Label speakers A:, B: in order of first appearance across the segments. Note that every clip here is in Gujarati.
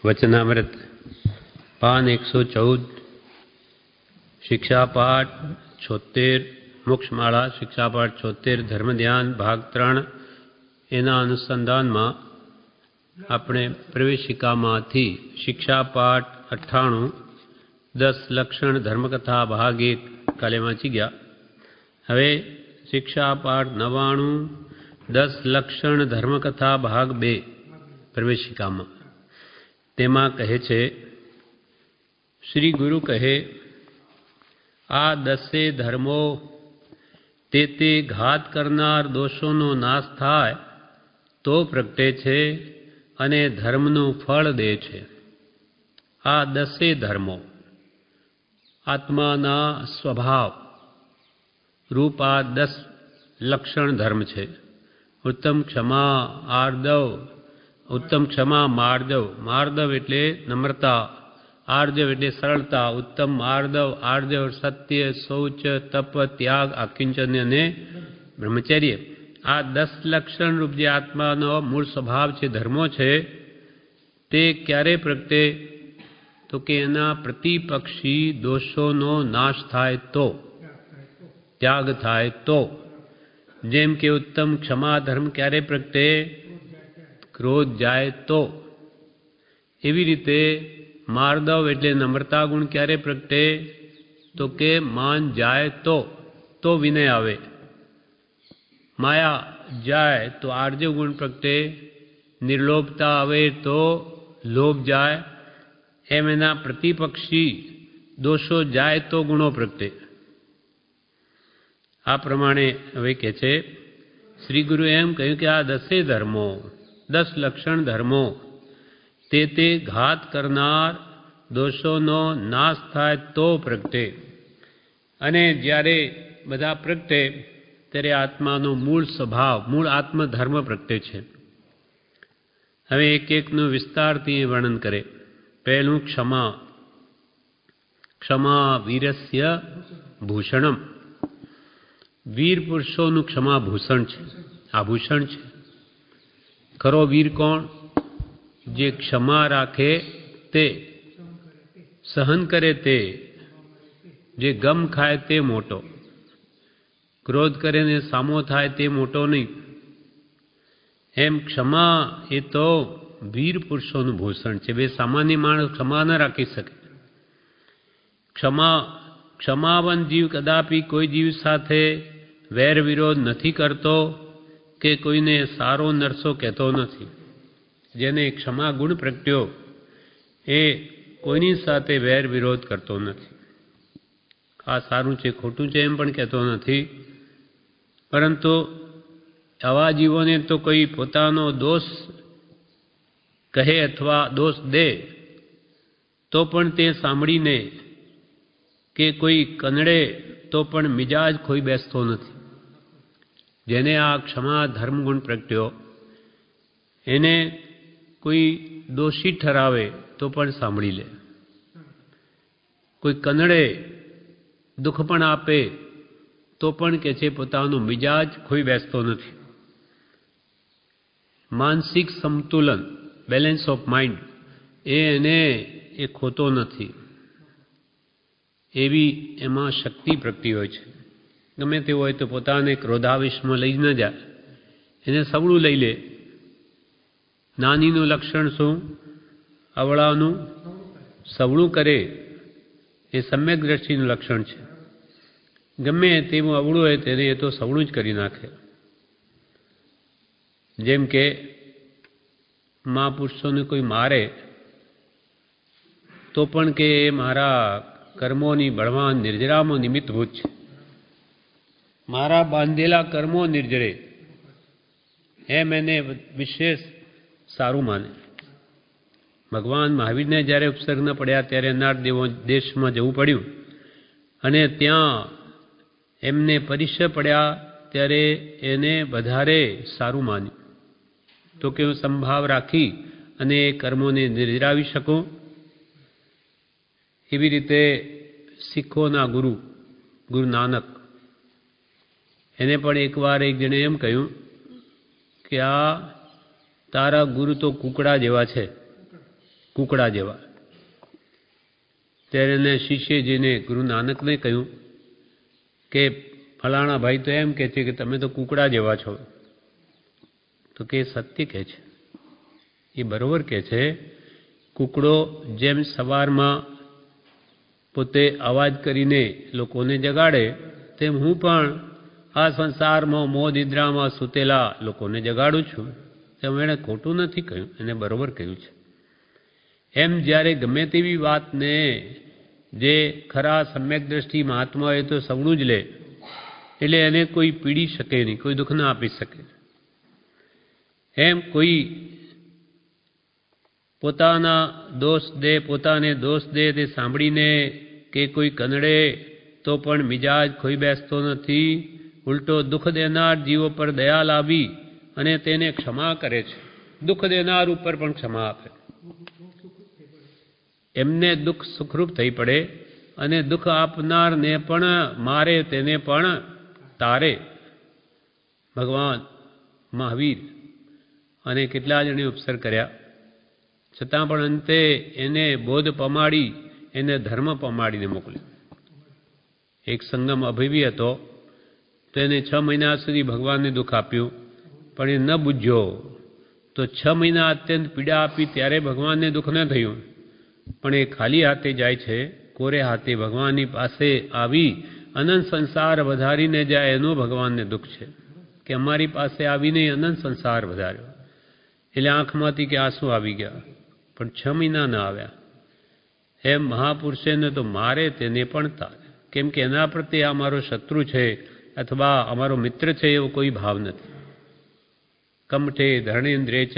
A: वचनामृत पान 114 शिक्षापाठ 76 मोक्षमाला शिक्षापाठ 76 धर्म ध्यान भाग 3 एना अनुसंधान में अपने प्रवेशिकामांथी शिक्षापाठ 98 10 लक्षण धर्मकथा भाग 1 काले वाँची गया। हवे शिक्षापाठ 99 10 लक्षण धर्मकथा भाग 2 प्रवेशिका में तेमा कहे छे श्री गुरु कहे आ दसे धर्मो ते घात करनार दोषों नाश थाय तो प्रगटे छे अने धर्मनु फल दे छे। आ दसे धर्मो आत्माना स्वभाव रूप आ 10 लक्षण धर्म छे। उत्तम क्षमा आर्दव उत्तम क्षमा मार्दव मार्दव एटले नम्रता आर्जव एटले सरलता उत्तम आर्जव सत्य शौच तप त्याग आकिंचन्य ने ब्रह्मचर्य आ 10 लक्षण रूप जे आत्मानो मूळ स्वभाव छे धर्मो छे ते क्यारे प्रगटे तो के एना प्रतिपक्षी दोषोनो नाश थाय तो त्याग थाय तो जेम के उत्तम क्षमा धर्म क्यारे प्रगटे क्रोध जाए तो एवी रीते मार्दव एटले नम्रता गुण क्यारे प्रगटे तो के मान जाए तो विनय आवे। माया जाए तो आर्जव गुण प्रगटे निर्लोभता आवे तो लोभ जाए। एम एना प्रतिपक्षी दोषो जाए तो गुणों प्रगटे। आ प्रमाणे हवे कहे छे श्री गुरु एम कह्युं कि आ 10 धर्मों 10 लक्षण धर्मो ते घात करनार दोषोनो नाश थाय तो प्रगटे अने ज्यारे बधा प्रगटे त्यारे आत्मानो मूळ स्वभाव मूळ आत्मधर्म प्रगटे छे। हवे एक एकनु विस्तारथी वर्णन करे। पहेलुं क्षमा क्षमा वीरस्य भूषणम वीर पुरुषोनु क्षमा भूषण छे आभूषण छे। खरो वीर कोण जे क्षमा राखे ते सहन करे ते जे गम खाए ते मोटो क्रोध करे ने सामो थाय ते मोटो नहीं। एम क्षमा ए तो वीर पुरुषोनु भूषण छे। बे सामान्य माणस क्षमा न राखी सके। क्षमा क्षमावन जीव कदापि कोई जीव साथे वेर विरोध नहीं करतो के कोईने सारो नरसो कहतो नहीं। जेने क्षमा गुण प्रगट्यो ए कोईनी साथे वेर विरोध करतो नहीं। आ सारूं छे खोटुं छे एम पण कहतो नहीं। परंतु आवा जीवोने तो कोई पोतानो दोष कहे अथवा दोष दे तो पण ते सांभळीने के कोई कनड़े तो पण मिजाज खोई बेसतो नहीं। जेने आ क्षमा धर्म गुण प्रगट्यो एने कोई दोषी ठरावे तो पण सांभळी ले। कोई कनड़े दुख पण आपे तो पण के छे पोतानो मिजाज खोई बेसतो नहीं। मानसिक संतुलन बेलेन्स ऑफ माइंड एने ए खोतो नहीं। एवी एमां शक्ति प्रगटी होय छे। गमे ते होय तो पोताने क्रोधावेश में लई न जाए एने सवळुं लई ले। नानीनुं लक्षण शुं अवळानुं सवळुं करे ए सम्यक दृष्टिनुं लक्षण छे। गमे तेवुं अवळुं होय तेने ए तो सवळुं ज करी नाखे। जेम के महापुरुषोने कोई मारे तो पण के मारा कर्मोनी बळवान निर्जरामां निमित्तभूत छे। मारा बांधेला कर्मों निर्जरे एम एने विशेष सारू माने। भगवान महावीर ने ज्यारे उपसर्ग न पड्या त्यारे नार देश में जवुं पड्युं अने त्यां एमने परिचय पड्या त्यारे एने वधारे सारू मान्युं तो के हूँ संभाव राखी अने कर्मोने निर्जरावी शकूं। एवी रीते सिखोना गुरु गुरु नानक एने पण एक बार एक जणे एम कह्युं कि आ तारा गुरु तो कूकड़ा जेवा छे કૂકડા જેવા. ત્યારે એને શિષ્યજીને ગુરુ નાનકને કહ્યું કે ફલાણા ભાઈ તો એમ કહે છે કે તમે તો કૂકડા જેવા છો. તો કે સત્ય કહે છે, એ બરોબર કહે છે. કૂકડો જેમ સવારમાં પોતે અવાજ કરીને લોકોને જગાડે, તેમ હું પણ આ સંસારમાં મોહ નિદ્રામાં સૂતેલા લોકોને જગાડું છું. તેમ એણે ખોટું નથી કહ્યું, એને બરોબર કહ્યું છે. એમ જ્યારે ગમે તેવી વાતને જે ખરા સમ્યક દ્રષ્ટિ મહાત્મા હોય તો સવણું જ લે, એટલે એને કોઈ પીડી શકે નહીં, કોઈ દુઃખ ના આપી શકે. એમ કોઈ પોતાના પોતાને દોષ દે તે સાંભળીને કે કોઈ કનડે તો પણ મિજાજ ખોઈ બેસતો નથી. ઉલટો દુઃખ દેનાર જીવો પર દયા લાવી અને તેને ક્ષમા કરે છે. દુઃખ દેનાર ઉપર પણ ક્ષમા આપે. એમને દુઃખ સુખરૂપ થઈ પડે અને દુઃખ આપનારને પણ મારે, તેને પણ તારે. ભગવાન મહાવીર અને કેટલા જણે ઉપસર કર્યા, છતાં પણ અંતે એને બોધ પમાડી, એને ધર્મ પમાડીને મોકલ્યો. એક સંગમ અભિવી હતો, તો એને 6 મહિના સુધી ભગવાનને દુઃખ આપ્યું, પણ એ ન બુજ્યો. તો 6 મહિના અત્યંત પીડા આપી, ત્યારે ભગવાનને દુઃખ ન થયું. પણ એ ખાલી હાથે જાય છે, કોરે હાથે ભગવાનની પાસે આવી અનંત સંસાર વધારીને જાય, એનું ભગવાનને દુઃખ છે કે અમારી પાસે આવીને અનંત સંસાર વધાર્યો. એટલે આંખમાંથી કે આંસુ આવી ગયા, પણ 6 મહિના ન આવ્યા. એમ મહાપુરુષેને તો મારે, તેને પણ તારે. કેમ કે એના પ્રત્યે આ મારો શત્રુ છે અથવા અમારો મિત્ર છે એવો કોઈ ભાવ નથી. કમઠે ધર્ણેન્દ્રે ચ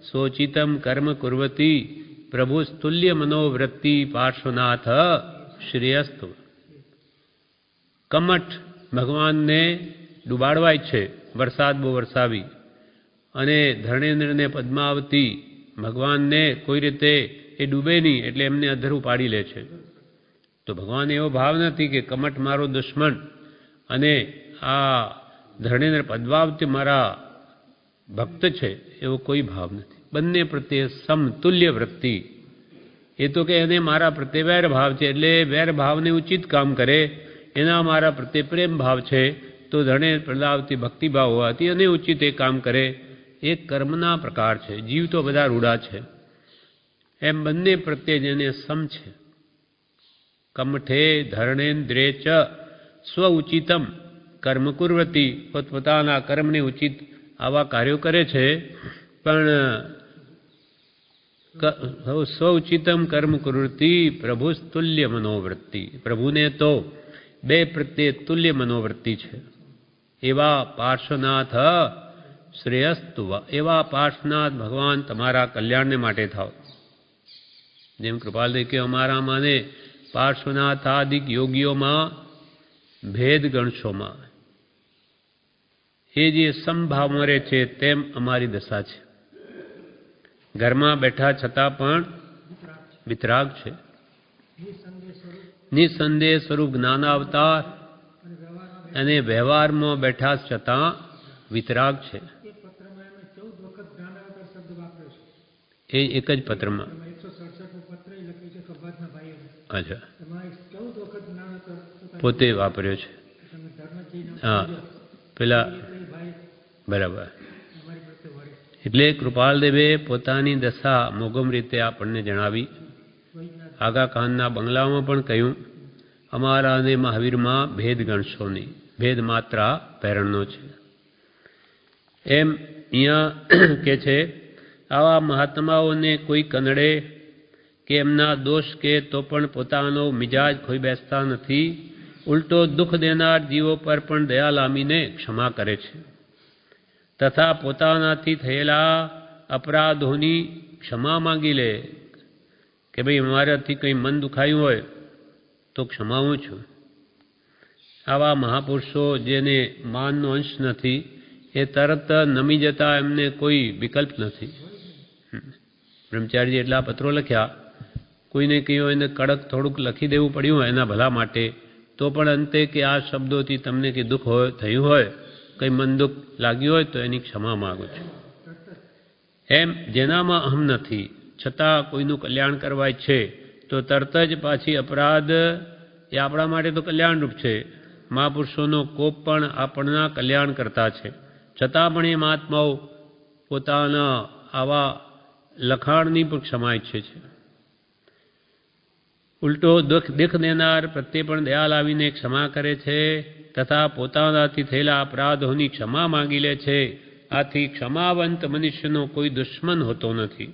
A: સોચિતમ કર્મ કુર્વતી પ્રભુ સ્તુલ્ય મનોવૃત્તિ પાર્શ્વનાથ શ્રેયસ્તુ. કમઠ ભગવાનને ડૂબાડવાય છે, વરસાદ બહુ વરસાવી, અને ધર્ણેન્દ્રને પદ્માવતી ભગવાનને કોઈ રીતે એ ડૂબે નહીં એટલે એમને અધરું પાડી લે છે. તો ભગવાન એવો ભાવ નથી કે કમઠ મારો દુશ્મન અને આ ધર્ણેન્દ્ર પદ્માવતી મારા ભક્ત છે, એવો કોઈ ભાવ નથી. બંને પ્રત્યે સમતુલ્ય વૃત્તિ. એ તો કે એને મારા પ્રત્યે વેર ભાવ છે, એટલે વેર ભાવને ઉચિત કામ કરે. એના મારા પ્રત્યે પ્રેમ ભાવ છે, તો ધર્ણેન્દ્ર પદ્માવતી ભક્તિભાવ હોવાથી અને ઉચિત એ કામ કરે. એ કર્મના પ્રકાર છે. જીવ તો બધા રૂડા છે. એમ બંને પ્રત્યે જેને સમ છે. કમઠે ધર્ણેન્દ્રે ચ સ્વ ઉચિતમ કર્મ કુર્વતી, પોતપોતાના કર્મને ઉચિત આવા કાર્યો કરે છે. પણ સ્વ ઉચિતમ કર્મ કુર્વતી પ્રભુ તુલ્ય મનોવૃત્તિ. પ્રભુને તો બે પ્રત્યે તુલ્ય મનોવૃત્તિ છે. એવા પાર્શ્વનાથ શ્રેયસ્તુ. એવા પાર્શ્વનાથ ભગવાન તમારા કલ્યાણને માટે થાવ. જેમ કૃપાલદેવ કે અમારા માને પાર્શ્વનાથાદિક યોગીઓમાં ભેદ ગણશોમાં, એ જે સમભાવમાં રહે છે તેમ અમારી દશા છે. ઘરમાં બેઠા છતાં પણ વિતરાગ છે. નિસંદેહ સ્વરૂપ જ્ઞાન અવતાર અને વ્યવહારમાં બેઠા છતાં વિતરાગ છે. એ એક જ પત્રમાં. અચ્છા, પોતે વાપર્યો છે. હા, પેલા બરાબર. એટલે કૃપાલદેવે પોતાની દશા મોગમ રીતે આપણને જણાવી. આગા ખાનના બંગલામાં પણ કહ્યું, અમારા અને મહાવીરમાં ભેદ ગણશો નહીં, ભેદ માત્ર પ્રેરણનો છે. એમ અહીંયા કે છે, આવા મહાત્માઓને કોઈ કનડે કે એમના દોષ કે તો પણ પોતાનો મિજાજ ખોઈ બેસતા નથી. ઉલટો દુઃખ દેનાર જીવો પર પણ દયા લામીને ક્ષમા કરે છે. તથા પોતાનાથી થયેલા અપરાધોની ક્ષમા માંગી લે કે ભાઈ મારાથી કંઈ મન દુખાયું હોય તો ક્ષમાવું છું. આવા મહાપુરુષો જેને માનનો અંશ નથી, એ તરત નમી જતા એમને કોઈ વિકલ્પ નથી. બ્રહ્મચારીજી એટલા પત્રો લખ્યા, કોઈને કહ્યું એને કડક થોડુંક લખી દેવું પડ્યું હોય એના ભલા માટે, તો પણ અંતે કે આ શબ્દોથી તમને કે દુઃખ હોય થયું હોય, કંઈ મન દુઃખ લાગ્યું હોય તો એની ક્ષમા માગું છું. એમ જેનામાં અહમ નથી છતાં કોઈનું કલ્યાણ કરવા ઈચ્છે તો તરત જ પાછી અપરાધ એ આપણા માટે તો કલ્યાણરૂપ છે. મહાપુરુષોનો કોપ પણ આપણના કલ્યાણ કરતા છે. છતાં પણ એ મહાત્માઓ પોતાના આવા લખાણની પણ ક્ષમા ઈચ્છે છે. ઉલટો દેખ દેનાર પ્રત્યે પણ દયા લાવીને ક્ષમા કરે છે તથા પોતાનાથી થયેલા અપરાધોની ક્ષમા માંગી લે છે. આથી ક્ષમાવંત મનુષ્યનો કોઈ દુશ્મન હોતો નથી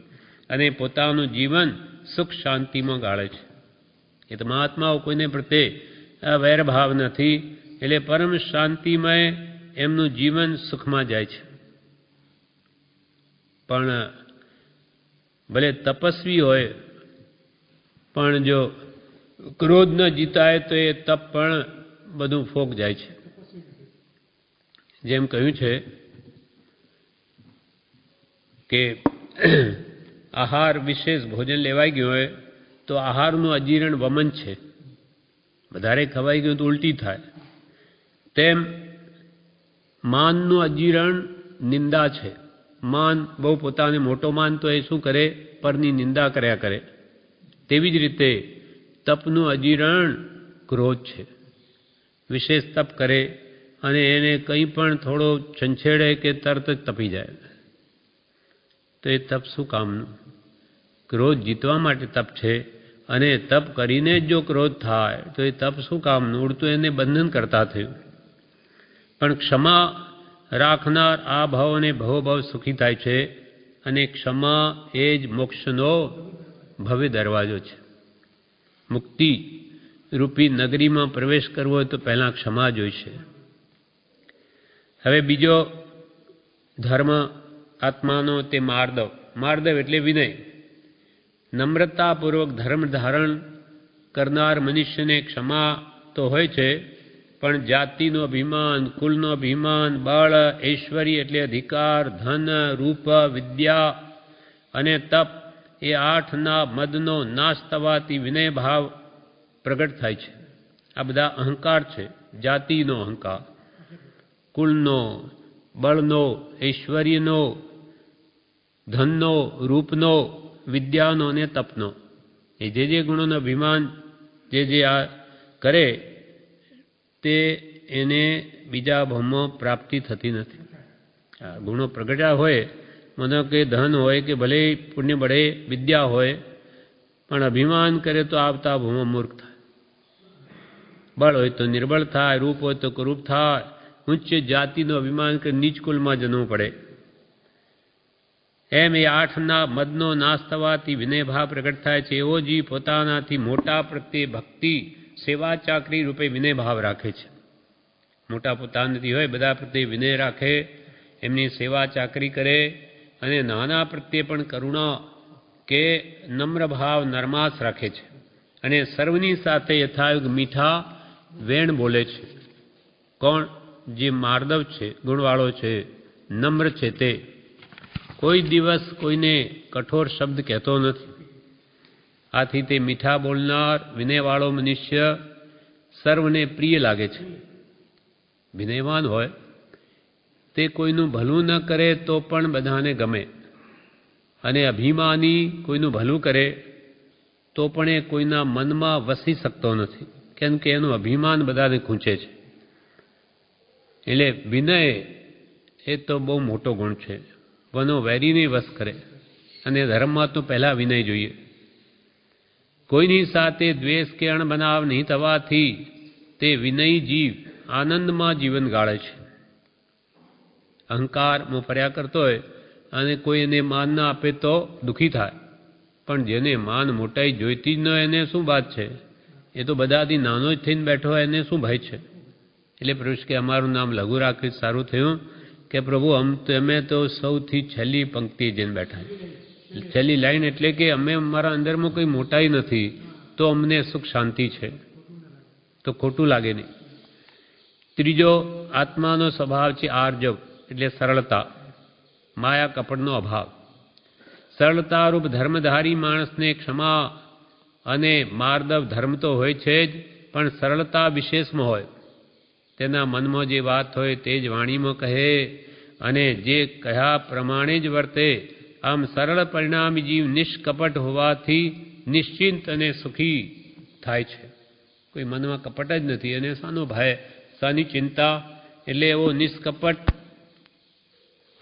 A: અને પોતાનું જીવન સુખ શાંતિમાં ગાળે છે. એ તો મહાત્માઓ કોઈને પ્રત્યે વૈરભાવ નથી, એટલે પરમ શાંતિમય એમનું જીવન સુખમાં જાય છે. પણ ભલે તપસ્વી હોય પણ જો ક્રોધ ન જીતાય તો એ તપ પણ બધું ફોક જાય છે. જેમ કહ્યું છે કે આહાર વિશેષ ભોજન લેવાઈ ગયું હોય તો આહારનું અજીર્ણ વમન છે, વધારે ખવાઈ ગયું તો ઉલટી થાય. તેમ માનનું અજીર્ણ નિંદા છે. માન બહુ પોતાને મોટો માનતો એ શું કરે? પરની નિંદા કર્યા કરે. તેવી જ રીતે તપનું અજીર્ણ ક્રોધ છે. વિશેષ તપ કરે અને એને કંઈ પણ થોડો છંછેડે કે તરત જ તપી જાય. તો એ તપ શું કામનું? ક્રોધ જીતવા માટે તપ છે અને તપ કરીને જ જો ક્રોધ થાય તો એ તપ શું કામનું? ઉડતું એને બંધન કરતા થયું. પણ ક્ષમા રાખનાર આ ભાવ અને ભવોભવ સુખી થાય છે અને ક્ષમા એ જ મોક્ષનો ભવ્ય દરવાજો છે. મુક્તિ રૂપી નગરીમાં પ્રવેશ કરવો હોય તો પહેલાં ક્ષમા જોઈશે. હવે બીજો ધર્મ આત્માનો તે માર્દવ. માર્દવ એટલે વિનય. નમ્રતાપૂર્વક ધર્મ ધારણ કરનાર મનુષ્યને ક્ષમા તો હોય છે, પણ જાતિનું અભિમાન, કુલનું અભિમાન, બળ, ઐશ્વર્ય એટલે અધિકાર, ધન, રૂપ, વિદ્યા અને તપ એ આઠના મદનો નાશ થવાથી વિનય ભાવ પ્રગટ થાય છે. આ બધા અહંકાર છે. જાતિનો અહંકાર, કુલનો, બળનો, ઐશ્વર્યનો, ધનનો, રૂપનો, વિદ્યાનો અને તપનો, એ જે ગુણોનો અભિમાન જે આ કરે તે એને બીજા ભાવમાં પ્રાપ્તિ થતી નથી. આ ગુણો પ્રગટ્યા હોય, મને કે ધન હોય કે ભલે પુણ્ય બળે વિદ્યા હોય, પણ અભિમાન કરે તો આવતા ભાવમાં મૂર્ખ થાય. બળ હોય તો નિર્બળ થાય, રૂપ હોય તો કુરૂપ થાય, ઉચ્ચ જાતિનું અભિમાન કરે નીચ કુલમાં જન્મવું પડે. એમ એ આઠના મદનો નાશ થવાથી વિનયભાવ પ્રગટ થાય છે. એવો જીવ પોતાનાથી મોટા પ્રત્યે ભક્તિ, સેવા ચાકરી રૂપે વિનયભાવ રાખે છે. મોટા પોતાનાથી હોય બધા પ્રત્યે વિનય રાખે, એમની સેવા ચાકરી કરે અને નાના પ્રત્યે પણ કરુણા કે નમ્ર ભાવ, નરમાસ રાખે છે અને સર્વની સાથે યથાયોગ મીઠા વેણ બોલે છે. કોણ? જે માર્દવ છે, ગુણવાળો છે, નમ્ર છે, તે કોઈ દિવસ કોઈને કઠોર શબ્દ કહેતો નથી. આથી તે મીઠા બોલનાર વિનયવાળો મનુષ્ય સર્વને પ્રિય લાગે છે. વિનયવાન હોય તે કોઈનું ભલું ન કરે તો પણ બધાને ગમે, અને અભિમાની કોઈનું ભલું કરે તો પણ એ કોઈના મનમાં વસી શકતો નથી, કેમ કે એનું અભિમાન બધાને ખૂંચે છે. એટલે વિનય એ તો બહુ મોટો ગુણ છે. વનો વેરીને વશ કરે, અને ધર્મમાં તો પહેલાં વિનય જોઈએ. કોઈની સાથે દ્વેષ કે અણબનાવ નહીં થવાથી તે વિનયી જીવ આનંદમાં જીવન ગાળે છે. અહંકારમાં પર્યા કરતો હોય અને કોઈ એને માન ના આપે તો દુઃખી થાય, પણ જેને માન મોટાઈ જોઈતી જ ન એને શું વાત છે? એ તો બધાથી નાનો જ થઈને બેઠો હોય, એને શું ભય છે? એટલે પુરુષ કે અમારું નામ લઘુ રાખ્યું સારું થયું કે પ્રભુ અમે તો સૌથી છેલ્લી પંક્તિ જઈને બેઠા. છેલ્લી લાઈન એટલે કે અમે અમારા અંદરમાં કોઈ મોટાઈ નથી તો અમને સુખ શાંતિ છે, તો ખોટું લાગે નહીં. ત્રીજો આત્માનો સ્વભાવ છે આર્જવ એટલે સરળતા, માયા કપડનો અભાવ. સરળતારૂપ ધર્મધારી માણસને ક્ષમા અને માર્દવ ધર્મ તો હોય છે જ, પણ સરળતા વિશેષમાં હોય. તેના મનમાં જે વાત હોય તે જ વાણીમાં કહે અને જે કહ્યા પ્રમાણે જ વર્તે આમ સરળ પરિણામી જીવ નિષ્કપટ હોવાથી નિશ્ચિંત અને સુખી થાય છે. કોઈ મનમાં કપટ જ નથી અને શાનો ભય, શાની ચિંતા, એટલે એવો નિષ્કપટ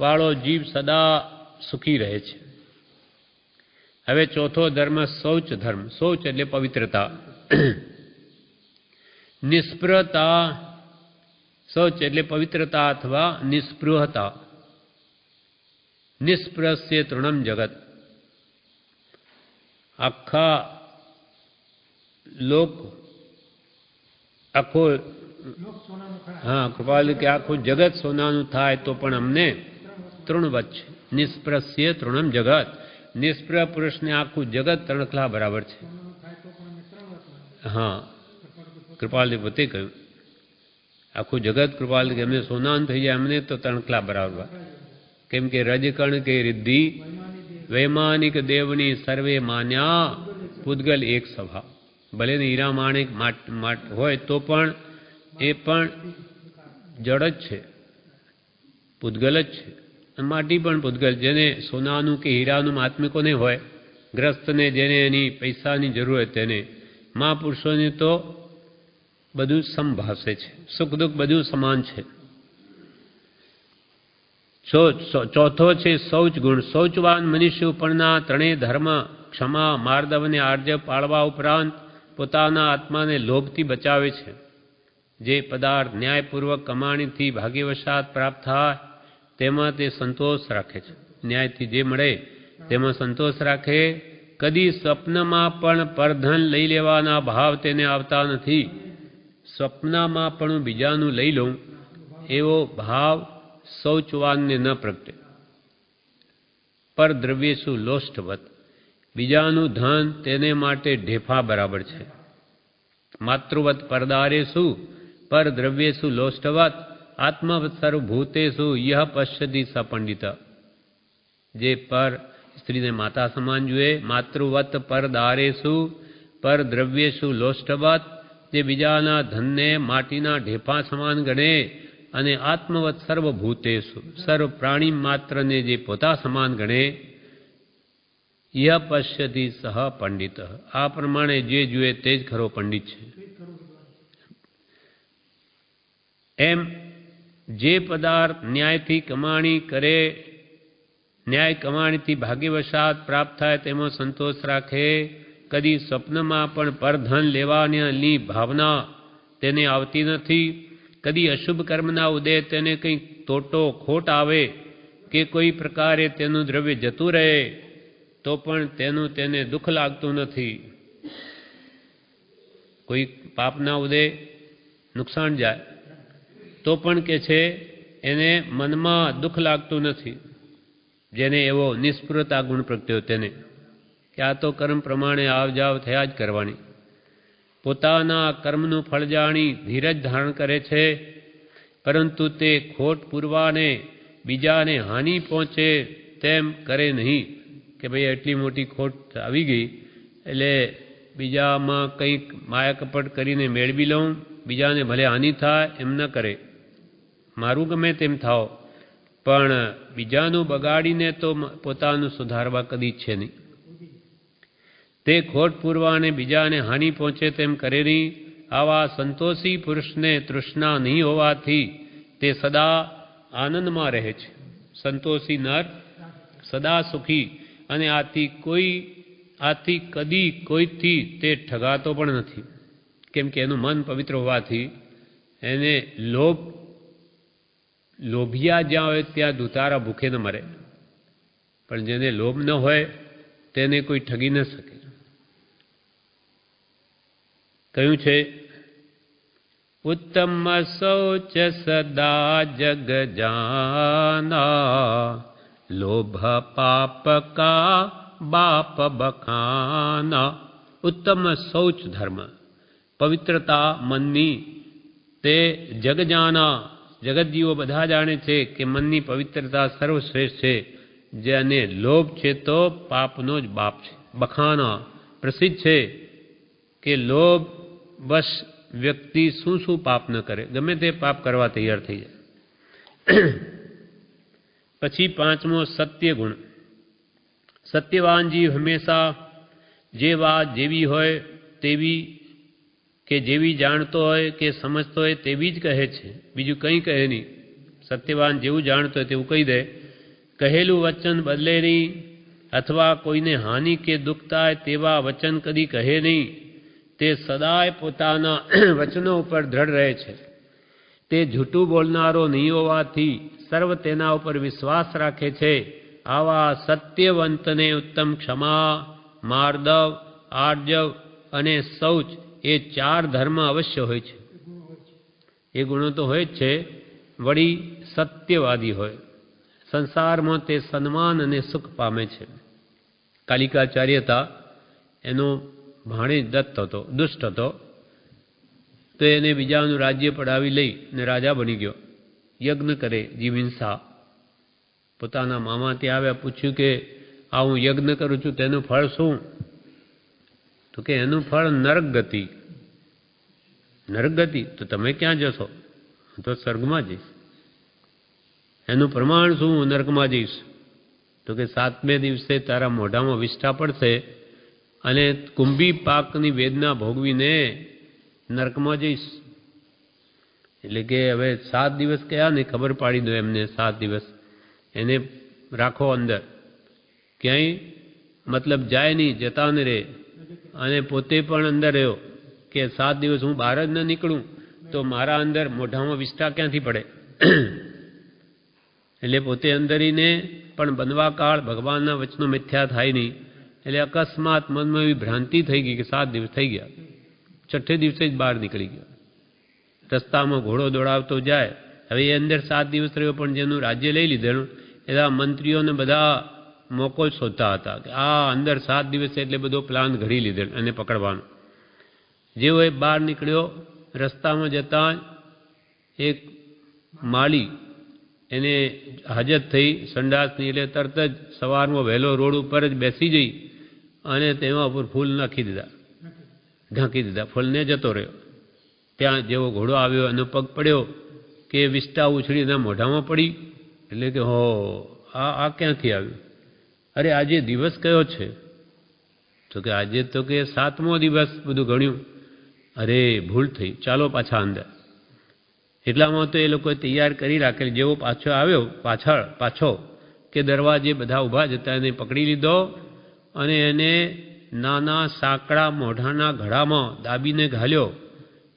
A: વાળો જીવ સદા સુખી રહે છે. હવે ચોથો ધર્મ શૌચ ધર્મ. શૌચ એટલે પવિત્રતા. નિસ્પૃહતા, શૌચ એટલે પવિત્રતા અથવા નિસ્પૃહતા. નિસ્પૃહસ્ય તૃણમ જગત. આખા લોક, આખો, હા, કૃપાલ કે આખું જગત સોનાનું થાય તો પણ અમને તૃણવત છે. નિસ્પૃહસ્ય તૃણમ જગત. નિષ્પ્રહ પુરુષને આખું જગત તણખલા બરાબર છે. હા, કૃપાલજી પોતે કહ્યું આખું જગત કૃપાલ કે અમને સોનાન થઈ જાય, અમને તો તણખલા બરાબર. કેમ કે રજકણ કે રિદ્ધિ વૈમાનિક દેવની સર્વે માન્યા પૂતગલ એક સભા. ભલે ને હીરા માણેક હોય તો પણ એ પણ જડ જ છે, પૂતગલ જ છે. માટી પણ પૂતગલ. જેને સોનાનું કે હીરાનું આત્મિકોને હોય, ગ્રસ્તને જેને એની પૈસાની જરૂર હોય તેને, મહાપુરુષોને તો બધું સમભાષે છે, સુખ દુઃખ બધું સમાન છે. ચોથો છે શૌચ ગુણ. શૌચવાન મનુષ્ય ઉપરના ત્રણેય ધર્મ ક્ષમા, માર્દવ અને આર્જવ પાળવા ઉપરાંત પોતાના આત્માને લોભથી બચાવે છે. જે પદાર્થ ન્યાયપૂર્વક કમાણીથી ભાગ્યવશાત પ્રાપ્ત થાય તેમાં તે સંતોષ રાખે છે. ન્યાયથી જે મળે તેમાં સંતોષ રાખે. કદી સ્વપ્નમાં પણ પરધન લઈ લેવાના ભાવ તેને આવતા નથી. સ્વપ્નમાં પણ હું બીજાનું લઈ લઉં એવો ભાવ શૌચવાનને ન પ્રગટે. પર દ્રવ્યેશુ લોષ્ટવત. બીજાનું ધન તેને માટે ઢેફા બરાબર છે. માતૃવત પરદારેશુ પર દ્રવ્યેશુ લોષ્ટવત આત્મવત સર્વભૂતેષુ યહ પશ્યતિ સ પંડિત. જે પર સ્ત્રીને માતા સમાન જુએ, માતૃવત પર દારેશુ પર દ્રવ્યેશુ લોષ્ટવત, જે બીજાના ધનને માટીના ઢેફા સમાન ગણે, અને આત્મવત સર્વભૂતેષુ સર્વ પ્રાણી માત્રને જે પોતા સમાન ગણે, યહ પશ્યતિ સહ પંડિત. આ પ્રમાણે જે જુએ તે જ ખરો પંડિત છે. એમ જે પદાર્થ ન્યાયથી કમાણી કરે, ન્યાય કમાણીથી ભાગ્યવશાત પ્રાપ્ત થાય તેમાં સંતોષ રાખે. કદી સ્વપ્નમાં પણ પરધન લેવાની ભાવના તેને આવતી નથી. કદી અશુભ કર્મના ઉદય તેને કંઈ તોટો ખોટ આવે કે કોઈ પ્રકારે તેનું દ્રવ્ય જતું રહે તો પણ તેનું તેને દુઃખ લાગતું નથી. કોઈ પાપના ઉદય નુકસાન જાય તો પણ કે છે એને મનમાં દુઃખ લાગતું નથી. જેને એવો નિષ્પૃહતા ગુણ પ્રગટ્યો તેને, કે આ તો કર્મ પ્રમાણે આવ જાવ થયા જ કરવાની. પોતાના કર્મનું ફળ જાણી ધીરજ ધારણ કરે છે, પરંતુ તે ખોટ પૂરવાને બીજાને હાનિ પહોંચે તેમ કરે નહીં. કે ભાઈ એટલી મોટી ખોટ આવી ગઈ એટલે બીજામાં કંઈક માયા કપટ કરીને મેળવી લઉં, બીજાને ભલે હાનિ થાય એમ ન કરે. મારું ગમે તેમ થાવ, પણ બીજાનું બગાડીને તો પોતાનું સુધારવા કદી ઈચ્છે નહીં. તે ખોટ પૂરવાને બીજાને હાનિ પહોંચે તેમ કરે નહીં. આવા સંતોષી પુરુષને તૃષ્ણા નહીં હોવાથી તે સદા આનંદમાં રહે છે. સંતોષી નર સદા સુખી, અને આથી કદી કોઈથી તે ઠગાતો પણ નથી. કેમ કે એનું મન પવિત્ર હોવાથી એને લોભિયા જ્યાં હોય ત્યાં દુતારા ભૂખે ન મરે, પણ જેને લોભ ન હોય તેને કોઈ ઠગી ન શકે. કહ્યું છે ઉત્તમ શૌચ સદા જગ જાના, લોભ પાપ કા બાપ બખાના. ઉત્તમ શૌચ ધર્મ, પવિત્રતા મનની, તે જગ જાના, જગતજીવો બધા જાણે છે કે મનની પવિત્રતા સર્વશ્રેષ્ઠ છે. જેને લોભ છે તો પાપનો જ બાપ છે. બખાના પ્રસિદ્ધ છે કે લોભ વશ વ્યક્તિ શું પાપ ન કરે, ગમે તે પાપ કરવા તૈયાર થઈ જાય. પછી પાંચમો સત્ય ગુણ. સત્યવાન જીવ હંમેશા જે વાત જેવી હોય તેવી કે જેવી જાણતો હોય કે સમજતો હોય તેવી જ કહે છે, બીજું કંઈ કહે નહીં. સત્યવાન જેવું જાણતો હોય તેવું કહી દે. કહેલું વચન બદલે નહીં, અથવા કોઈને હાનિ કે દુઃખ થાય તેવા વચન કદી કહે નહીં. તે સદાય પોતાના વચનો ઉપર દ્રઢ રહે છે. તે જૂઠું બોલનારો નહીં હોવાથી સર્વ તેના ઉપર વિશ્વાસ રાખે છે. આવા સત્યવંતને ઉત્તમ ક્ષમા, માર્દવ, આર્જવ અને શૌચ એ 4 ધર્મ અવશ્ય હોય છે. એ ગુણો તો હોય જ છે. વળી સત્યવાદી હોય. સંસારમાં તે સન્માન અને સુખ પામે છે. કાલિકાચાર્ય હતા, એનો ભાણેજ દત્ત હતો, દુષ્ટ હતો. તો એને બીજાનું રાજ્ય પડાવી લઈ ને રાજા બની ગયો. યજ્ઞ કરે, જીવહિંસા. પોતાના મામા ત્યાં આવ્યા, પૂછ્યું કે આ હું યજ્ઞ કરું છું તેનું ફળ શું? તો કે એનું ફળ નરક ગતિ. નરક ગતિ? તો તમે ક્યાં જશો? હું તો સ્વર્ગમાં જઈશ. એનું પ્રમાણ શું? હું નરકમાં જઈશ. તો કે 7મે દિવસે તારા મોઢામાં વિષ્ઠા પડશે અને કુંભી પાકની વેદના ભોગવીને નરકમાં જઈશ. એટલે કે હવે 7 દિવસ કયા ને ખબર પાડી દો એમને. 7 દિવસ એને રાખો અંદર, ક્યાંય મતલબ જાય નહીં, જતા ન રહે, અને પોતે પણ અંદર રહ્યો કે 7 દિવસ હું બહાર જ ન નીકળું તો મારા અંદર મોઢામાં વિષ્ઠા ક્યાંથી પડે. એટલે પોતે અંદરીને પણ બનવાકાળ ભગવાનના વચનો મિથ્યા થાય નહીં. એટલે અકસ્માત મનમાં એવી ભ્રાંતિ થઈ ગઈ કે 7 દિવસ થઈ ગયા. 6 દિવસે જ બહાર નીકળી ગયો. રસ્તામાં ઘોડો દોડાવતો જાય. હવે એ અંદર 7 દિવસ રહ્યો, પણ જેનું રાજ્ય લઈ લીધેલું એના મંત્રીઓને બધા મોકો શોધતા હતા કે આ અંદર 7 દિવસ એટલે બધો પ્લાન ઘડી લીધેલો એને પકડવાનો. જેવો એ બહાર નીકળ્યો, રસ્તામાં જતા એક માળી એને હાજત થઈ સંડાસની. એટલે તરત જ સવારમાં વહેલો રોડ ઉપર જ બેસી જઈ અને તેમાં ઉપર ફૂલ નાખી દીધા, ઢાંકી દીધા. ફૂલને જતો રહ્યો. ત્યાં જેવો ઘોડો આવ્યો, એનો પગ પડ્યો કે વિષ્ઠા ઉછળી એના મોઢામાં પડી. એટલે કે હો, આ ક્યાંથી આવ્યું? અરે આજે દિવસ કયો છે? તો કે આજે તો કે 7મો દિવસ. બધું ગણ્યું. અરે ભૂલ થઈ, ચાલો પાછા અંદર. એટલામાં તો એ લોકોએ તૈયાર કરી રાખેલી. જેવો પાછો આવ્યો પાછો કે દરવાજે બધા ઊભા જતા એને પકડી લીધો અને એને નાના સાંકડા મોઢાના ઘડામાં દાબીને ઘાલ્યો.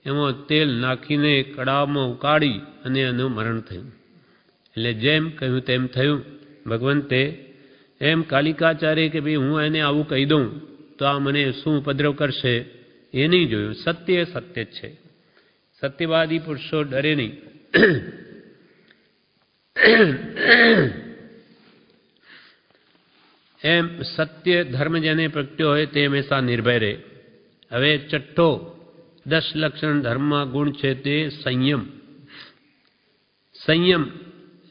A: એમાં તેલ નાખીને કડામાં ઉકાળી અને એનું મરણ થયું. એટલે જેમ કહ્યું તેમ થયું. ભગવંતે એમ કાલિકાચાર્ય કે ભાઈ હું એને આવું કહી દઉં તો આ મને શું ઉપદ્રવ કરશે એ નહીં જોયું. સત્ય સત્ય જ છે. સત્યવાદી પુરુષો ડરે નહીં. એમ સત્ય ધર્મ જેને પ્રગટ્યો હોય તે હંમેશા નિર્ભય રહે. હવે 6 10 લક્ષણ ધર્મમાં ગુણ છે તે સંયમ.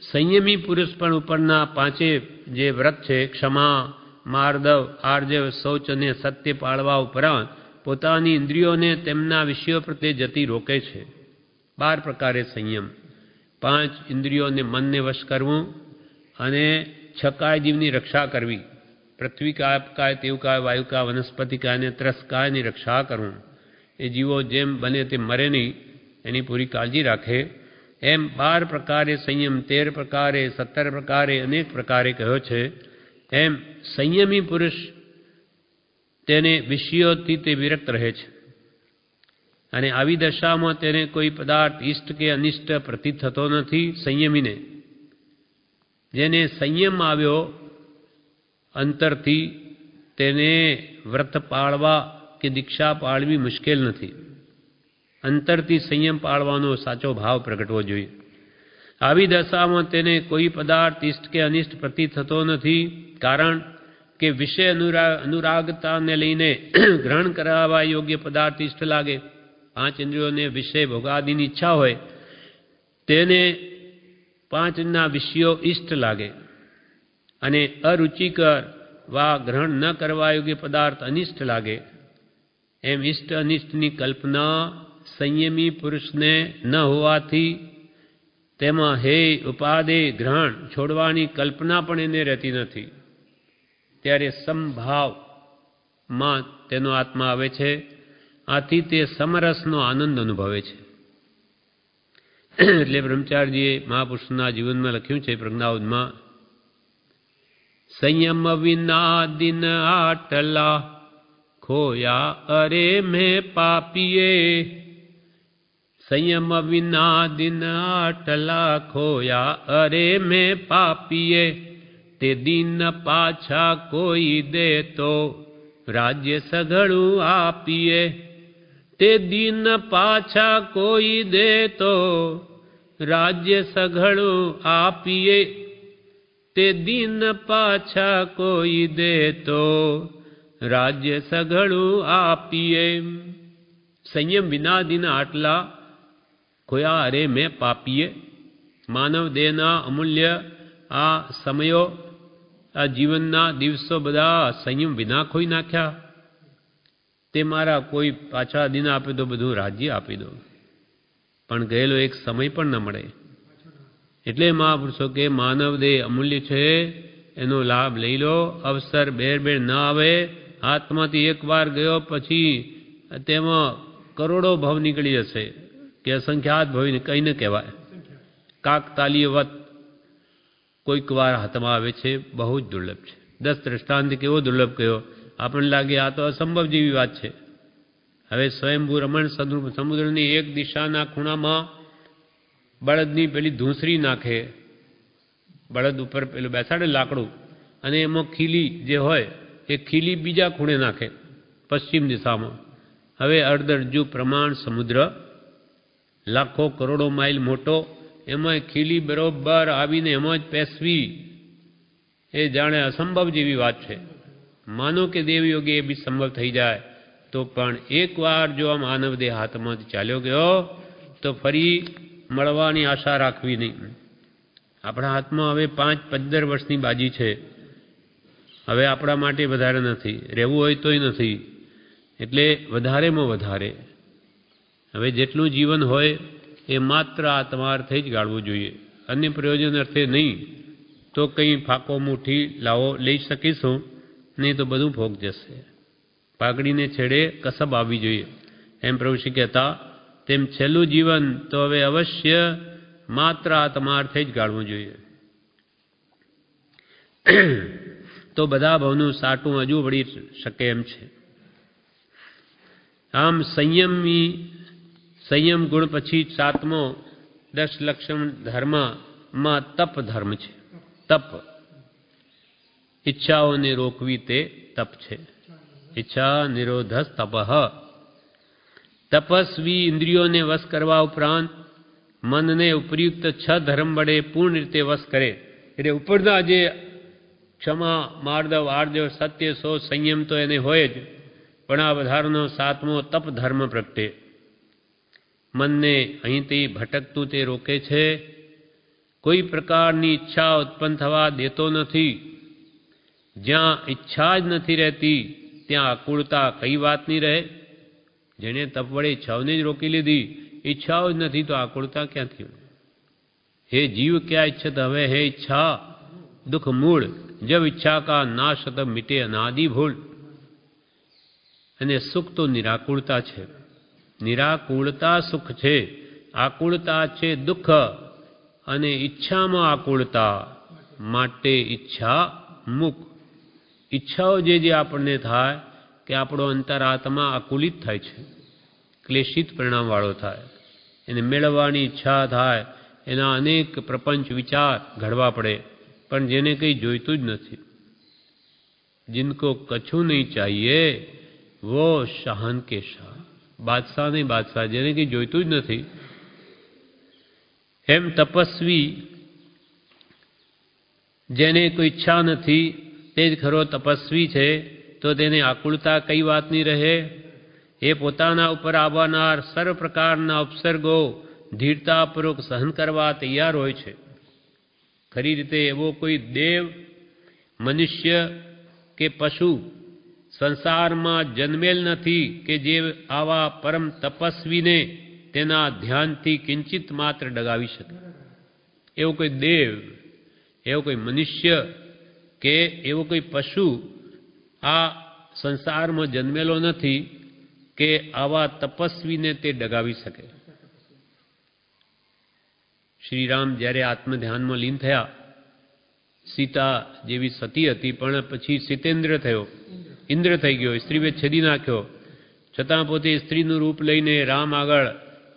A: સંયમી પુરુષ પણ ઉપરના 5 જે વ્રત છે, ક્ષમા, માર્દવ, આર્જવ, શૌચ અને સત્ય પાળવા ઉપરાંત પોતાની ઇન્દ્રિયોને તેમના વિષયો પ્રત્યે જતી રોકે છે. 12 પ્રકારે સંયમ. 5 ઇન્દ્રિયોને મનને વશ કરવું અને 6 કાય જીવની રક્ષા કરવી. પૃથ્વી કાય, કાય, તેવ કાય, વાયુ કાય, વનસ્પતિ કાય અને ત્રસ કાયની રક્ષા કરવું. એ જીવો જેમ બને તે મરે નહીં એની પૂરી કાળજી રાખે. એમ 12 પ્રકારે સંયમ, 13 પ્રકારે, 17 પ્રકારે, અનેક પ્રકારે કહ્યો છે. એમ સંયમી પુરુષ તેને વિષયોથી તે વિરક્ત રહે છે અને આવી દશામાં તેને કોઈ પદાર્થ ઇષ્ટ કે અનિષ્ટ પ્રતીત થતો નથી. સંયમીને, જેને સંયમ આવ્યો અંતરથી, તેને વ્રત પાળવા કે દીક્ષા પાળવી મુશ્કેલ નથી. અંતરથી સંયમ પાળવાનો સાચો ભાવ પ્રગટવો જોઈએ. આવી દશામાં તેને કોઈ પદાર્થ ઇષ્ટ કે અનિષ્ટ પ્રતીત થતો નથી. કારણ કે વિષય અનુરાગતાને લઈને ગ્રહણ કરાવવા યોગ્ય પદાર્થ ઇષ્ટ લાગે. 5 ઇન્દ્રિયોને વિષય ભોગાદિની ઈચ્છા હોય તેને 5ના વિષયો ઇષ્ટ લાગે અને અરુચિકર વા ગ્રહણ ન કરવા યોગ્ય પદાર્થ અનિષ્ટ લાગે. એમ ઇષ્ટ અનિષ્ટની કલ્પના સંયમી પુરુષને ન હોવાથી તેમાં હે ઉપાદે ગ્રહણ છોડવાની કલ્પના પણ એને રહેતી નથી. ત્યારે સમભાવમાં તેનો આત્મા આવે છે. આથી તે સમરસનો આનંદ અનુભવે છે. એટલે બ્રહ્મચારીજીએ મહાપુરુષના જીવનમાં લખ્યું છે પ્રજ્ઞાવધમાં, સંયમ વિના દિન આટલા ખોયા અરે મેં પાપીએ. સંયમ વિના દિન આટલા ખોયા અરે મેં પાપીએ. તે દિન પાછા કોઈ દે તો રાજ્ય સઘળું આપીએ. તે દિન પાછા કોઈ દે તો રાજ્ય સઘળું આપીએ. તે દિન પાછા કોઈ દે તો રાજ્ય સઘળું આપીએ. સંયમ વિના દિન આટલા ખોયા અરે મેં પાપીએ. માનવ દેહના અમૂલ્ય આ સમયો, આ જીવનના દિવસો બધા સંયમ વિના ખોઈ નાખ્યા. તે મારા કોઈ પાછા દિન આપે તો બધું રાજ્ય આપી દો, પણ ગયેલો એક સમય પણ ન મળે. એટલે મહાપુરુષો કે માનવ દેહ અમૂલ્ય છે, એનો લાભ લઈ લો. અવસર બેર ન આવે. હાથમાંથી એકવાર ગયો પછી તેમાં કરોડો ભવ નીકળી જશે કે અસંખ્યાત ભવ કંઈ ન કહેવાય. કાકતાલીયવત કોઈક વાર હાથમાં આવે છે, બહુ જ દુર્લભ છે. 10 દ્રષ્ટાંત કેવો દુર્લભ કયો, આપણને લાગે આ તો અસંભવ જેવી વાત છે. હવે સ્વયંભૂ રમણ સમુદ્રની એક દિશાના ખૂણામાં બળદની પેલી ધૂંસરી નાખે, બળદ ઉપર પેલું બેસાડે લાકડું, અને એમાં ખીલી જે હોય એ ખીલી બીજા ખૂણે નાખે પશ્ચિમ દિશામાં. હવે અર્ધરજ્જુ પ્રમાણ સમુદ્ર લાખો કરોડો માઇલ મોટો, એમાં ખીલી બરોબર આવીને એમાં જ પેસવી, એ જાણે અસંભવ જેવી વાત છે. માનો કે દેવયોગે એ બી સંભવ થઈ જાય તો પણ એકવાર જો આ માનવ દેહ હાથમાંથી ચાલ્યો ગયો તો ફરી મળવાની આશા રાખવી નહીં. આપણા હાથમાં હવે 5-15 વર્ષની બાજી છે. હવે આપણા માટે વધારે નથી, રહેવું હોય તોય નથી. એટલે વધારેમાં વધારે હવે જેટલું જીવન હોય એ માત્ર આત્માર્થે જ ગાળવું જોઈએ, અન્ય પ્રયોજન અર્થે નહીં. તો કંઈ ફાકો મુઠ્ઠી લાવો લઈ શકીશું, નહીં તો બધું ભોગ જશે. પાઘડીને છેડે કસબ આવવી જોઈએ, એમ પ્રભુશ્રી કહેતા. તેમ છેલ્લું જીવન તો હવે અવશ્ય માત્ર આત્માર્થે જ ગાળવું જોઈએ. તો બધા ભવનું સાટું હજુ વળી શકે એમ છે. આમ સંયમ ગુણ પછી 7મો 10 લક્ષણ ધર્મમાં તપ ધર્મ છે. તપ ઈચ્છાઓને રોકવી તે તપ છે. ઈચ્છા નિરોધસ તપઃ. તપસ્વી ઇન્દ્રિયોને વશ કરવા ઉપરાંત મનને ઉપયુક્ત 6 ધર્મ વડે પૂર્ણ રીતે વશ કરે. એટલે ઉપરના જે ક્ષમા, માર્દવ, આર્જવ, સત્ય, શોચ, સંયમ તો એને હોય જ, પણ આ વધારાનો 7મો તપ ધર્મ પ્રગટે. મનને અહીંથી ભટકતું તે રોકે છે. કોઈ પ્રકારની ઈચ્છા ઉત્પન્ન થવા દેતો નથી. જ્યાં ઈચ્છા જ નથી રહેતી ત્યાં આકુળતા કઈ વાતની રહે. જેણે તપ વડે ઈચ્છાઓને જ રોકી લીધી, ઈચ્છાઓ જ નથી તો આકુળતા ક્યાંથી? હે જીવ ક્યાં ઈચ્છત હવે હે ઈચ્છા દુઃખ મૂળ, જબ ઈચ્છા કા નાશ તબ મિટે અનાદિ ભૂલ. અને સુખ તો નિરાકુળતા છે. નિરાકુળતા સુખ છે, આકુળતા છે દુઃખ. અને ઈચ્છામાં આકુળતા, માટે ઈચ્છા મુક. ઈચ્છાઓ જે આપણને થાય કે આપણો અંતરાત્મા આકુલિત થાય છે, ક્લેશિત પરિણામવાળો થાય, એને મેળવવાની ઈચ્છા થાય, એના અનેક પ્રપંચ વિચાર ઘડવા પડે. પણ જેને કંઈ જોઈતું જ નથી, જિનકો કછું નહીં ચાહીએ વો શાહન કે શાહ. બાદશાહ નહીં બાદશાહ, જેને કંઈ જોઈતું જ નથી. એમ તપસ્વી જેને કોઈ ઈચ્છા નથી તે જ ખરો તપસ્વી છે. તો તેને આકુળતા કઈ વાતની રહે? એ પોતાના ઉપર આવનાર સર્વ પ્રકારના ઉપસર્ગો ધીરતાપૂર્વક સહન કરવા તૈયાર હોય છે. ખરી રીતે એવો કોઈ દેવ, મનુષ્ય કે પશુ સંસારમાં જન્મેલ નથી કે જે આવા પરમ તપસ્વીને તેના ધ્યાનથી કિંચિત માત્ર ડગાવી શકે. એવો કોઈ દેવ, એવો કોઈ મનુષ્ય કે એવો કોઈ પશુ આ સંસારમાં જન્મેલો નથી કે આવા તપસ્વીને તે ડગાવી શકે. શ્રીરામ જ્યારે આત્મધ્યાનમાં લીન થયા, સીતા જેવી સતી હતી, પણ પછી સિતેન્દ્ર થયો, ઇન્દ્ર થઈ ગયો, સ્ત્રીવેદ છેદી નાખ્યો. છતાં પોતે સ્ત્રીનું રૂપ લઈને રામ આગળ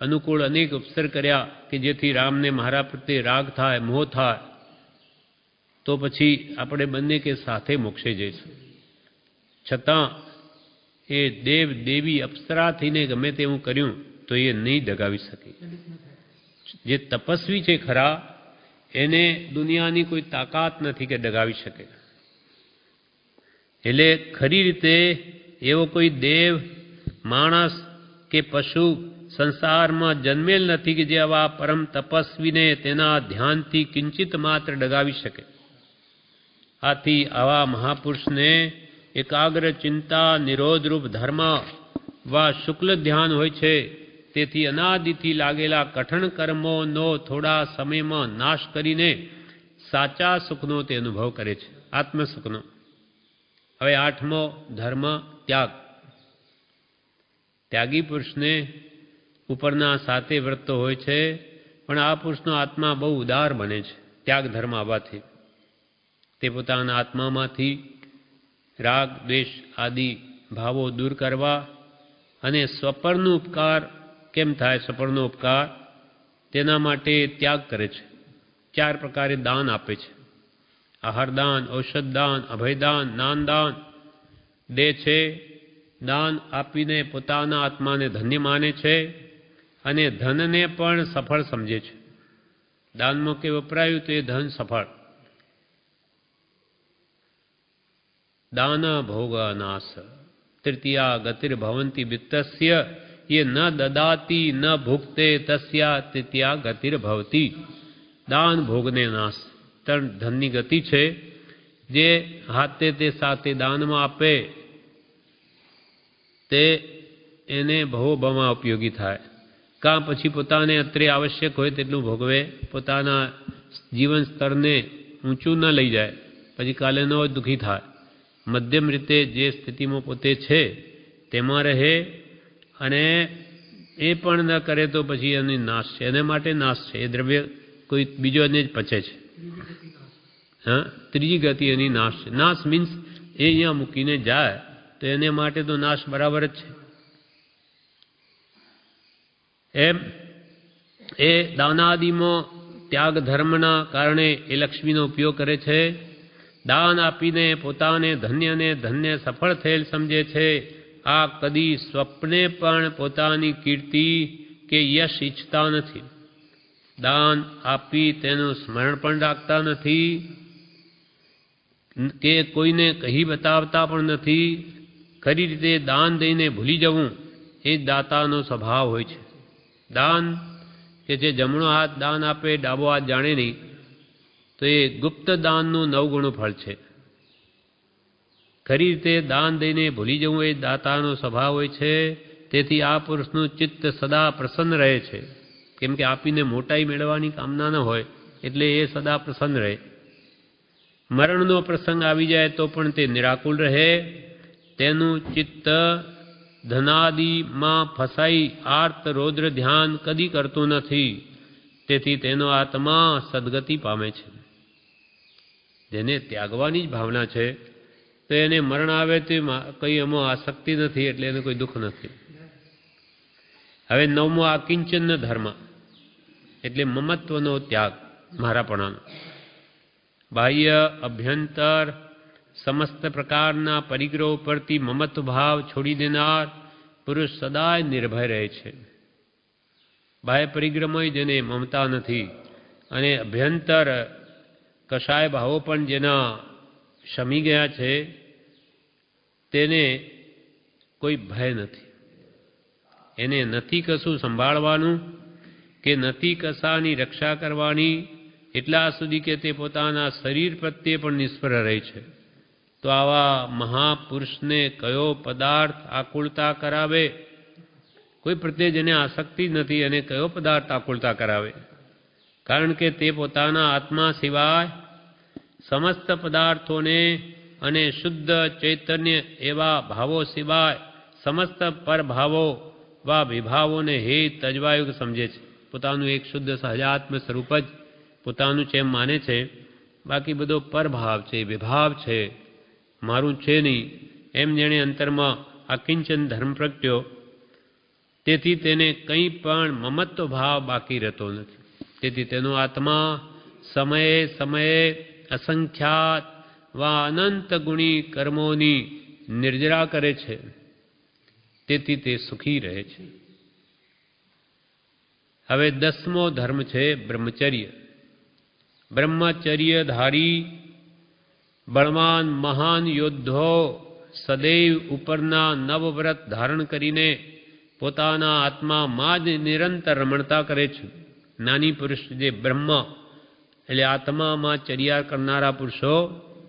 A: અનુકૂળ અનેક ઉપસર કર્યા કે જેથી રામને મારા પ્રત્યે રાગ થાય, મોહ થાય, તો પછી આપણે બંને કે સાથે મોક્ષે જઈશું. છતાં એ દેવ દેવી અપ્સરાથીને ગમે તેવું કર્યું તો એ નહીં ડગાવી શકે. જે તપસ્વી છે ખરા, એને દુનિયાની કોઈ તાકાત નથી કે ડગાવી શકે. એટલે ખરી રીતે એવો કોઈ દેવ, માણસ કે પશુ સંસારમાં જન્મેલ નથી કે જે આવા પરમ તપસ્વીને તેના ધ્યાનથી કિંચિત માત્ર ડગાવી શકે. આથી આવા મહાપુરુષને એકાગ્ર ચિંતા નિરોધરૂપ ધર્મ વા શુક્લ ધ્યાન હોય છે. તેથી અનાદિથી લાગેલા કઠણ કર્મોનો થોડા સમયમાં નાશ કરીને સાચા સુખનો તે અનુભવ કરે છે, આત્મસુખનો. હવે 8મો ધર્મ ત્યાગ. ત્યાગી પુરુષને ઉપરના 7 વ્રત તો હોય છે, પણ આ પુરુષનો આત્મા બહુ ઉદાર બને છે ત્યાગ ધર્મ આવવાથી. તે પોતાના આત્મામાંથી રાગ દ્વેષ આદિ ભાવો દૂર કરવા અને સ્વપરનો ઉપકાર કેમ થાય, સ્વપરનો ઉપકાર તેના માટે ત્યાગ કરે છે. 4 પ્રકારે દાન આપે છે: આહારદાન, ઔષધદાન, અભયદાન, જ્ઞાનદાન દે છે. દાન આપીને પોતાના આત્માને ધન્ય માને છે અને ધનને પણ સફળ સમજે છે. દાનમાં કે વપરાયું તો એ ધન સફળ. દાન ભોગ નાશ તૃતીયા ગતિર્ભવંતી વિત્તસ્ય ये न ददाती न भुक्ते तस्या तृतीया गतिर्भवती. દાન ભોગને નાશ. ધનની ગતિ છે. જે હાથે તે સાથે દાનમાં આપે તે એને ભવોભવમાં ઉપયોગી થાય. કાં પછી પોતાને અત્રે આવશ્યક હોય તેટલું ભોગવે, પોતાના જીવન સ્તરને ઊંચું ન લઈ જાય, પછી કાલે ન દુઃખી થાય. મધ્યમ રીતે જે સ્થિતિમાં પોતે છે તેમાં રહે અને એ પણ ન કરે તો પછી એની નાશ છે, એને માટે નાશ છે. એ દ્રવ્ય કોઈ બીજો એને જ પચે છે. હા, ત્રીજી ગતિ એની નાશ છે. નાશ મીન્સ એ અહીંયા મૂકીને જાય તો એને માટે તો નાશ બરાબર જ છે. એમ એ દાનાદિમાં ત્યાગ ધર્મના કારણે એ લક્ષ્મીનો ઉપયોગ કરે છે. દાન આપીને પોતાને ધન્યને ધન્ય સફળ થયેલ સમજે છે. આ કદી સ્વપ્ને પણ પોતાની કીર્તિ કે યશ ઈચ્છતા નથી. દાન આપી તેનું સ્મરણ પણ રાખતા નથી કે કોઈને કહી બતાવતા પણ નથી. ખરી રીતે દાન દઈને ભૂલી જવું એ જ દાતાનો સ્વભાવ હોય છે. દાન કે જે જમણો હાથ દાન આપે, ડાબો હાથ જાણે નહીં, તો એ ગુપ્ત દાનનું 9 ગણું ફળ છે. ખરી રીતે દાન દઈને ભૂલી જવું એ દાતાનો સ્વભાવ હોય છે. તેથી આ પુરુષનું ચિત્ત સદા પ્રસન્ન રહે છે. કેમ કે આપીને મોટાઈ મેળવવાની કામના ન હોય એટલે એ સદા પ્રસન્ન રહે. મરણનો પ્રસંગ આવી જાય તો પણ તે નિરાકુલ રહે. તેનું ચિત્ત ધનાદિમાં ફસાઈ આર્ત રૌદ્ર ધ્યાન કદી કરતું નથી. તેથી તેનો આત્મા સદગતિ પામે છે. જેને ત્યાગવાની જ ભાવના છે તો એને મરણ આવે તો કંઈ એમાં આસક્તિ નથી, એટલે એને કોઈ દુઃખ નથી. હવે 9મો આકિંચન ધર્મ એટલે મમત્વનો ત્યાગ, મારાપણાનો. બાહ્ય અભ્યંતર સમસ્ત પ્રકારના પરિગ્રહ ઉપરથી મમત્વ ભાવ છોડી દેનાર પુરુષ સદાય નિર્ભય રહે છે. બાહ્ય પરિગ્રહમાં જેને મમતા નથી અને અભ્યંતર કશાય ભાવો પણ જેના શમી ગયા છે તેને કોઈ ભય નથી. એને નથી કશું સંભાળવાનું કે નથી કશાની રક્ષા કરવાની, એટલા સુધી કે તે પોતાના શરીર પ્રત્યે પણ નિષ્ફળ રહે છે. તો આવા મહાપુરુષને કયો પદાર્થ આકુળતા કરાવે? કોઈ પ્રત્યે જેને આસક્તિ નથી અને કયો પદાર્થ આકુળતા કરાવે? કારણ કે તે પોતાના આત્મા સિવાય સમસ્ત પદાર્થોને અને શુદ્ધ ચૈતન્ય એવા ભાવો સિવાય સમસ્ત પરભાવો વા વિભાવોને હે તજવાયુગ સમજે છે. પોતાનું એક શુદ્ધ સહજાત્મ સ્વરૂપ જ પોતાનું છે એમ માને છે, બાકી બધો પરભાવ છે, વિભાવ છે, મારું છે નહીં એમ જેણે અંતરમાં અકિંચન ધર્મ પ્રગટ્યો, તેથી તેને કંઈ પણ મમત્વ ભાવ બાકી રહેતો નથી. તેથી તેનો આત્મા સમયે સમયે અસંખ્યાત વા અનંત ગુણી કર્મોની નિર્જરા કરે છે, તેથી તે સુખી રહે છે. હવે 10મો ધર્મ છે બ્રહ્મચર્ય. બ્રહ્મચર્યધારી બળવાન મહાન યોદ્ધો સદૈવ ઉપરના નવવ્રત ધારણ કરીને પોતાના આત્મામાં જ નિરંતર રમણતા કરે છે. જ્ઞાની પુરુષ જે બ્રહ્મ એટલે આત્મામાં ચર્યા કરનારા પુરુષો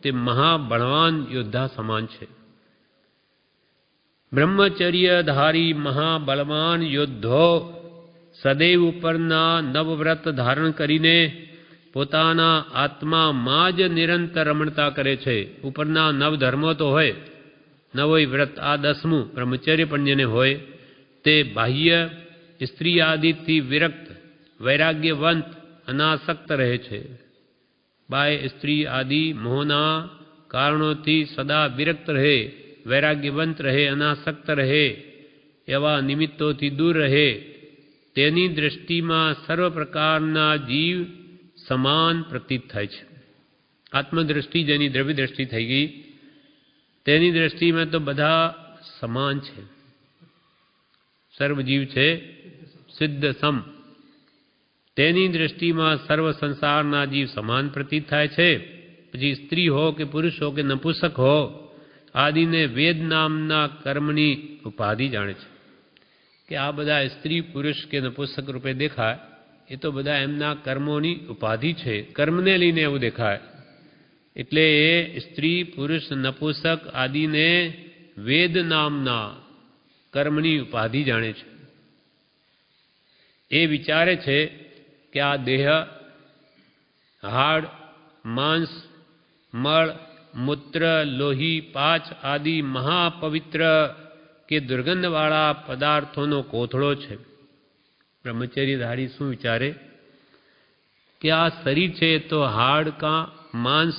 A: તે મહાબળવાન યોદ્ધા સમાન છે. બ્રહ્મચર્યધારી મહાબળવાન યોદ્ધો સદૈવ ઉપરના નવવ્રત ધારણ કરીને પોતાના આત્મામાં જ નિરંતર રમણતા કરે છે. ઉપરના નવ ધર્મો તો હોય, નવોય વ્રત, આ 10મું બ્રહ્મચર્ય પણ જેને હોય તે બાહ્ય સ્ત્રી આદિથી વિરક્ત વૈરાગ્યવંત અનાસક્ત રહે છે. બાહ્ય સ્ત્રી આદિ મોહના કારણોથી સદા વિરક્ત રહે, વૈરાગ્યવંત રહે, અનાસક્ત રહે, એવા નિમિત્તોથી દૂર રહે. તેની દ્રષ્ટિમાં સર્વ પ્રકારના જીવ સમાન પ્રતીત થાય છે. આત્મદ્રષ્ટિ જેની દ્રવ્ય દ્રષ્ટિ થઈ ગઈ, તેની દ્રષ્ટિમાં તો બધા સમાન છે. સર્વ જીવ છે સિદ્ધ સમ. તેની દ્રષ્ટિમાં સર્વ સંસારના જીવ સમાન પ્રતીત થાય છે. પછી સ્ત્રી હો કે પુરુષ હો કે નપુંસક હો આદિને વેદ નામના કર્મની ઉપાધિ જાણે છે. કે આ બધા સ્ત્રી પુરુષ કે નપુંસક રૂપે દેખાય, એ તો બધા એમના કર્મોની ઉપાધિ છે, કર્મને લઈને એવું દેખાય. એટલે એ સ્ત્રી પુરુષ નપુંસક આદિને વેદ નામના કર્મની ઉપાધિ જાણે છે. એ વિચારે છે કે આ દેહ હાડ માંસ મળ મૂત્ર લોહી પાચ આદિ મહાપવિત્ર કે દુર્ગંધવાળા પદાર્થોનો કોથળો છે. બ્રહ્મચર્યધારી શું વિચારે કે આ શરીર છે તો હાડકાં માંસ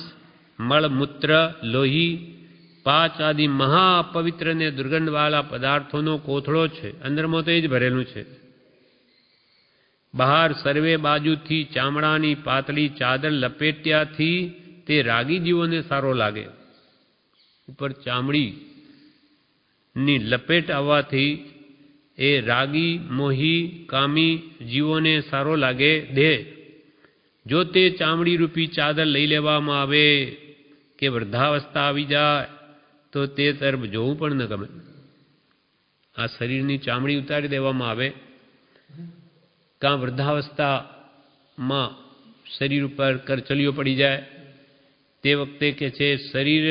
A: મળ મૂત્ર લોહી પાચ આદિ મહાપવિત્ર ને દુર્ગંધવાળા પદાર્થોનો કોથળો છે. અંદરમાં તો એ જ ભરેલું છે. બહાર સર્વે બાજુથી ચામડાની પાતળી ચાદર લપેટ્યાથી તે રાગી જીવોને સારો લાગે. ઉપર ચામડીની લપેટ આવવાથી એ રાગી મોહી કામી જીવોને સારો લાગે દેહ. જો તે ચામડી રૂપી ચાદર લઈ લેવામાં આવે કે વૃદ્ધાવસ્થા આવી જાય તો તે તરફ જોવું પણ ન ગમે. આ શરીરની ચામડી ઉતારી દેવામાં આવે કાં વૃદ્ધાવસ્થામાં શરીર ઉપર કરચલીઓ પડી જાય તે વખતે કે છે શરીર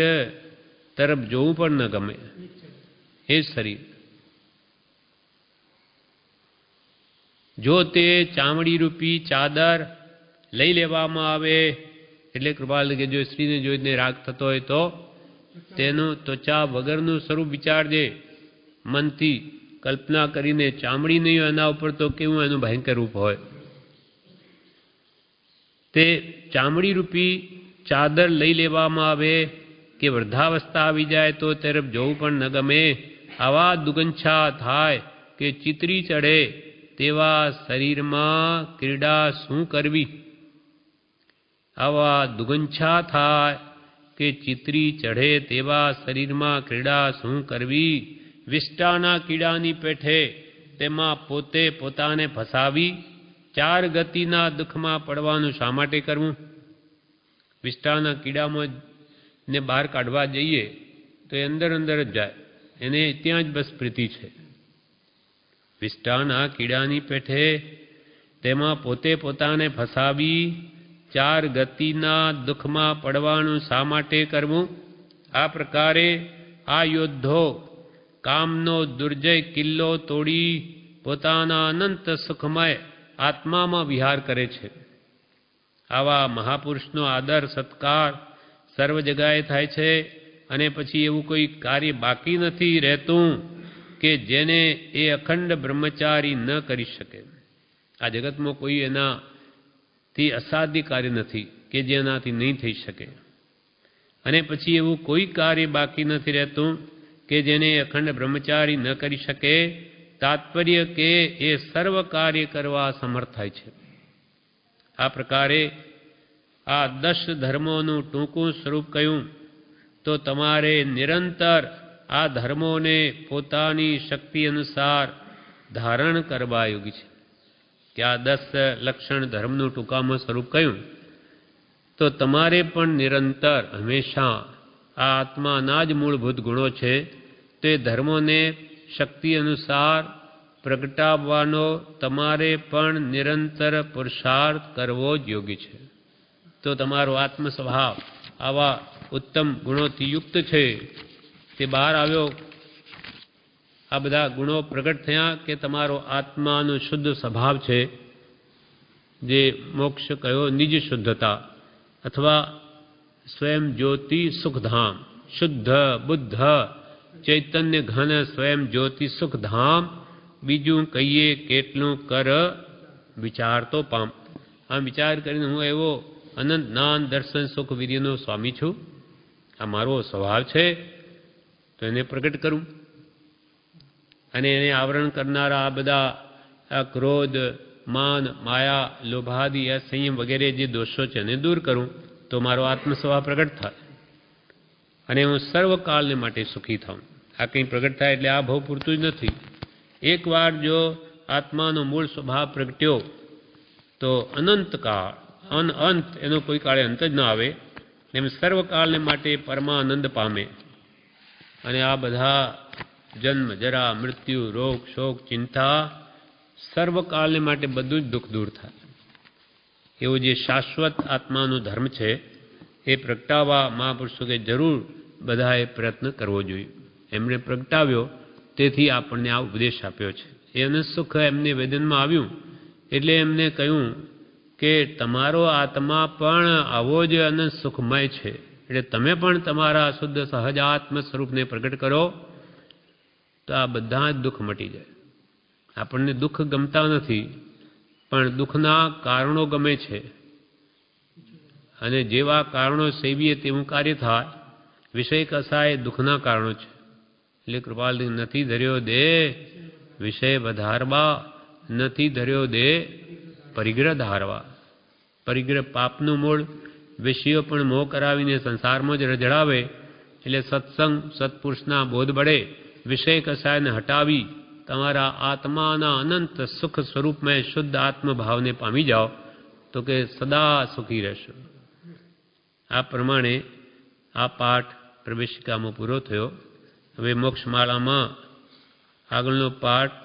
A: તરફ જોવું પણ ન ગમે. એ શરીર જો તે ચામડી રૂપી ચાદર લઈ લેવામાં આવે એટલે કૃપાલ કે જો સ્ત્રીને જોઈને રાગ થતો હોય તો તેનું ત્વચા વગરનું સ્વરૂપ વિચારજે. મનથી કલ્પના કરીને ચામડી નહીં હોય એના ઉપર તો કેવું એનું ભયંકર રૂપ હોય. તે ચામડી રૂપી ચાદર લઈ લેવામાં આવે કે વૃદ્ધાવસ્થા આવી જાય તો તરફ જોવું પણ ન ગમે. આવા દુગંછા થાય કે ચિતરી ચડે તેવા શરીરમાં ક્રીડા શું કરવી. આવા દુગંછા થાય કે ચિતરી ચઢે તેવા શરીરમાં ક્રીડા શું કરવી. વિષ્ટાના કીડાની પેઠે તેમાં પોતે પોતાને ફસાવી 4 ગતિના દુઃખમાં પડવાનું શા માટે કરવું. વિષ્ટાના કીડામાં ને બહાર કાઢવા જઈએ તો એ અંદર અંદર જ જાય, એને ત્યાં જ બસ પ્રીતિ છે. વિષ્ટાના કીડાની પેઠે તેમાં પોતે પોતાને ફસાવી 4 ગતિના દુઃખમાં પડવાનું શા માટે કરવું. આ પ્રકારે આ યોદ્ધો કામનો દુર્જય કિલ્લો તોડી પોતાના અનંત સુખમય આત્મામાં વિહાર કરે છે. આવા મહાપુરુષનો આદર સત્કાર સર્વ જગાએ થાય છે. અને પછી એવું કોઈ કાર્ય બાકી નથી રહેતું કે જેને એ અખંડ બ્રહ્મચારી ન કરી શકે. આ જગતમાં કોઈ એનાથી અસાધ્ય કાર્ય નથી કે જેનાથી નહીં થઈ શકે. અને પછી એવું કોઈ કાર્ય બાકી નથી રહેતું કે જેને અખંડ બ્રહ્મચારી ન કરી શકે. તાત્પર્ય કે એ સર્વ કાર્ય કરવા સમર્થ થાય છે. આ પ્રકારે આ 10 ધર્મોનું ટૂંકું સ્વરૂપ કહ્યું તો તમારે નિરંતર આ ધર્મોને પોતાની શક્તિ અનુસાર ધારણ કરવા યોગ્ય છે. કે આ 10 લક્ષણ ધર્મનું ટૂંકામાં સ્વરૂપ કહ્યું તો તમારે પણ નિરંતર હંમેશા આ આત્માના જ મૂળભૂત ગુણો છે તે ધર્મોને શક્તિ અનુસાર પ્રગટાવવાનો તમારે પણ નિરંતર પુરુષાર્થ કરવો જ યોગ્ય છે. તો તમારો આત્મ સ્વભાવ આવા ઉત્તમ ગુણોથી યુક્ત છે તે બહાર આવ્યો. આ બધા ગુણો પ્રગટ થયા કે તમારો આત્માનો શુદ્ધ સ્વભાવ છે, જે મોક્ષ કયો નિજ શુદ્ધતા અથવા સ્વયં જ્યોતિ સુખધામ, શુદ્ધ બુદ્ધ ચૈતન્ય ઘન સ્વયં જ્યોતિ સુખધામ. બીજું કહીએ કેટલું કર વિચાર તો પામ. આમ વિચાર કરીને હું એવો અનંત જ્ઞાન દર્શન સુખ વીર્યનો સ્વામી છું, આ મારો સ્વભાવ છે, તો એને પ્રગટ કરું અને એને આવરણ કરનારા આ બધા આ ક્રોધ, માન, માયા, લોભાદી, અસંયમ વગેરે જે દોષો છે એને દૂર કરું તો મારો આત્મ સ્વભાવ પ્રગટ થાય અને હું સર્વકાળને માટે સુખી થાઉં. આ કંઈ પ્રગટ થાય એટલે આ ભાવ પૂરતું જ નથી. એકવાર જો આત્માનો મૂળ સ્વભાવ પ્રગટ્યો તો અનંતકાળ અંત એનો કોઈ કાળે અંત જ ન આવે, એમ સર્વકાળને માટે પરમાનંદ પામે અને આ બધા જન્મ, જરા, મૃત્યુ, રોગ, શોક, ચિંતા સર્વકાળને માટે બધું જ દુઃખ દૂર થાય. એવો જે શાશ્વત આત્માનો ધર્મ છે એ પ્રગટાવવા મહાપુરુષો કે જરૂર બધાએ પ્રયત્ન કરવો જોઈએ. એમણે પ્રગટાવ્યો તેથી આપણને આ ઉપદેશ આપ્યો છે. એનું સુખ એમને વેદનમાં આવ્યું એટલે એમને કહ્યું કે તમારો આત્મા પણ આવો જ અનંત સુખમય છે, એટલે તમે પણ તમારા શુદ્ધ સહજાત્મ સ્વરૂપને પ્રગટ કરો તો આ બધા જ દુઃખ મટી જાય. આપણને દુઃખ ગમતા નથી, પણ દુઃખના કારણો ગમે છે અને જેવા કારણો સેવીએ તેવું કાર્ય થાય. વિષય કસાય દુઃખના કારણો છે. એટલે કૃપાલજી નથી ધર્યો દે વિષય વધારવા, નથી ધર્યો દે પરિગ્રહ ધારવા. પરિગ્રહ પાપનું મૂળ, વિષયો પણ મોહ કરાવીને સંસારમાં જ રજડાવે. એટલે સત્સંગ, સત્પુરુષના બોધ બળે વિષય કસાયને હટાવી તમારા આત્માના અનંત સુખ સ્વરૂપમાં શુદ્ધ આત્મભાવને પામી જાઓ તો કે સદા સુખી રહેશો. આ પ્રમાણે આ પાઠ પ્રવેશિકામાં પૂરો થયો. હવે મોક્ષમાળામાં આગળનો પાઠ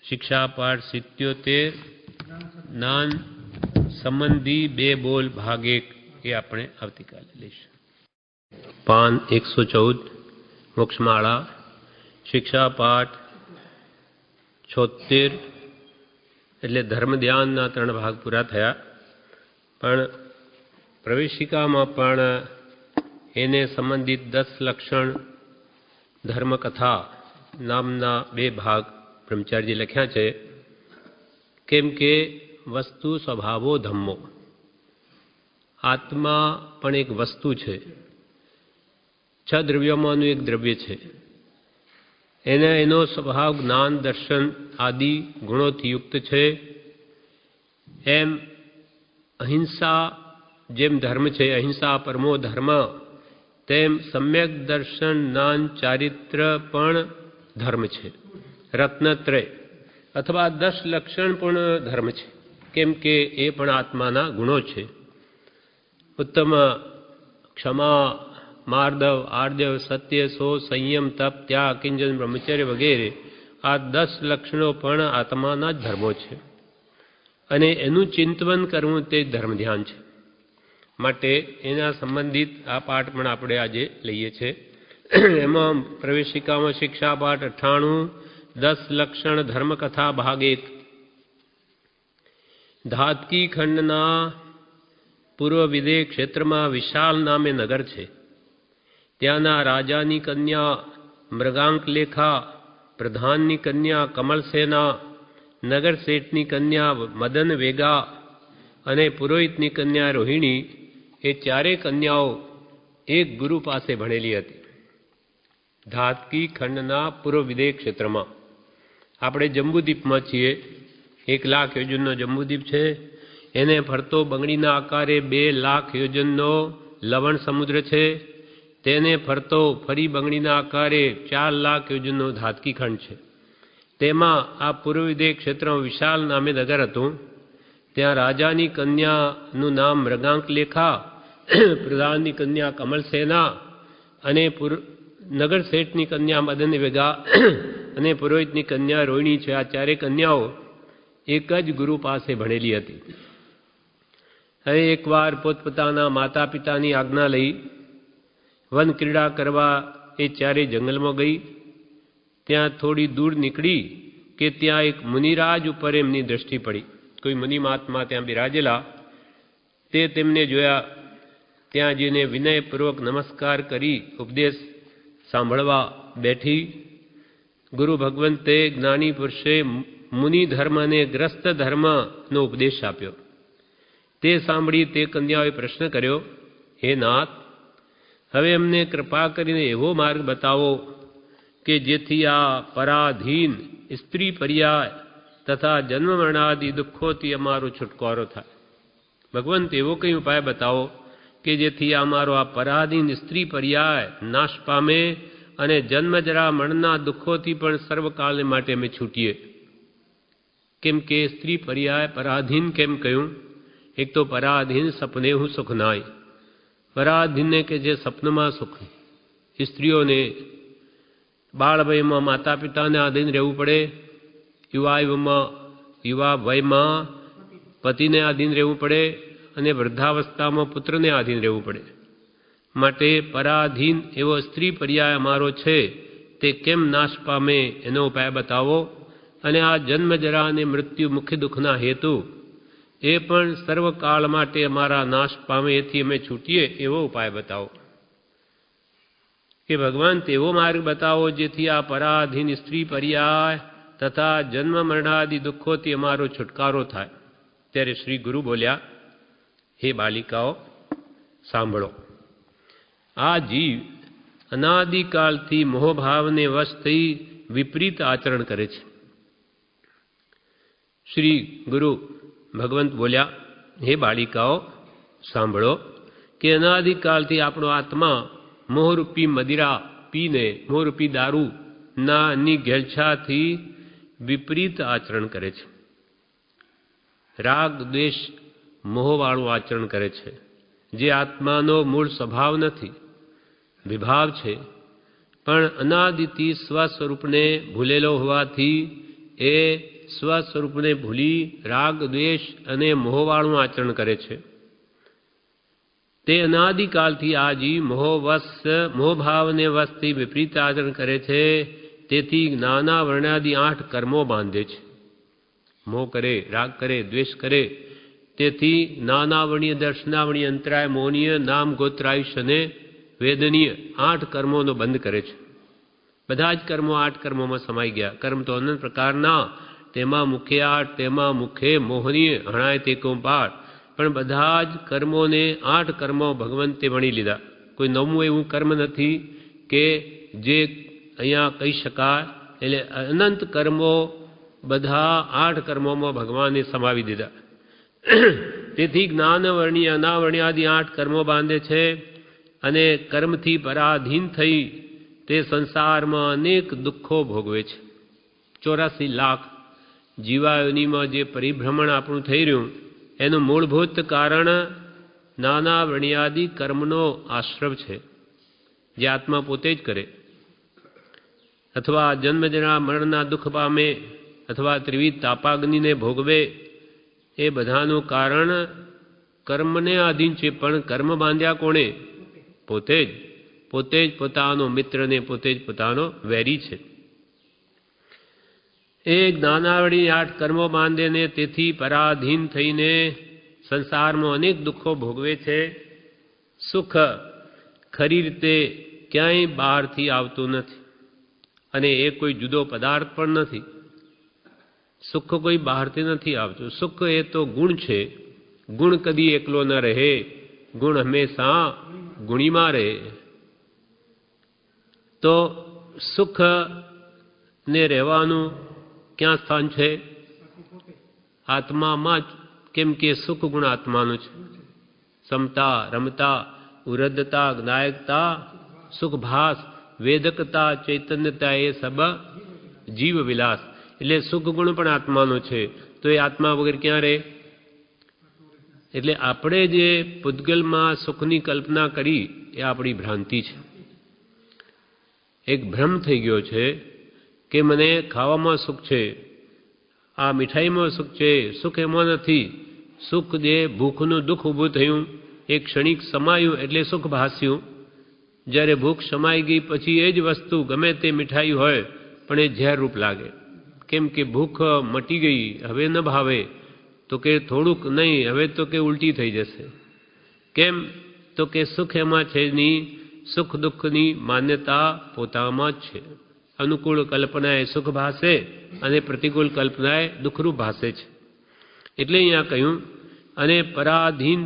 A: શિક્ષા પાઠ 77 જ્ઞાન સંબંધી 2 બોલ ભાગ 1 એ આપણે આવતીકાલે લઈશું. પાન 114 મોક્ષમાળા શિક્ષા પાઠ 76 એટલે ધર્મ ધ્યાનના 3 ભાગ પૂરા થયા. પણ પ્રવેશિકામાં પણ એને સંબંધિત 10 લક્ષણ ધર્મકથા નામના 2 ભાગ બ્રહ્મચારીજી લખ્યા છે. કેમ કે વસ્તુ સ્વભાવો ધમ્મો, આત્મા પણ એક વસ્તુ છે, 6 દ્રવ્યોમાંનું એક દ્રવ્ય છે. એનો સ્વભાવ જ્ઞાન દર્શન આદિ ગુણોથી યુક્ત છે. એમ અહિંસા જેમ ધર્મ છે, અહિંસા પરમો ધર્મ, તેમ સમ્યક દર્શન જ્ઞાન ચારિત્ર પણ ધર્મ છે. રત્નત્રય અથવા 10 લક્ષણ પણ ધર્મ છે, કેમ કે એ પણ આત્માના ગુણો છે. ઉત્તમ, ક્ષમા, માર્દવ, આર્જવ, સત્ય, સો, સંયમ, તપ, ત્યાગ, કિંજન, બ્રહ્મચર્ય વગેરે આ 10 લક્ષણો પણ આત્માના જ ધર્મો છે અને એનું ચિંતન કરવું તે ધર્મ ધ્યાન છે. માટે એના સંબંધિત આ પાઠ પણ આપણે આજે લઈએ છીએ. એમાં પ્રવેશિકામાં શિક્ષા પાઠ 98 10 લક્ષણ ધર્મકથા ભાગ 1. ધાતકી ખંડના પૂર્વ વિદેહ ક્ષેત્રમાં વિશાલ નામે નગર છે. ત્યાંના રાજાની કન્યા મૃગાંક લેખા, પ્રધાનની કન્યા કમલસેના, નગર શેઠની કન્યા મદન વેગા અને પુરોહિતની કન્યા રોહિણી એ ચારેય કન્યાઓ એક ગુરુ પાસે ભણેલી હતી. ધાતકી ખંડના પૂર્વ વિદેહ ક્ષેત્રમાં. આપણે જંબુદ્વીપમાં છીએ. 1 લાખ યોજનનો જંબુદ્વીપ છે. એને ફરતો બંગડીના આકારે 2 લાખ યોજનનો લવણ સમુદ્ર છે. તેને ફરતો ફરી બંગડીના આકારે 4 લાખ યોજનનો ધાતકી ખંડ છે. તેમાં આ પૂર્વ વિદેહ ક્ષેત્રમાં વિશાલ નામે નગર હતું. ત્યાં રાજાની કન્યાનું નામ મૃગાંક લેખા, પ્રધાનની કન્યા કમલસેના અને નગર શેઠની કન્યા મદન વેગા અને પુરોહિતની કન્યા રોહિણી છે. આ ચારેય કન્યાઓ એક જ ગુરુ પાસે ભણેલી હતી. હવે એકવાર પોતપોતાના માતા પિતાની આજ્ઞા લઈ વન ક્રીડા કરવા એ ચારેય જંગલમાં ગઈ. ત્યાં થોડી દૂર નીકળી કે ત્યાં એક મુનિરાજ ઉપર એમની દ્રષ્ટિ પડી. કોઈ મુનિ મહાત્મા ત્યાં બિરાજેલા. તે તેમને જોયા. ત્યાં જઈને વિનયપૂર્વક નમસ્કાર કરી ઉપદેશ સાંભળવા બેઠી. ગુરુ ભગવંતે જ્ઞાની પુરુષે મુનિ ધર્મને ગ્રસ્ત ધર્મનો ઉપદેશ આપ્યો. તે સાંભળી તે કન્યાઓએ પ્રશ્ન કર્યો, હે નાથ, હવે અમને કૃપા કરીને એવો માર્ગ બતાવો કે જેથી આ પરાધીન સ્ત્રી પર્યાય તથા જન્મ મરણાદિ દુઃખોથી અમારો છુટકારો થાય. ભગવંત એવો કંઈ ઉપાય બતાવો કે જેથી અમારો આ પરાધીન સ્ત્રી પર્યાય નાશ પામે અને જન્મ જરા મરણના દુઃખોથી પણ સર્વકાળને માટે અમે છૂટીએ. કેમ કે સ્ત્રી પર્યાય પરાધીન કેમ કહ્યું? એક તો પરાધીન સપને હું સુખ નાય. પરાધીનને કે જે સપનમાં સુખ. સ્ત્રીઓને બાળવયમાં માતા પિતાને આધીન રહેવું પડે, યુવા વયમાં પતિને આધીન રહેવું પડે અને વૃદ્ધાવસ્થામાં પુત્રને આધીન રહેવું પડે. માટે પરાધીન એવો સ્ત્રી પર્યાય અમારો છે તે કેમ નાશ પામે એનો ઉપાય બતાવો. અને આ જન્મ જરા અને મૃત્યુ મુખ્ય દુઃખના હેતુ એ પણ સર્વકાળ માટે અમારા નાશ પામે, એથી અમે છૂટીએ એવો ઉપાય બતાવો. કે ભગવાન તેવો માર્ગ બતાવો જેથી આ પરાધીન સ્ત્રી પર્યાય તથા જન્મ મરણાદિ દુઃખોથી અમારો છુટકારો થાય. ત્યારે શ્રી ગુરુ બોલ્યા, હે બાલિકાઓ, સાંભળો. આ જીવ અનાદિકાલથી મોહભાવને વશ થઈ વિપરીત આચરણ કરે છે. શ્રી ગુરુ ભગવંત બોલ્યા, હે બાલિકાઓ, સાંભળો કે અનાદિકાલથી આપણો આત્મા મોહરૂપી મદિરા પીને, મોહરૂપી દારૂના ની ઘેલછાથી વિપરીત આચરણ કરે છે. રાગ દ્વેષ મોહવાળું આચરણ કરે છે. જે આત્માનો મૂળ સ્વભાવ નથી, વિભાવ છે. પણ અનાદિથી સ્વસ્વરૂપને ભૂલેલો હોવાથી એ સ્વસ્વરૂપને ભૂલી રાગ દ્વેષ અને મોહવાળું આચરણ કરે છે. તે અનાદિકાલથી આ જીવ મોહભાવને વશથી વિપરીત આચરણ કરે છે. તેથી જ્ઞાના વર્ણાદિ 8 કર્મો બાંધે છે. મોહ કરે, રાગ કરે, દ્વેષ કરે. તેથી નાનાવર્ણીય, દર્શનાવર્ણીય, અંતરાય, મોહનીય, નામ, ગોત્રાયુષ અને વેદનીય 8 કર્મોનો બંધ કરે છે. બધા જ કર્મો 8 કર્મોમાં સમાઈ ગયા. કર્મ તો અનંત પ્રકારના, તેમાં મુખ્ય 8, તેમાં મુખ્ય મોહનીય હણાય તે કોંપાળ. પણ બધા જ કર્મોને 8 કર્મો ભગવંતે વણી લીધા. કોઈ નવમું એવું કર્મ નથી કે જે અહીંયા કહી શકાય. એટલે અનંત કર્મો બધા 8 કર્મોમાં ભગવાને સમાવી દીધા. તેથી જ્ઞાનવર્ણીય, અનાવર્ણ્યાદિ 8 કર્મો બાંધે છે. અને કર્મથી પરાધીન થઈ તે સંસારમાં અનેક દુઃખો ભોગવે છે. 84 લાખ જીવાયોનીમાં જે પરિભ્રમણ આપણું થઈ રહ્યું એનું મૂળભૂત કારણ નાના વર્ણ્યાદિ કર્મનો આશ્રવ છે, જે આત્મા પોતે જ કરે. અથવા જન્મજરા મરણના દુઃખ પામે, અથવા ત્રિવિધ તાપાગ્નિને ભોગવે, એ બધાનું કારણ કર્મને આધીન છે. પણ કર્મ બાંધ્યા કોણે? પોતે જ પોતાનો મિત્ર ને પોતે જ પોતાનો વેરી છે. એ જ્ઞાનાવળી 8 કર્મો બાંધે ને તેથી પરાધીન થઈને સંસારમાં અનેક દુઃખો ભોગવે છે. સુખ ખરી રીતે ક્યાંય બહારથી આવતું નથી અને એ કોઈ જુદો પદાર્થ પણ નથી. સુખ કોઈ બહારથી નથી આવતું. સુખ એ તો ગુણ છે. ગુણ કદી એકલો ન રહે, ગુણ હંમેશા ગુણીમાં રહે. તો સુખ ને રહેવાનું ક્યાં સ્થાન છે? આત્મામાં જ. કેમ કે સુખ ગુણ આત્માનું છે. સમતા, રમતા, ઉરદતા, જ્ઞાયકતા, સુખભાસ, વેદકતા, ચૈતન્યતા એ સબ જીવ વિલાસ. એટલે સુખ ગુણ પણ આત્માનો છે. તો એ આત્મા વગર ક્યાં રહે? એટલે આપણે જે પૂતગલમાં સુખની કલ્પના કરી એ આપણી ભ્રાંતિ છે. એક ભ્રમ થઈ ગયો છે કે મને ખાવામાં સુખ છે, આ મીઠાઈમાં સુખ છે. સુખ એમાં નથી. સુખ જે ભૂખનું દુઃખ ઊભું થયું, એક ક્ષણિક સમાયું એટલે સુખ ભાસ્યું. જ્યારે ભૂખ સમાઈ ગઈ પછી એ જ વસ્તુ ગમે તે મીઠાઈ હોય પણ એ ઝેર રૂપ લાગે. કેમ કે ભૂખ મટી ગઈ, હવે ન ભાવે. તો કે થોડુંક નહીં, હવે તો કે ઉલટી થઈ જશે. કેમ? તો કે સુખ એમાં છે નહીં. સુખ દુઃખની માન્યતા પોતામાં જ છે. અનુકૂળ કલ્પના એ સુખ ભાસે અને પ્રતિકૂળ કલ્પના એ દુઃખરૂપ ભાસે છે. એટલે અહીંયા કહ્યું અને પરાધીન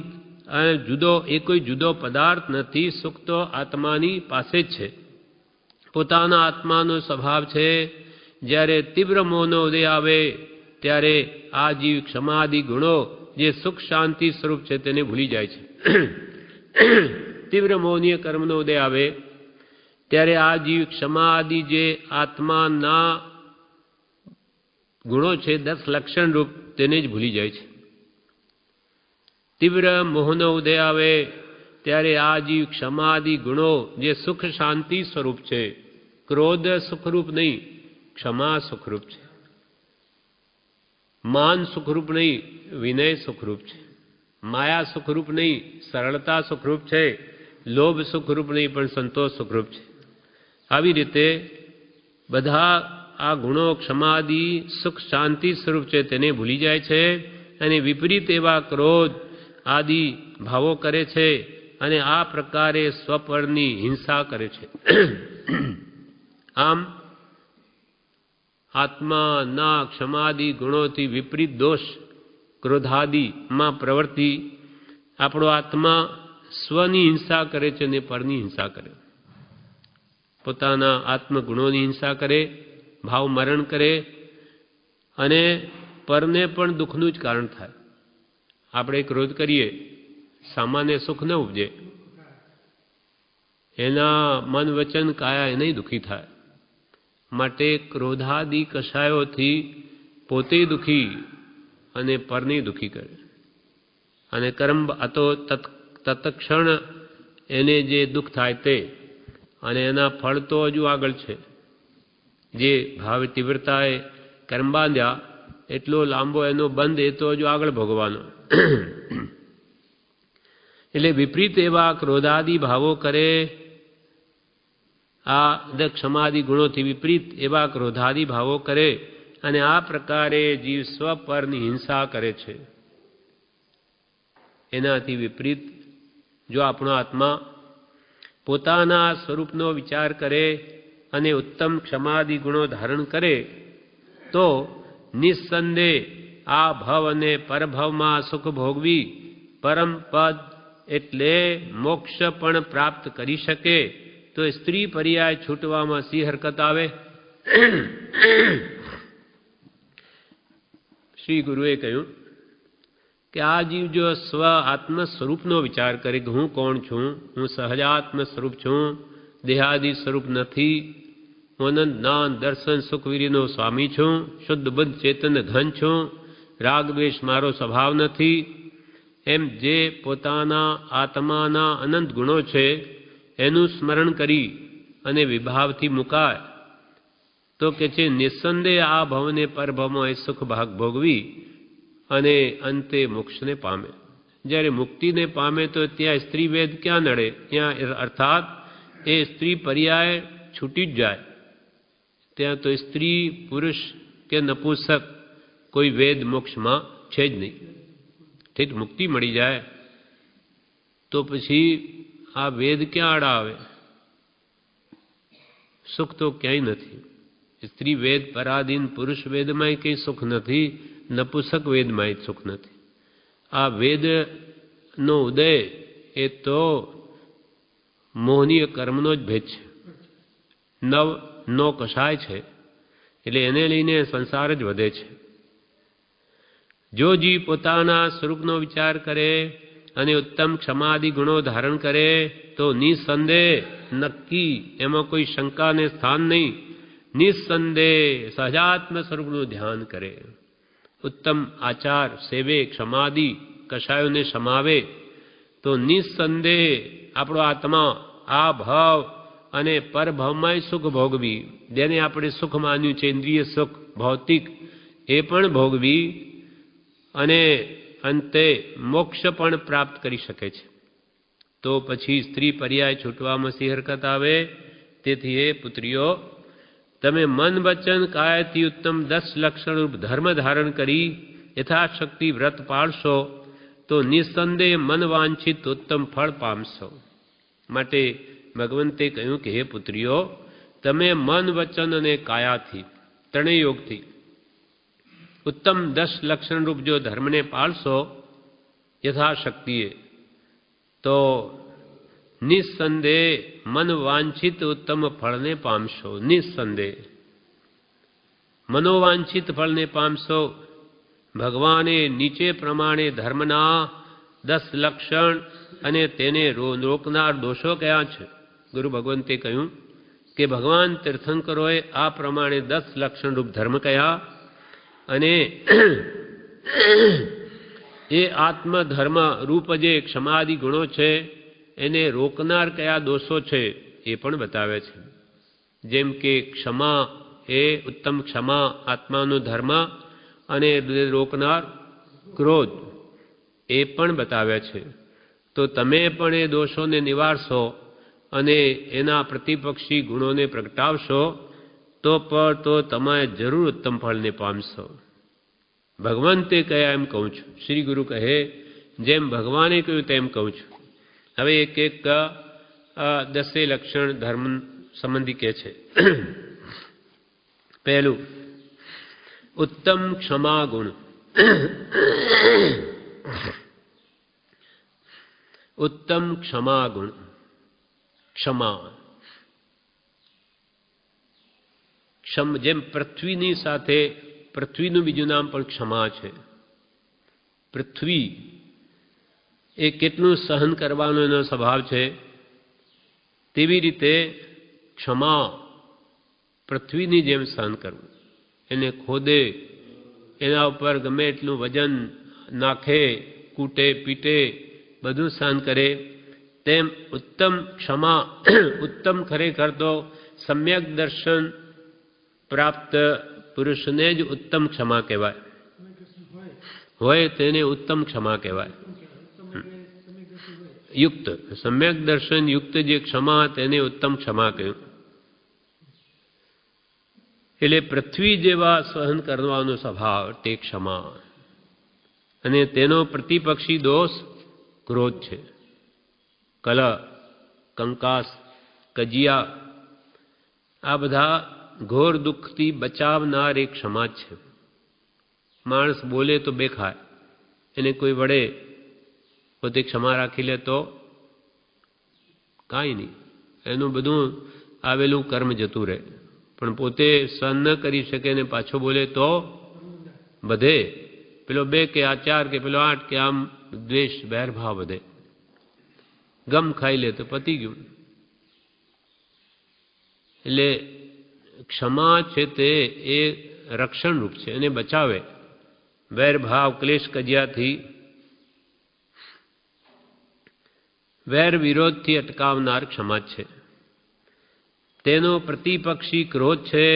A: અને જુદો એ કોઈ જુદો પદાર્થ નથી. સુખ તો આત્માની પાસે જ છે. પોતાના આત્માનો સ્વભાવ છે. જ્યારે તીવ્ર મોહનો ઉદય આવે ત્યારે આ જીવ ક્ષમાદિ ગુણો જે સુખ શાંતિ સ્વરૂપ છે તેને ભૂલી જાય છે. તીવ્ર મોહનીય કર્મનો ઉદય આવે ત્યારે આ જીવ ક્ષમાદિ જે આત્માના ગુણો છે 10 લક્ષણ રૂપ તેને જ ભૂલી જાય છે. તીવ્ર મોહનો ઉદય આવે ત્યારે આ જીવ ક્ષમાદિ ગુણો જે સુખ શાંતિ સ્વરૂપ છે, ક્રોધ સુખરૂપ નહીં, ક્ષમા સુખરૂપ છે. માન સુખરૂપ નહીં, વિનય સુખરૂપ છે. માયા સુખરૂપ નહીં, સરળતા સુખરૂપ છે. લોભ સુખરૂપ નહીં, પણ સંતોષ સુખરૂપ છે. આવી રીતે બધા આ ગુણો ક્ષમાદિ સુખ શાંતિ સ્વરૂપ છે તેને ભૂલી જાય છે અને વિપરીત એવા ક્રોધ આદિ ભાવો કરે છે અને આ પ્રકારે સ્વપરની હિંસા કરે છે. આમ આત્માના ક્ષમાદિ ગુણોથી વિપરીત દોષ ક્રોધાદિમાં પ્રવૃત્તિ આપણો આત્મા સ્વની હિંસા કરે છે અને પરની હિંસા કરે. પોતાના આત્મગુણોની હિંસા કરે, ભાવ મરણ કરે અને પરને પણ દુઃખનું જ કારણ થાય. આપણે ક્રોધ કરીએ, સામાન્ય સુખ ન ઉપજે, એના મન વચન કાયા એને દુઃખી થાય. માટે ક્રોધાદિ કષાયોથી પોતે દુઃખી અને પરને દુઃખી કરે. અને કર્મ તો તત્ક્ષણ એને જે દુઃખ થાય તે, અને એના ફળ તો હજુ આગળ છે. જે ભાવ તીવ્રતાએ કર્મ બાંધ્યા એટલો લાંબો એનો બંધ એ તો હજુ આગળ ભોગવાનો. એટલે વિપરીત એવા ક્રોધાદિ ભાવો કરે. આ ક્ષમાદિ ગુણોથી વિપરીત એવા ક્રોધાદિ ભાવો કરે અને આ પ્રકારે જીવ સ્વ પરની હિંસા કરે છે. એનાથી વિપરીત જો આપણો આત્મા પોતાના સ્વરૂપનો વિચાર કરે અને ઉત્તમ ક્ષમાદિ ગુણો ધારણ કરે તો નિસ્સંદેહ આ ભવ અને પરભવમાં સુખ ભોગવી પરમ પદ એટલે મોક્ષ પણ પ્રાપ્ત કરી શકે. તો સ્ત્રી પર્યાય છૂટવામાં સી હરકત આવે? શ્રી ગુરુએ કહ્યું કે આ જીવ જો સ્વ આત્મ સ્વરૂપનો વિચાર કરે કે હું કોણ છું, હું સહજાત્મ સ્વરૂપ છું, દેહાદિ સ્વરૂપ નથી, હું અનંત જ્ઞાન દર્શન સુખવીરીનો સ્વામી છું, શુદ્ધ બુદ્ધ ચેતન ઘન છું, રાગ દ્વેષ મારો સ્વભાવ નથી, એમ જે પોતાના આત્માના અનંત ગુણો છે એનું સ્મરણ કરી અને વિભાવથી મુકાય તો કે છે નિસ્સંદેહ આ ભવને પરભવમાં એ સુખ ભાગ ભોગવી અને અંતે મોક્ષને પામે. જ્યારે મુક્તિને પામે તો ત્યાં સ્ત્રી વેદ ક્યાં નડે? ત્યાં અર્થાત એ સ્ત્રી પર્યાય છૂટી જ જાય. ત્યાં તો સ્ત્રી પુરુષ કે નપુંસક કોઈ વેદ મોક્ષમાં છે જ નહીં. ઠીક મુક્તિ મળી જાય તો પછી આ વેદ ક્યાં આડા આવે? સુખ તો ક્યાંય નથી. સ્ત્રી વેદ પરાધીન, પુરુષ વેદમાંય કંઈ સુખ નથી, નપુંસક વેદમાંય સુખ નથી. આ વેદનો ઉદય એ તો મોહનીય કર્મનો જ ભેદ છે. નવનો કષાય છે, એટલે એને લઈને સંસાર જ વધે છે. જો જીવ પોતાના સ્વરૂપનો વિચાર કરે અને ઉત્તમ ક્ષમાદિ ગુણો ધારણ કરે તો નિસંદેહ, નક્કી, એમાં કોઈ શંકાને સ્થાન નહીં, નિસંદેહ સહજાત્મ સ્વરૂપનું ધ્યાન કરે, ઉત્તમ આચાર સેવે, ક્ષમાદિ કષાયોને સમાવે, તો નિસંદેહ આપણો આત્મા આ ભાવ અને પરભાવમાંય સુખ ભોગવી, જેને આપણે સુખ માન્યું છે ઇન્દ્રિય સુખ ભૌતિક, એ પણ ભોગવી અને અંતે મોક્ષ પણ પ્રાપ્ત કરી શકે છે. તો પછી સ્ત્રી પર્યાય છૂટવામાં સી હરકત આવે? તેથી હે પુત્રીઓ, તમે મન વચન કાયથી ઉત્તમ 10 લક્ષણ રૂપ ધર્મ ધારણ કરી યથાશક્તિ વ્રત પાળશો તો નિસંદેહ મન વાંછિત ઉત્તમ ફળ પામશો. માટે ભગવંતે કહ્યું કે હે પુત્રીઓ, તમે મન વચન અને કાયાથી ત્રણેય યોગથી ઉત્તમ 10 લક્ષણ રૂપ જો ધર્મને પાળશો યથાશક્તિએ, તો નિસંદેહ મન વાંછિત ઉત્તમ ફળને પામશો. નિસંદેહ મનોવાંછિત ફળને પામશો. ભગવાને નીચે પ્રમાણે ધર્મના 10 લક્ષણ અને તેને રોકનાર દોષો કયા છે. ગુરુ ભગવંતે કહ્યું કે ભગવાન તીર્થંકરોએ આ પ્રમાણે 10 લક્ષણ રૂપ ધર્મ કયા, અને એ આત્મધર્મ રૂપ જે ક્ષમાદિ ગુણો છે એને રોકનાર કયા દોષો છે એ પણ બતાવે છે. જેમ કે ક્ષમા એ ઉત્તમ ક્ષમા આત્માનો ધર્મ, અને રોકનાર ક્રોધ એ પણ બતાવે છે. તો તમે પણ એ દોષોને નિવારશો અને એના પ્રતિપક્ષી ગુણોને પ્રગટાવશો તો તમે જરૂર ઉત્તમ ફળને પામશો. ભગવંતે કહ્યા એમ કહું છું. શ્રી ગુરુ કહે જેમ ભગવાને કહ્યું તેમ કહું છું. હવે એક 10 લક્ષણ ધર્મ સંબંધી કહે છે. પહેલું, ઉત્તમ ક્ષમા ગુણ. ઉત્તમ ક્ષમા ગુણ. ક્ષમા જેમ પૃથ્વીની સાથે, પૃથ્વીનું બીજું નામ પણ ક્ષમા છે. પૃથ્વી એ કેટલું સહન કરવાનો એનો સ્વભાવ છે, તેવી રીતે ક્ષમા પૃથ્વીની જેમ સહન કરવું. એને ખોદે, એના ઉપર ગમે એટલું વજન નાખે, કૂટે પીટે, બધું સહન કરે, તેમ ઉત્તમ ક્ષમા, ઉત્તમ ખરેખર તો સમ્યક દર્શન પ્રાપ્ત પુરુષને જ ઉત્તમ ક્ષમા કહેવાય. હોય તેને ઉત્તમ ક્ષમા કહેવાય. યુક્ત, સમ્યક દર્શન યુક્ત જે ક્ષમા તેને ઉત્તમ ક્ષમા કહ્યું. એટલે પૃથ્વી જેવા સહન કરવાનો સ્વભાવ તે ક્ષમા, અને તેનો પ્રતિપક્ષી દોષ ક્રોધ છે. કલહ, કંકાસ, કજિયા, આ બધા ઘોર દુઃખથી બચાવનાર એક ક્ષમા છે. માણસ બોલે તો બે ખાય, એને કોઈ વડે પોતે ક્ષમા રાખી લે તો કાંઈ નહીં, એનું બધું આવેલું કર્મ જતું રહે. પણ પોતે સહન ન કરી શકે ને પાછો બોલે તો બધે, પેલો 2 કે આ 4 કે પેલો 8 કે આમ દ્વેષ વેરભાવ વધે. ગમ ખાઈ લે તો પતી ગયું. એટલે ક્ષમા છે તે એ રક્ષણ રૂપ છે, એને બચાવે વેરભાવ ક્લેશ કજિયાથી, વેર વિરોધથી અટકાવનાર ક્ષમા છે. તેનો પ્રતિપક્ષી ક્રોધ છે,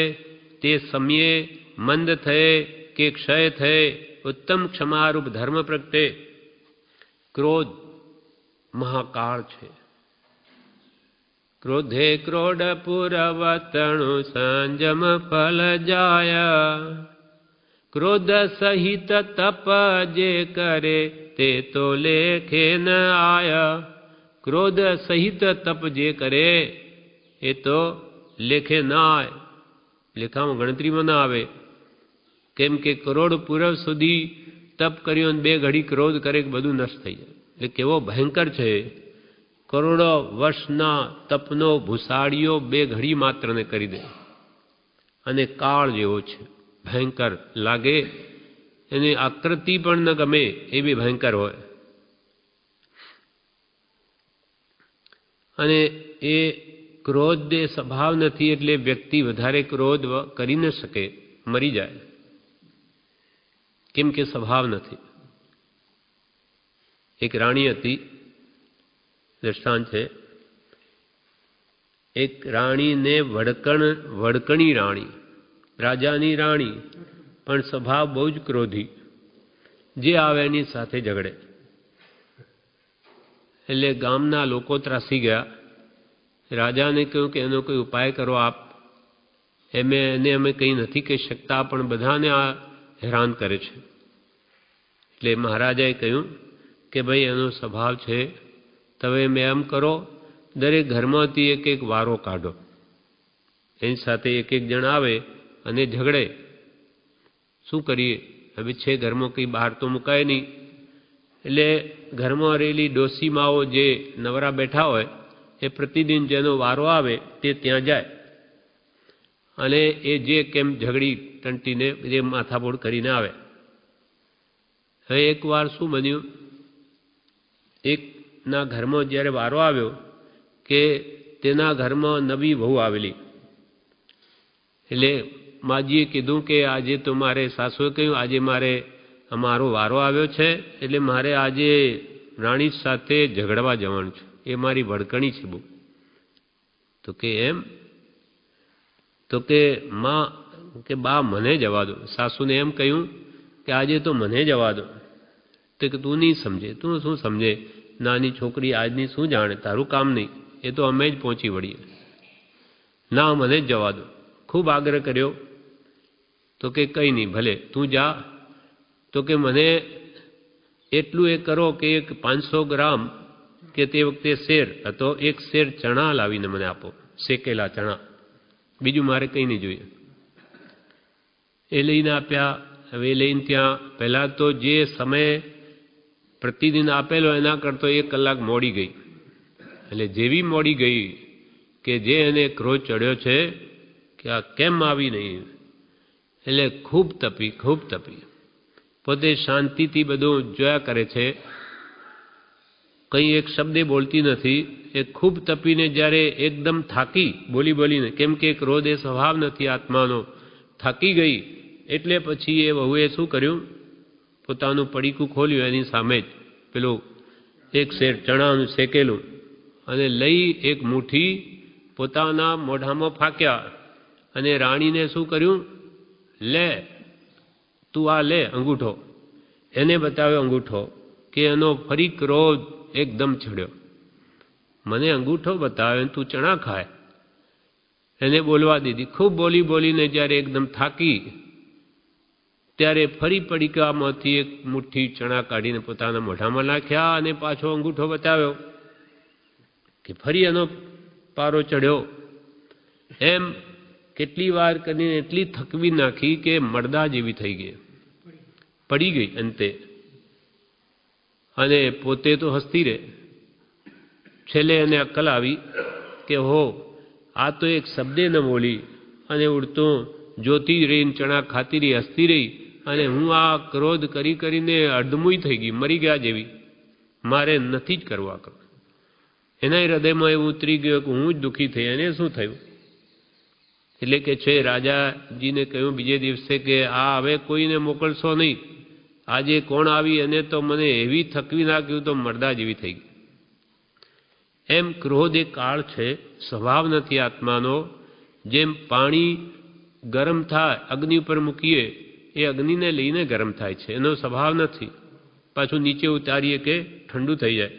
A: તે સમયે મંદ થયે કે ક્ષય થયે ઉત્તમ ક્ષમારૂપ ધર્મ પ્રગટે. ક્રોધ મહાકાળ છે. ક્રોધે ક્રોડ પુરવતણુ સંજમ ફલ જાય. ક્રોધ સહિત તપ જે કરે તે તો લેખે ન આય. ક્રોધ સહિત તપ જે કરે એ તો લેખે ના આવે, લેખામાં ગણતરીમાં ના આવે. કેમ કે કરોડ પૂર્વ સુધી તપ કર્યો અને 2 ઘડી ક્રોધ કરે કે બધું નષ્ટ થઈ જાય. એટલે કેવો ભયંકર છે. કરોડો વર્ષના તપનો ભૂસાડીઓ 2 ઘડી માત્રને કરી દે. અને કાળ જેવો છે, ભયંકર લાગે, એની આકૃતિ પણ ન ગમે એવી ભયંકર હોય. અને એ ક્રોધ એ સ્વભાવ નથી, એટલે વ્યક્તિ વધારે ક્રોધ કરી ન શકે, મરી જાય. કેમ કે સ્વભાવ નથી. એક રાણી હતી, દ્રષ્ટાંત છે. એક રાણીને વડકણી રાણી, રાજાની રાણી, પણ સ્વભાવ બહુ જ ક્રોધી, જે આવે એની સાથે ઝઘડે. એટલે ગામના લોકો ત્રાસી ગયા. રાજાને કહ્યું કે એનો કોઈ ઉપાય કરો આપ. એને અમે કંઈ નથી કહી શકતા, પણ બધાને આ હેરાન કરે છે. એટલે મહારાજાએ કહ્યું કે ભાઈ એનો સ્વભાવ છે, તમે એમ કરો, દરેક ઘરમાંથી એક એક વારો કાઢો, એની સાથે એક એક જણ આવે અને ઝઘડે. શું કરીએ હવે? છે ઘરમાં કંઈ બહાર તો મુકાય નહીં. એટલે ઘરમાં રહેલી ડોસીમાઓ જે નવરા બેઠા હોય એ પ્રતિદિન જેનો વારો આવે તે ત્યાં જાય અને એ જે કેમ ઝઘડી ટંટીને એ માથાપોડ કરીને આવે. હવે એકવાર શું બન્યું, એકના ઘરમાં જ્યારે વારો આવ્યો કે તેના ઘરમાં નવી વહુ આવેલી. એટલે માજીએ કીધું કે આજે તો મારે, સાસુએ કહ્યું આજે મારો વારો આવ્યો છે, એટલે મારે આજે રાણી સાથે ઝઘડવા જવાનું છે, એ મારી વડકણી છે બહુ. તો કે એમ? તો કે માં કે બા મને જવા દો. સાસુને એમ કહ્યું કે આજે તો મને જવા દો. તો કે તું નહીં સમજે. તું શું સમજે? નાની છોકરી આજની શું જાણે, તારું કામ નહીં, એ તો અમે જ પહોંચી વળીએ. ના, મને જ જવા દો. ખૂબ આગ્રહ કર્યો. તો કે કંઈ નહીં, ભલે તું જા. તો કે મને એટલું એ કરો કે એક 500 ગ્રામ, કે તે વખતે શેર હતો, 1 શેર ચણા લાવીને મને આપો, શેકેલા ચણા. બીજું મારે કંઈ નહીં જોઈએ. એ લઈને આપ્યા. હવે લઈને ત્યાં પહેલાં તો જે સમય પ્રતિદિન આપેલો એના કરતો 1 કલાક મોડી ગઈ. એટલે જેવી મોડી ગઈ કે જે એને ક્રોધ ચડ્યો છે કે આ કેમ આવી નહીં. એટલે ખૂબ તપી. પોતે શાંતિથી બધું જોયા કરે છે, કંઈ એક શબ્દે બોલતી નથી. એ ખૂબ તપીને જ્યારે એકદમ થાકી બોલીને, કેમ કે ક્રોધ એ સ્વભાવ નથી આત્માનો, થાકી ગઈ. એટલે પછી એ વહુએ શું કર્યું, પોતાનું પડીકું ખોલ્યું, એની સામે જ પેલું 1 શેર ચણાનું શેકેલું, અને લઈ 1 મુઠ્ઠી પોતાના મોઢામાં ફાંક્યા. અને રાણીને શું કર્યું, લે તું આ લે અંગૂઠો. એને બતાવ્યો અંગૂઠો, કે એનો ફરી ક્રોધ એકદમ ચડ્યો. મને અંગૂઠો બતાવે, તું ચણા ખાય. એને બોલવા દીધી. ખૂબ બોલીને જ્યારે એકદમ થાકી, ત્યારે ફરી પડીકામાંથી 1 મુઠ્ઠી ચણા કાઢીને પોતાના મોઢામાં નાખ્યા અને પાછો અંગૂઠો બતાવ્યો, કે ફરી એનો પારો ચડ્યો. એમ કેટલી વાર કરીને એટલી થકવી નાખી કે મરદા જેવી થઈ ગઈ, પડી ગઈ અંતે. અને પોતે તો હસતી રહે. છેલ્લે એને અક્કલ આવી કે હો, આ તો એક શબ્દે ન બોલી અને ઉડતો જોતી રહીને ચણા ખાતી રહી, હસતી રહી, અને હું આ ક્રોધ કરીને અડધમુઈ થઈ ગઈ, મરી ગયા જેવી. મારે નથી જ કરવા કરો. એના હૃદયમાં એવું ઉતરી ગયું કે હું જ દુઃખી થઈ. એને શું થયું? એટલે કે છે રાજાજીને કહ્યું બીજે દિવસે કે આ હવે કોઈને મોકલશો નહીં. આજે કોણ આવી, એને તો મને એવી થકવી નાખ્યું તો મરદા જેવી થઈ ગઈ. એમ ક્રોધ એ કાળ છે, સ્વભાવ નથી આત્માનો. જેમ પાણી ગરમ થાય, અગ્નિ ઉપર મૂકીએ, એ અગ્નિને લઈને ગરમ થાય છે, એનો સ્વભાવ નથી. પાછું નીચે ઉતારીએ કે ઠંડુ થઈ જાય.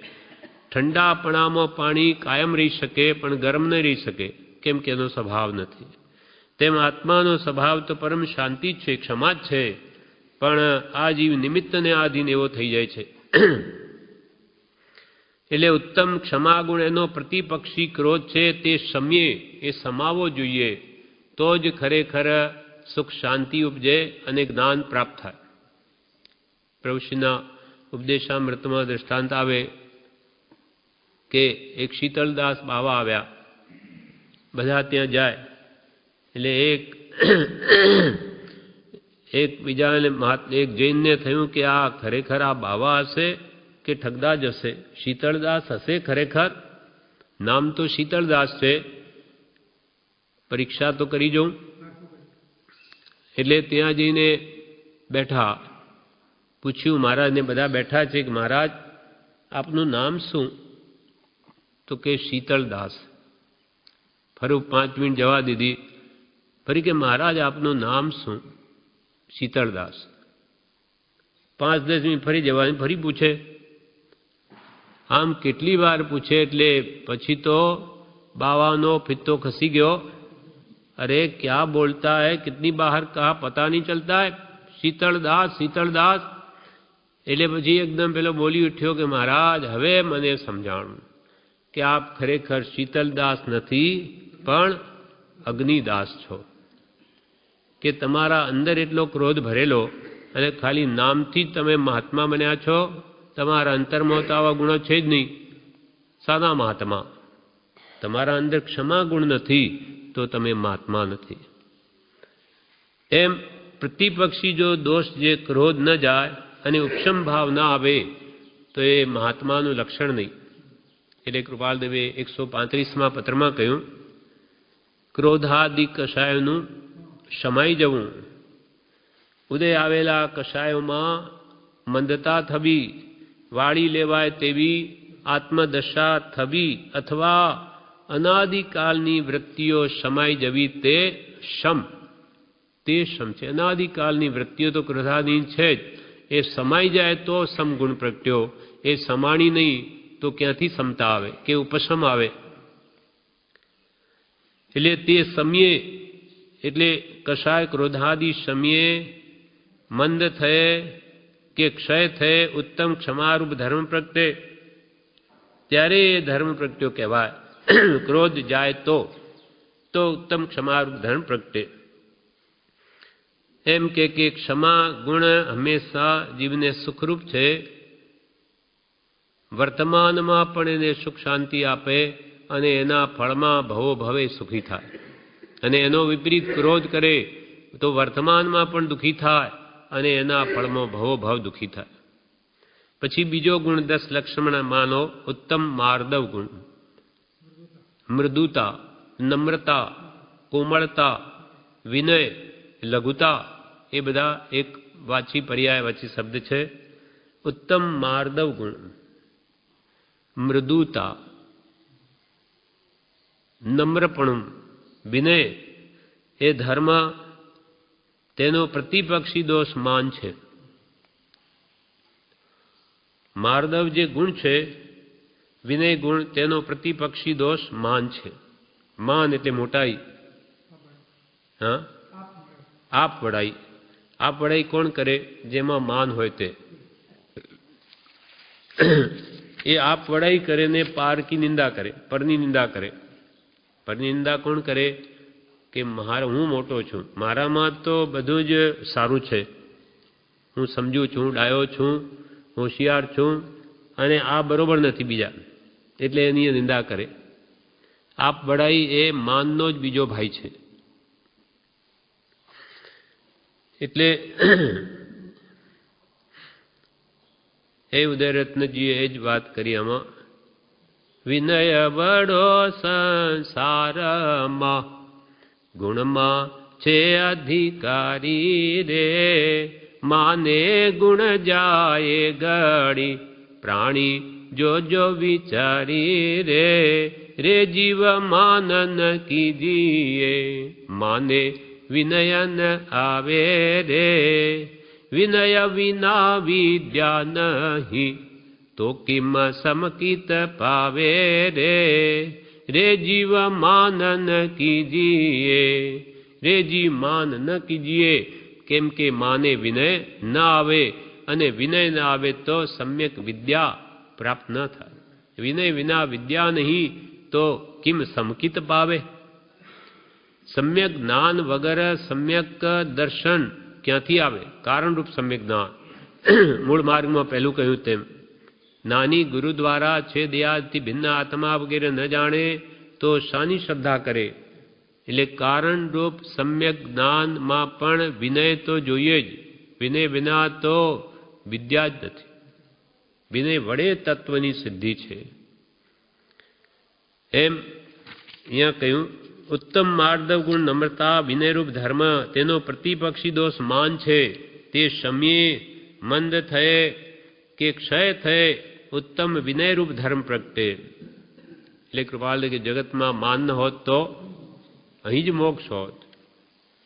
A: ઠંડાપણામાં પાણી કાયમ રહી શકે, પણ ગરમ નહીં રહી શકે, કેમ કે એનો સ્વભાવ નથી. તેમ આત્માનો સ્વભાવ તો પરમ શાંતિ જ છે, ક્ષમા જ છે, પણ આ જીવ નિમિત્તને આધીન એવો થઈ જાય છે. એટલે ઉત્તમ ક્ષમાગુણ એનો પ્રતિપક્ષી ક્રોધ છે તે સમયે એ સમાવવો જોઈએ, તો જ ખરેખર સુખ શાંતિ ઉપજે અને જ્ઞાન પ્રાપ્ત થાય. પ્રભુશ્રીના ઉપદેશામૃતમાં દૃષ્ટાંત આવે કે એક શીતળદાસ બાવા આવ્યા, બધા ત્યાં જાય એટલે એક બીજાને એક જૈનને થયું કે આ ખરેખર આ બાવા હશે કે ઠગદાજ હશે? શીતળદાસ હશે ખરેખર? નામ તો શીતળદાસ છે, પરીક્ષા તો કરી જોઉં. એટલે ત્યાં જઈને બેઠા, પૂછ્યું મહારાજને, બધા બેઠા છે કે મહારાજ આપનું નામ શું? તો કે શીતળદાસ. ફરું 5 મિનિટ જવા દીધી, ફરી કે મહારાજ આપનું નામ શું? શીતળદાસ. 5-10 મિનિટ ફરી જવા, ફરી પૂછે. આમ કેટલી વાર પૂછે એટલે પછી તો બાવાનો ફિત્તો ખસી ગયો. अरे क्या बोलता है, कितनी बाहर कहा पता नहीं चलता है, शीतलदास शीतलदास. એટલે પછી એકદમ પેલો બોલી ઉઠ્યો કે મહારાજ હવે મને સમજાણું કે આપ ખરેખર શીતલદાસ નથી પણ અગ્નિદાસ છો, કે તમારા અંદર એટલો ક્રોધ ભરેલો અને ખાલી નામથી જ તમે મહાત્મા બન્યા છો, તમારા અંતરમાં તો આવા ગુણો છે જ નહીં. સાદા મહાત્મા, તમારા અંદર ક્ષમા ગુણ નથી તો તમે મહાત્મા નથી. એમ પ્રતિપક્ષી જો દોષ જે ક્રોધ ન જાય અને ઉપશમ ભાવ ના આવે તો એ મહાત્માનું લક્ષણ નહીં. એટલે કૃપાલદેવે 135માં પત્રમાં કહ્યું, ક્રોધાદિ કષાયોનું શમાઈ જવું, ઉદય આવેલા કષાયોમાં મંદતા થવી, વાળી લેવાય તેવી આત્મદશા થવી અથવા અનાદિકાલની વૃત્તિઓ શમાઈ જવી તે શમ છે. અનાદિકાલની વૃત્તિઓ તો ક્રોધાદિ છે જ, એ સમાઈ જાય તો સમગુણ પ્રગટ્યો, એ સમાણી નહીં તો ક્યાંથી સમતા આવે કે ઉપશમ આવે? એટલે તે સમયે એટલે કશાય ક્રોધાદિ સમયે મંદ થયે કે ક્ષય થયે ઉત્તમ ક્ષમારૂપ ધર્મ પ્રગટે, ત્યારે એ ધર્મ પ્રગટ્યો કહેવાય. ક્રોધ જાય તો ઉત્તમ ક્ષમારૂપ ધર્મ પ્રગટે. એમ કે ક્ષમા ગુણ હંમેશા જીવને સુખરૂપ છે, વર્તમાનમાં પણ એને સુખ શાંતિ આપે અને એના ફળમાં ભવો ભવે સુખી થાય. અને એનો વિપરીત ક્રોધ કરે તો વર્તમાનમાં પણ દુઃખી થાય અને એના ફળમાં ભવો ભવ દુઃખી થાય. પછી બીજો ગુણ 10 લક્ષણ માનો ઉત્તમ માર્દવ ગુણ, મૃદુતા, નમ્રતા, કોમળતા, વિનય, લઘુતા, એ બધા એક વાચી પર્યાયવાચી શબ્દ છે. ઉત્તમ માર્દવ ગુણ, મૃદુતા, નમ્રપણું, વિનય એ ધર્મ, તેનો પ્રતિપક્ષી દોષ માન છે. માર્દવ જે ગુણ છે, વિનય ગુણ, તેનો પ્રતિપક્ષી દોષ માન છે. માન એટલે મોટાઈ, હા, આપ વડાઈ. આપ વડાઈ કોણ કરે? જેમાં માન હોય તે. એ આપ વડાઈ કરે ને પાર કી નિંદા કરે, પરની નિંદા કરે. પરની નિંદા કોણ કરે? કે હું મોટો છું, મારામાં તો બધું જ સારું છે, હું સમજુ છું, ડાયો છું, હોશિયાર છું, અને આ બરોબર નથી બીજા, એટલે એની નિંદા કરે. આપ વડાઈ એ માનનો જ બીજો ભાઈ છે. એટલે એ ઉદયરત્નજીએ એ જ વાત કરી આમાં, વિનય વડો સંસારમાં ગુણમાં છે અધિકારી રે, માને ગુણ જાય ગળી પ્રાણી જો વિચારી રે જીવ માનન કીજીએ, માને વિનયન આવે રે, વિનય વિના વિદ્યા નહીં તો કિમ સમકિત પાવે રે જીવ માનન કીજીએ, રે જી માન ન કીજીએ. કેમ કે માને વિનય ન આવે, અને વિનય ન આવે તો સમ્યક વિદ્યા પ્રાપ્ત ન થાય. વિનય વિના વિદ્યા નહીં તો કિમ સમકિત પાવે. સમ્યક જ્ઞાન વગર સમ્યક દર્શન ક્યાંથી આવે? કારણરૂપ સમ્યક જ્ઞાન. મૂળ માર્ગમાં પહેલું કહ્યું તેમ નાની ગુરુ દ્વારા છે દયાથી ભિન્ન આત્મા વગેરે ન જાણે તો શાની શ્રદ્ધા કરે? એટલે કારણરૂપ સમ્યક જ્ઞાનમાં પણ વિનય તો જોઈએ જ. વિનય વિના તો વિદ્યા જ નથી. વિનય વડે તત્વની સિદ્ધિ છે. એમ અહીંયા કહ્યું ઉત્તમ માર્દવ ગુણ નમ્રતા વિનયરૂપ ધર્મ તેનો પ્રતિપક્ષી દોષ માન છે. તે શમ્યે મંદ થયે કે ક્ષય થયે ઉત્તમ વિનયરૂપ ધર્મ પ્રગટે. એટલે કૃપાલ કે જગતમાં માન ન હોત તો અહીં જ મોક્ષ હોત.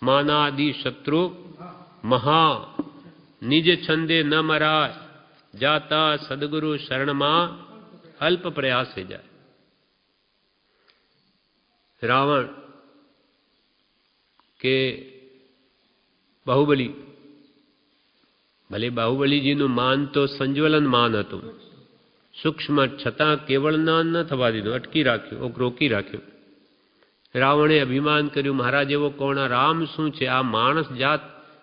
A: માનાદિ શત્રુ મહા નિજ છંદે ન મરાય જાતા સદગુરુ શરણમાં અલ્પ પ્રયાસે જાય. રાવણ કે બાહુબલી, ભલે બાહુબલીજીનું માન તો સંજ્વલન માન હતું, સૂક્ષ્મ છતાં કેવળ જ્ઞાન ન થવા દીધું, અટકી રાખ્યું, રોકી રાખ્યું. રાવણે અભિમાન કર્યું મારા જેવો કોણ, રામ શું છે, આ માણસ જાત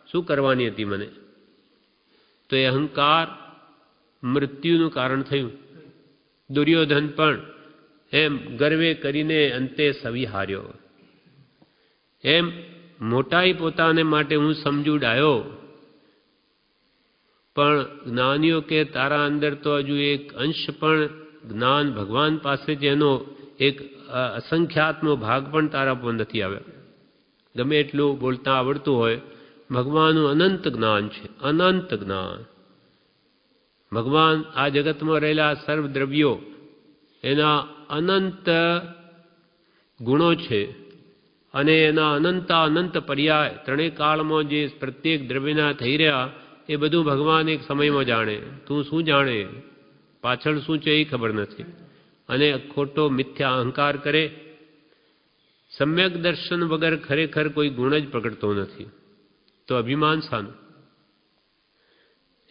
A: શું કરવાની હતી મને? તો એ અહંકાર મૃત્યુનું કારણ થયું. દુર્યોધન પણ એમ ગર્વે કરીને અંતે સવી હાર્યો. એમ મોટાઈ પોતાને માટે હું સમજુ ડાયો, પણ જ્ઞાનીઓ કે તારા અંદર તો હજુ એક અંશ પણ જ્ઞાન ભગવાન પાસે જેનો એક અસંખ્યાતનો ભાગ પણ તારા પર નથી આવ્યો. ગમે એટલું બોલતા આવડતું હોય, ભગવાનનું અનંત જ્ઞાન છે, અનંત જ્ઞાન. ભગવાન આ જગતમાં રહેલા સર્વ દ્રવ્યો એના અનંત ગુણો છે અને એના અનંત પર્યાય ત્રણેય કાળમાં જે પ્રત્યેક દ્રવ્યના થઈ રહ્યા એ બધું ભગવાન એક સમયમાં જાણે. તું શું જાણે? પાછળ શું છે એ ખબર નથી. અને ખોટો મિથ્યા અહંકાર કરે. સમ્યક દર્શન વગર ખરેખર કોઈ ગુણ જ પ્રગટતો નથી, તો અભિમાન શાનું?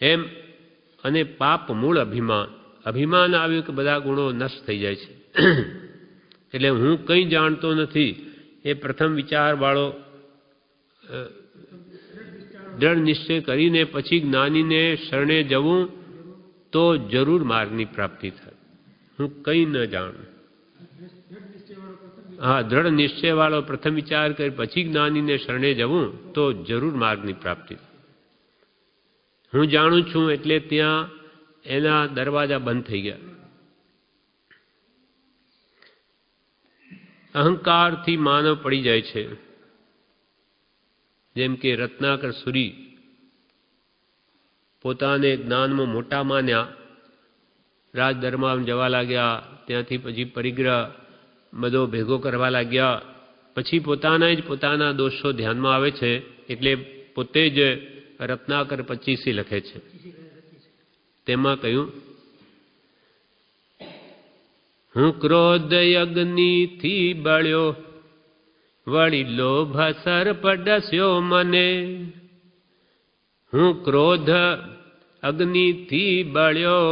A: એમ અને પાપ મૂળ અભિમાન. અભિમાન આવ્યું કે બધા ગુણો નષ્ટ થઈ જાય છે. એટલે હું કંઈ જાણતો નથી એ પ્રથમ વિચારવાળો દ્રઢ નિશ્ચય કરીને પછી જ્ઞાનીને શરણે જવું તો જરૂર માર્ગની પ્રાપ્તિ થાય. હું કંઈ ન જાણું. હા, દ્રઢ નિશ્ચયવાળો પ્રથમ વિચાર કરી પછી જ્ઞાનીને શરણે જવું તો જરૂર માર્ગની પ્રાપ્તિ થાય. હું જાણું છું એટલે ત્યાં એના દરવાજા બંધ થઈ ગયા. અહંકારથી માનવ પડી જાય છે. જેમ કે રત્નાકર સુરી પોતાને જ્ઞાનમાં મોટા માન્યા, રાજદરબારમાં જવા લાગ્યા, ત્યાંથી પછી પરિગ્રહ બધો ભેગો કરવા લાગ્યા, પછી પોતાના દોષો ધ્યાનમાં આવે છે એટલે પોતે જ રત્નાકર 25 લખે છે. તેમાં કહ્યું હું ક્રોધ અગ્નિથી બળ્યો વળી લોભ સર્પ ડસ્યો મને. હું ક્રોધ અગ્નિથી બળ્યો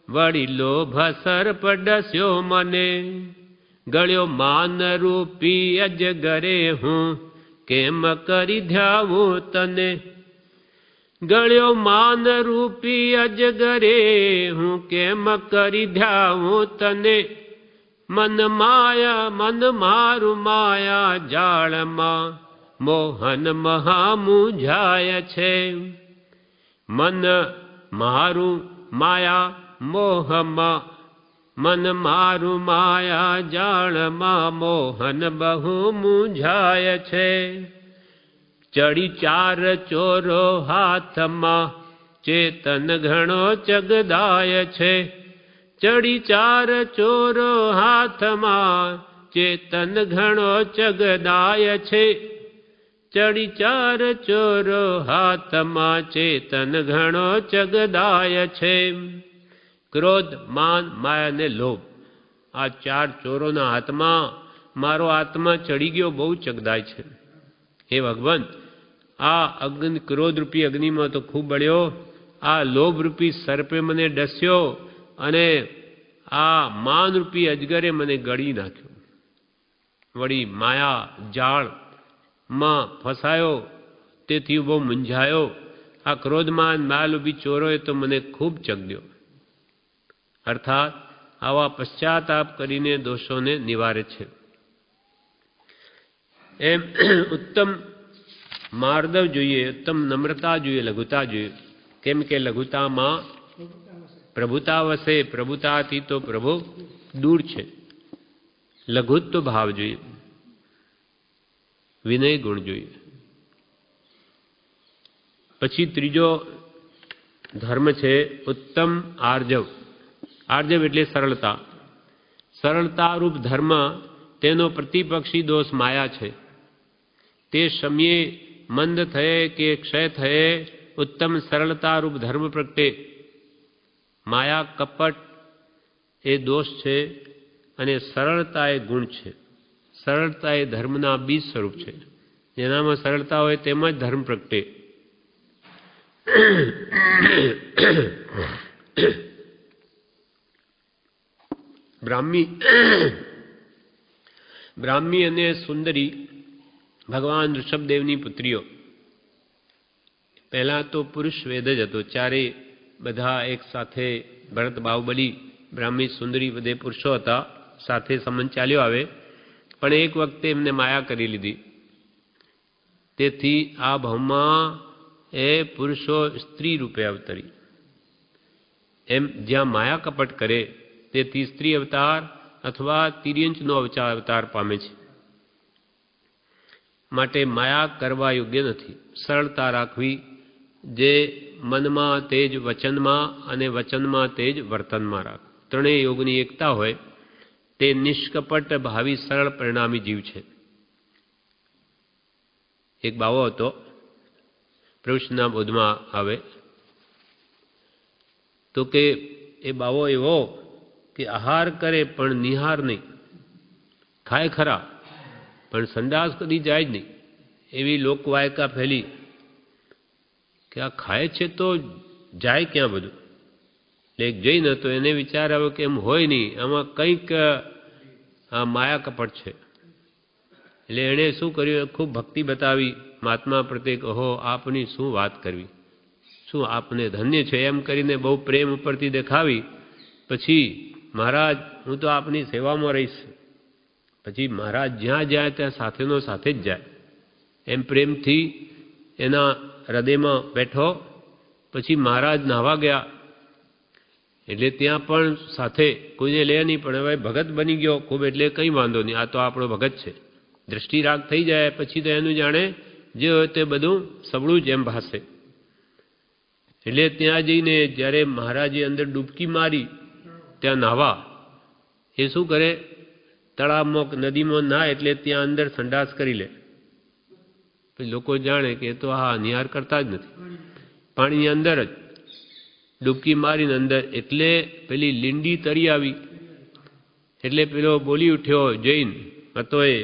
A: વળી લોભ સર્પ ડસ્યો મને. ગળ્યો માન રૂપી અજગરે હું કેમ કરી ધ્યાવું તને. ગળ્યો માન રૂપી અજગરે હું કેમ કરી ધ્યાવું તને. મન મારું માયા જાળમાં મોહન મહા મૂંઝાય છે. મન મારું માયા મોહમાં, મન મારું માયા જાળમાં મોહન બહુ મૂંઝાય છે. ચડી 4 ચોરો હાથમાં ચેતન ઘણો ચગદાય છે. ચડી 4 ચોરો હાથમાં ચેતન ઘણો ચગદાય છે. ચડી 4 ચોરો હાથમાં ચેતન ઘણો ચગદાય છે. ક્રોધ, માન, માયા ને લોભ, આ 4 ચોરોના હાથમાં મારો આત્મા ચડી ગયો, બહુ ચગદાય છે. હે ભગવાન, આ અગ્નિ ક્રોધરૂપી અગ્નિમાં તો ખૂબ બળ્યો, આ લોભરૂપી સર્પે મને ડસ્યો અને આ માનરૂપી અજગરે મને ગળી નાખ્યો. વળી માયા જાળમાં ફસાયો, તેથી બહુ મૂંઝાયો. આ ક્રોધમાન માયાલુભી ચોરોએ તો મને ખૂબ ચગદ્યો. અર્થાત આવા પશ્ચાતાપ કરીને દોષોને નિવારે છે. એમ ઉત્તમ માર્દવ જોઈએ, ઉત્તમ નમ્રતા જોઈએ, લઘુતા જોઈએ. કેમ કે લઘુતામાં પ્રભુતા વસે, પ્રભુતાથી તો પ્રભુ દૂર છે. લઘુત્વ ભાવ જોઈએ, વિનય ગુણ જોઈએ. પછી ત્રીજો ધર્મ છે ઉત્તમ આર્જવ. આર્જવ એટલે સરળતા. સરળતારૂપ ધર્મ, તેનો પ્રતિપક્ષી દોષ માયા છે. તે સમયે મંદ થયે કે ક્ષય થયે ઉત્તમ સરળતારૂપ ધર્મ પ્રગટે. માયા કપટ એ દોષ છે અને સરળતા એ ગુણ છે. સરળતા એ ધર્મના બીજ સ્વરૂપ છે. જેનામાં સરળતા હોય તેમાં જ ધર્મ પ્રગટે. બ્રાહ્મી અને સુંદરી ભગવાન ઋષભદેવની પુત્રીઓ. પહેલા તો પુરુષ વેદ જ હતો. ચારે બધા એક સાથે, ભરત, બાહુબલી, બ્રાહ્મી, સુંદરી બધે પુરુષો હતા. સાથે સંબંધ ચાલ્યો આવે. પણ એક વખતે એમને માયા કરી લીધી. તેથી આ ભાવમાં એ પુરુષો સ્ત્રી રૂપે અવતરી. એમ જ્યાં માયા કપટ કરે તેથી સ્ત્રી અવતાર અથવા તિર્યંચનો અવતાર પામે છે. માટે માયા કરવા યોગ્ય નથી. સરળતા રાખવી, જે મનમાં તેજ વચનમાં અને વચનમાં તેજ વર્તનમાં રાખ. ત્રણેય યોગની એકતા હોય તે નિષ્કપટ ભાવિ સરળ પરિણામી જીવ છે. એક બાવો હતો, પ્રભુના બોધમાં આવે તો કે એ બાવો એવો કે આહાર કરે પણ નિહાર નહીં. ખાય ખરા પણ સંડાસ કદી જાય જ નહીં. એવી લોકવાયકા ફેલી કે આ ખાય છે તો જાય ક્યાં બધું. એટલે જઈ ન તો એને વિચાર આવ્યો કે એમ હોય નહીં, આમાં કંઈક આ માયા કપટ છે. એટલે એણે શું કર્યું, ખૂબ ભક્તિ બતાવી મહાત્મા પ્રત્યે. ઓહો, આપની શું વાત કરવી, શું આપને ધન્ય છે, એમ કરીને બહુ પ્રેમ ઉપરથી દેખાવી. પછી મહારાજ, હું તો આપની સેવામાં રહીશ. પછી મહારાજ જ્યાં જાય ત્યાં સાથેનો સાથે જ જાય. એમ પ્રેમથી એના હૃદયમાં બેઠો. પછી મહારાજ નાહવા ગયા એટલે ત્યાં પણ સાથે કોઈને લે નહીં. પણ હવે ભગત બની ગયો ખૂબ, એટલે કંઈ વાંધો નહીં, આ તો આપણો ભગત છે. દ્રષ્ટિ રાગ થઈ જાય પછી તો એનું જાણે જે હોય તે બધું સબળું જ એમ ભાસે. એટલે ત્યાં જઈને જ્યારે મહારાજે અંદર ડૂબકી મારી ત્યાં નાહવા, એ શું કરે, તળાવમાં નદીમાં ના એટલે ત્યાં અંદર સંડાસ કરી લે. પછી લોકો જાણે કે એ તો હા નિહાર કરતા જ નથી, પાણીની અંદર જ ડૂબકી મારીને અંદર. એટલે પેલી લીંડી તરી આવી. એટલે પેલો બોલી ઉઠ્યો જૈન હતો એ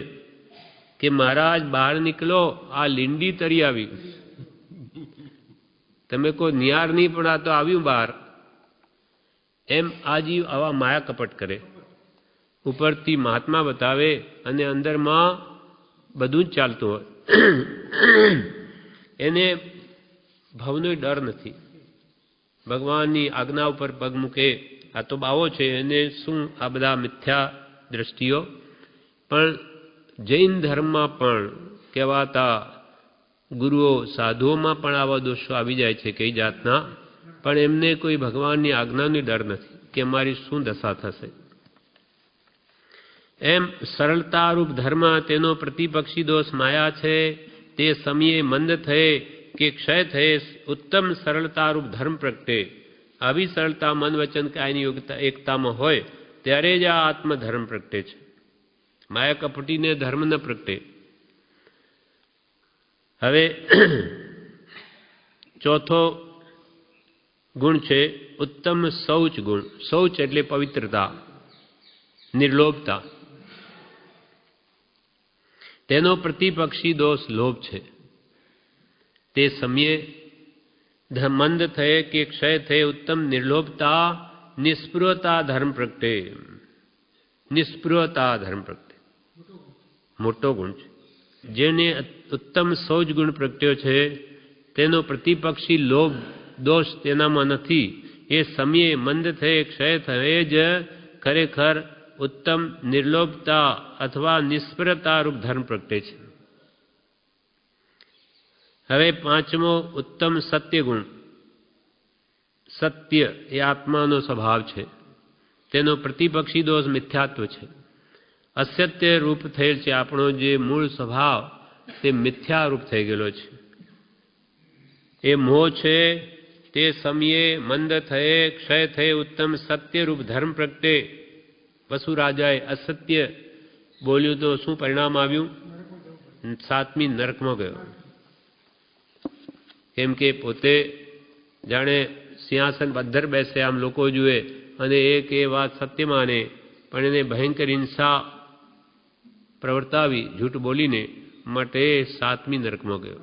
A: કે મહારાજ બહાર નીકળો, આ લીંડી તરી આવી. તમે કોઈ નિહાર નહીં, પણ આ તો આવ્યું બહાર. એમ આ જીવ આવા માયા કપટ કરે. ઉપરથી મહાત્મા બતાવે અને અંદરમાં બધું જ ચાલતું હોય. એને ભવનો ડર નથી. ભગવાનની આજ્ઞા ઉપર પગ મૂકે. આ તો બાવો છે, એને શું આ બધા મિથ્યા દ્રષ્ટિઓ. પણ જૈન ધર્મમાં પણ કહેવાતા ગુરુઓ, સાધુઓમાં પણ આવા દોષો આવી જાય છે કઈ જાતના. પણ એમને કોઈ ભગવાનની આજ્ઞાનો ડર નથી કે અમારી શું દશા થશે. એમ સરળતારૂપ ધર્મ, તેનો પ્રતિપક્ષી દોષ માયા છે. તે સમયે મંદ થયે કે ક્ષય થયે ઉત્તમ સરળતારૂપ ધર્મ પ્રગટે. આવી સરળતા મન વચન કાયની એકતામાં હોય ત્યારે જ આ આત્મધર્મ પ્રગટે છે. માયા કપટીને ધર્મ ન પ્રગટે. હવે ચોથો ગુણ છે ઉત્તમ શૌચ ગુણ. શૌચ એટલે પવિત્રતા, નિર્લોભતા. તેનો પ્રતિપક્ષી દોષ લોભ છે. તે સમયે મંદ થયે કે ક્ષય થયે ઉત્તમ નિર્લોભતા નિસ્પૃહતા ધર્મ પ્રગટે. નિસ્પૃહતા ધર્મ પ્રગટે મોટો ગુણ છે. જેને ઉત્તમ સૌજ ગુણ પ્રગટ્યો છે તેનો પ્રતિપક્ષી લોભ દોષ તેનામાં નથી. એ સમયે મંદ થયે ક્ષય થયે જ ખરેખર ઉત્તમ નિર્લોભતા અથવા નિસ્પૃહતા રૂપ ધર્મ પ્રગટે છે. હવે પાંચમો ઉત્તમ સત્ય ગુણ. સત્ય એ આત્માનો સ્વભાવ છે. તેનો પ્રતિપક્ષી દોષ મિથ્યાત્વ છે. અસત્ય રૂપ થયેલ છે આપણો જે મૂળ સ્વભાવ તે મિથ્યા રૂપ થઈ ગયેલો છે. એ મોહ છે તે સમયે મંદ થયે ક્ષય થયે ઉત્તમ સત્ય રૂપ ધર્મ પ્રગટે. વસુ રાજાએ અસત્ય બોલ્યું તો શું પરિણામ આવ્યું? 7મી નરકમાં ગયો. કેમ કે પોતે જાણે સિંહાસન પદ્ધર બેસે આમ લોકો જુએ અને એક એ વાત સત્ય માને, પણ એને ભયંકર હિંસા પ્રવર્તાવી જૂઠ બોલીને માટે 7મી નરકમાં ગયો.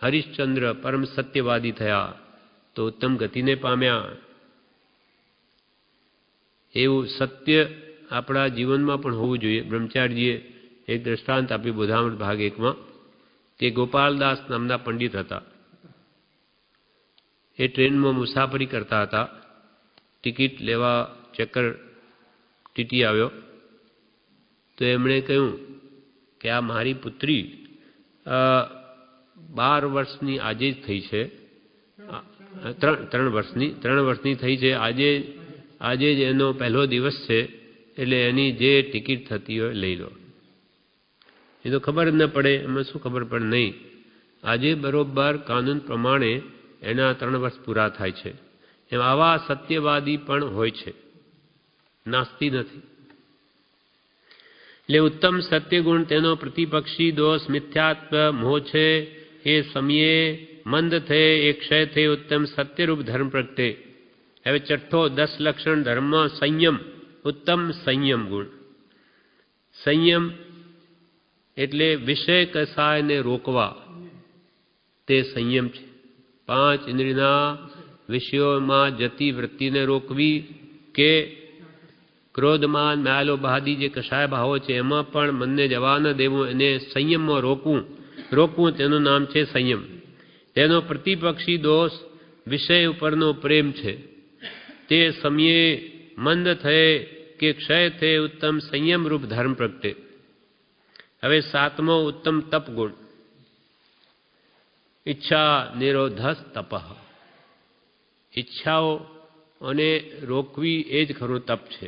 A: હરિશ્ચંદ્ર પરમ સત્યવાદી થયા તો ઉત્તમ ગતિને પામ્યા. એવું સત્ય આપણા જીવનમાં પણ હોવું જોઈએ. બ્રહ્મચારીજીએ એક દ્રષ્ટાંત આપ્યું બોધામૃત ભાગ 1માં કે ગોપાલદાસ નામના પંડિત હતા. એ ટ્રેનમાં મુસાફરી કરતા હતા. ટિકિટ લેવા ચક્કર ટીટી આવ્યો તો એમણે કહ્યું કે આ મારી પુત્રી 12 વર્ષની આજે જ થઈ છે, 3 વર્ષની થઈ છે. આજે જ એનો પહેલો દિવસ છે, એટલે એની જે ટિકિટ થતી હોય લઈ લો. એ તો ખબર જ ન પડે. એમાં શું ખબર પડે? નહીં, આજે બરોબર કાનૂન પ્રમાણે એના 3 વર્ષ પૂરા થાય છે. એમ આવા સત્યવાદી પણ હોય છે, નાસ્તી નથી. એટલે ઉત્તમ સત્ય ગુણ તેનો પ્રતિપક્ષી દોષ મિથ્યાત્વ મોહ છે. એ સમયે મંદ થયે એ ક્ષય થયે ઉત્તમ સત્યરૂપ ધર્મ પ્રગટે. હવે છઠ્ઠો 10 લક્ષણ ધર્મ સંયમ. ઉત્તમ સંયમ ગુણ. સંયમ એટલે વિષય કસાયને રોકવા, તે સંયમ છે. 5 ઇન્દ્રિયના વિષયોમાં જતી વૃત્તિને રોકવી કે ક્રોધમાન મ્યાલો બહાદી જે કષાય ભાવો છે એમાં પણ મનને જવા ન દેવું, એને સંયમમાં રોકવું તેનું નામ છે સંયમ. તેનો પ્રતિપક્ષી દોષ વિષય ઉપરનો પ્રેમ છે. તે સમયે મંદ થયે કે ક્ષય થયે ઉત્તમ સંયમ રૂપ ધર્મ પ્રગટે. હવે 7મો ઉત્તમ તપ ગુણ. ઈચ્છા નિરોધસ તપ. ઈચ્છાઓ અને રોકવી એ જ ખરું તપ છે.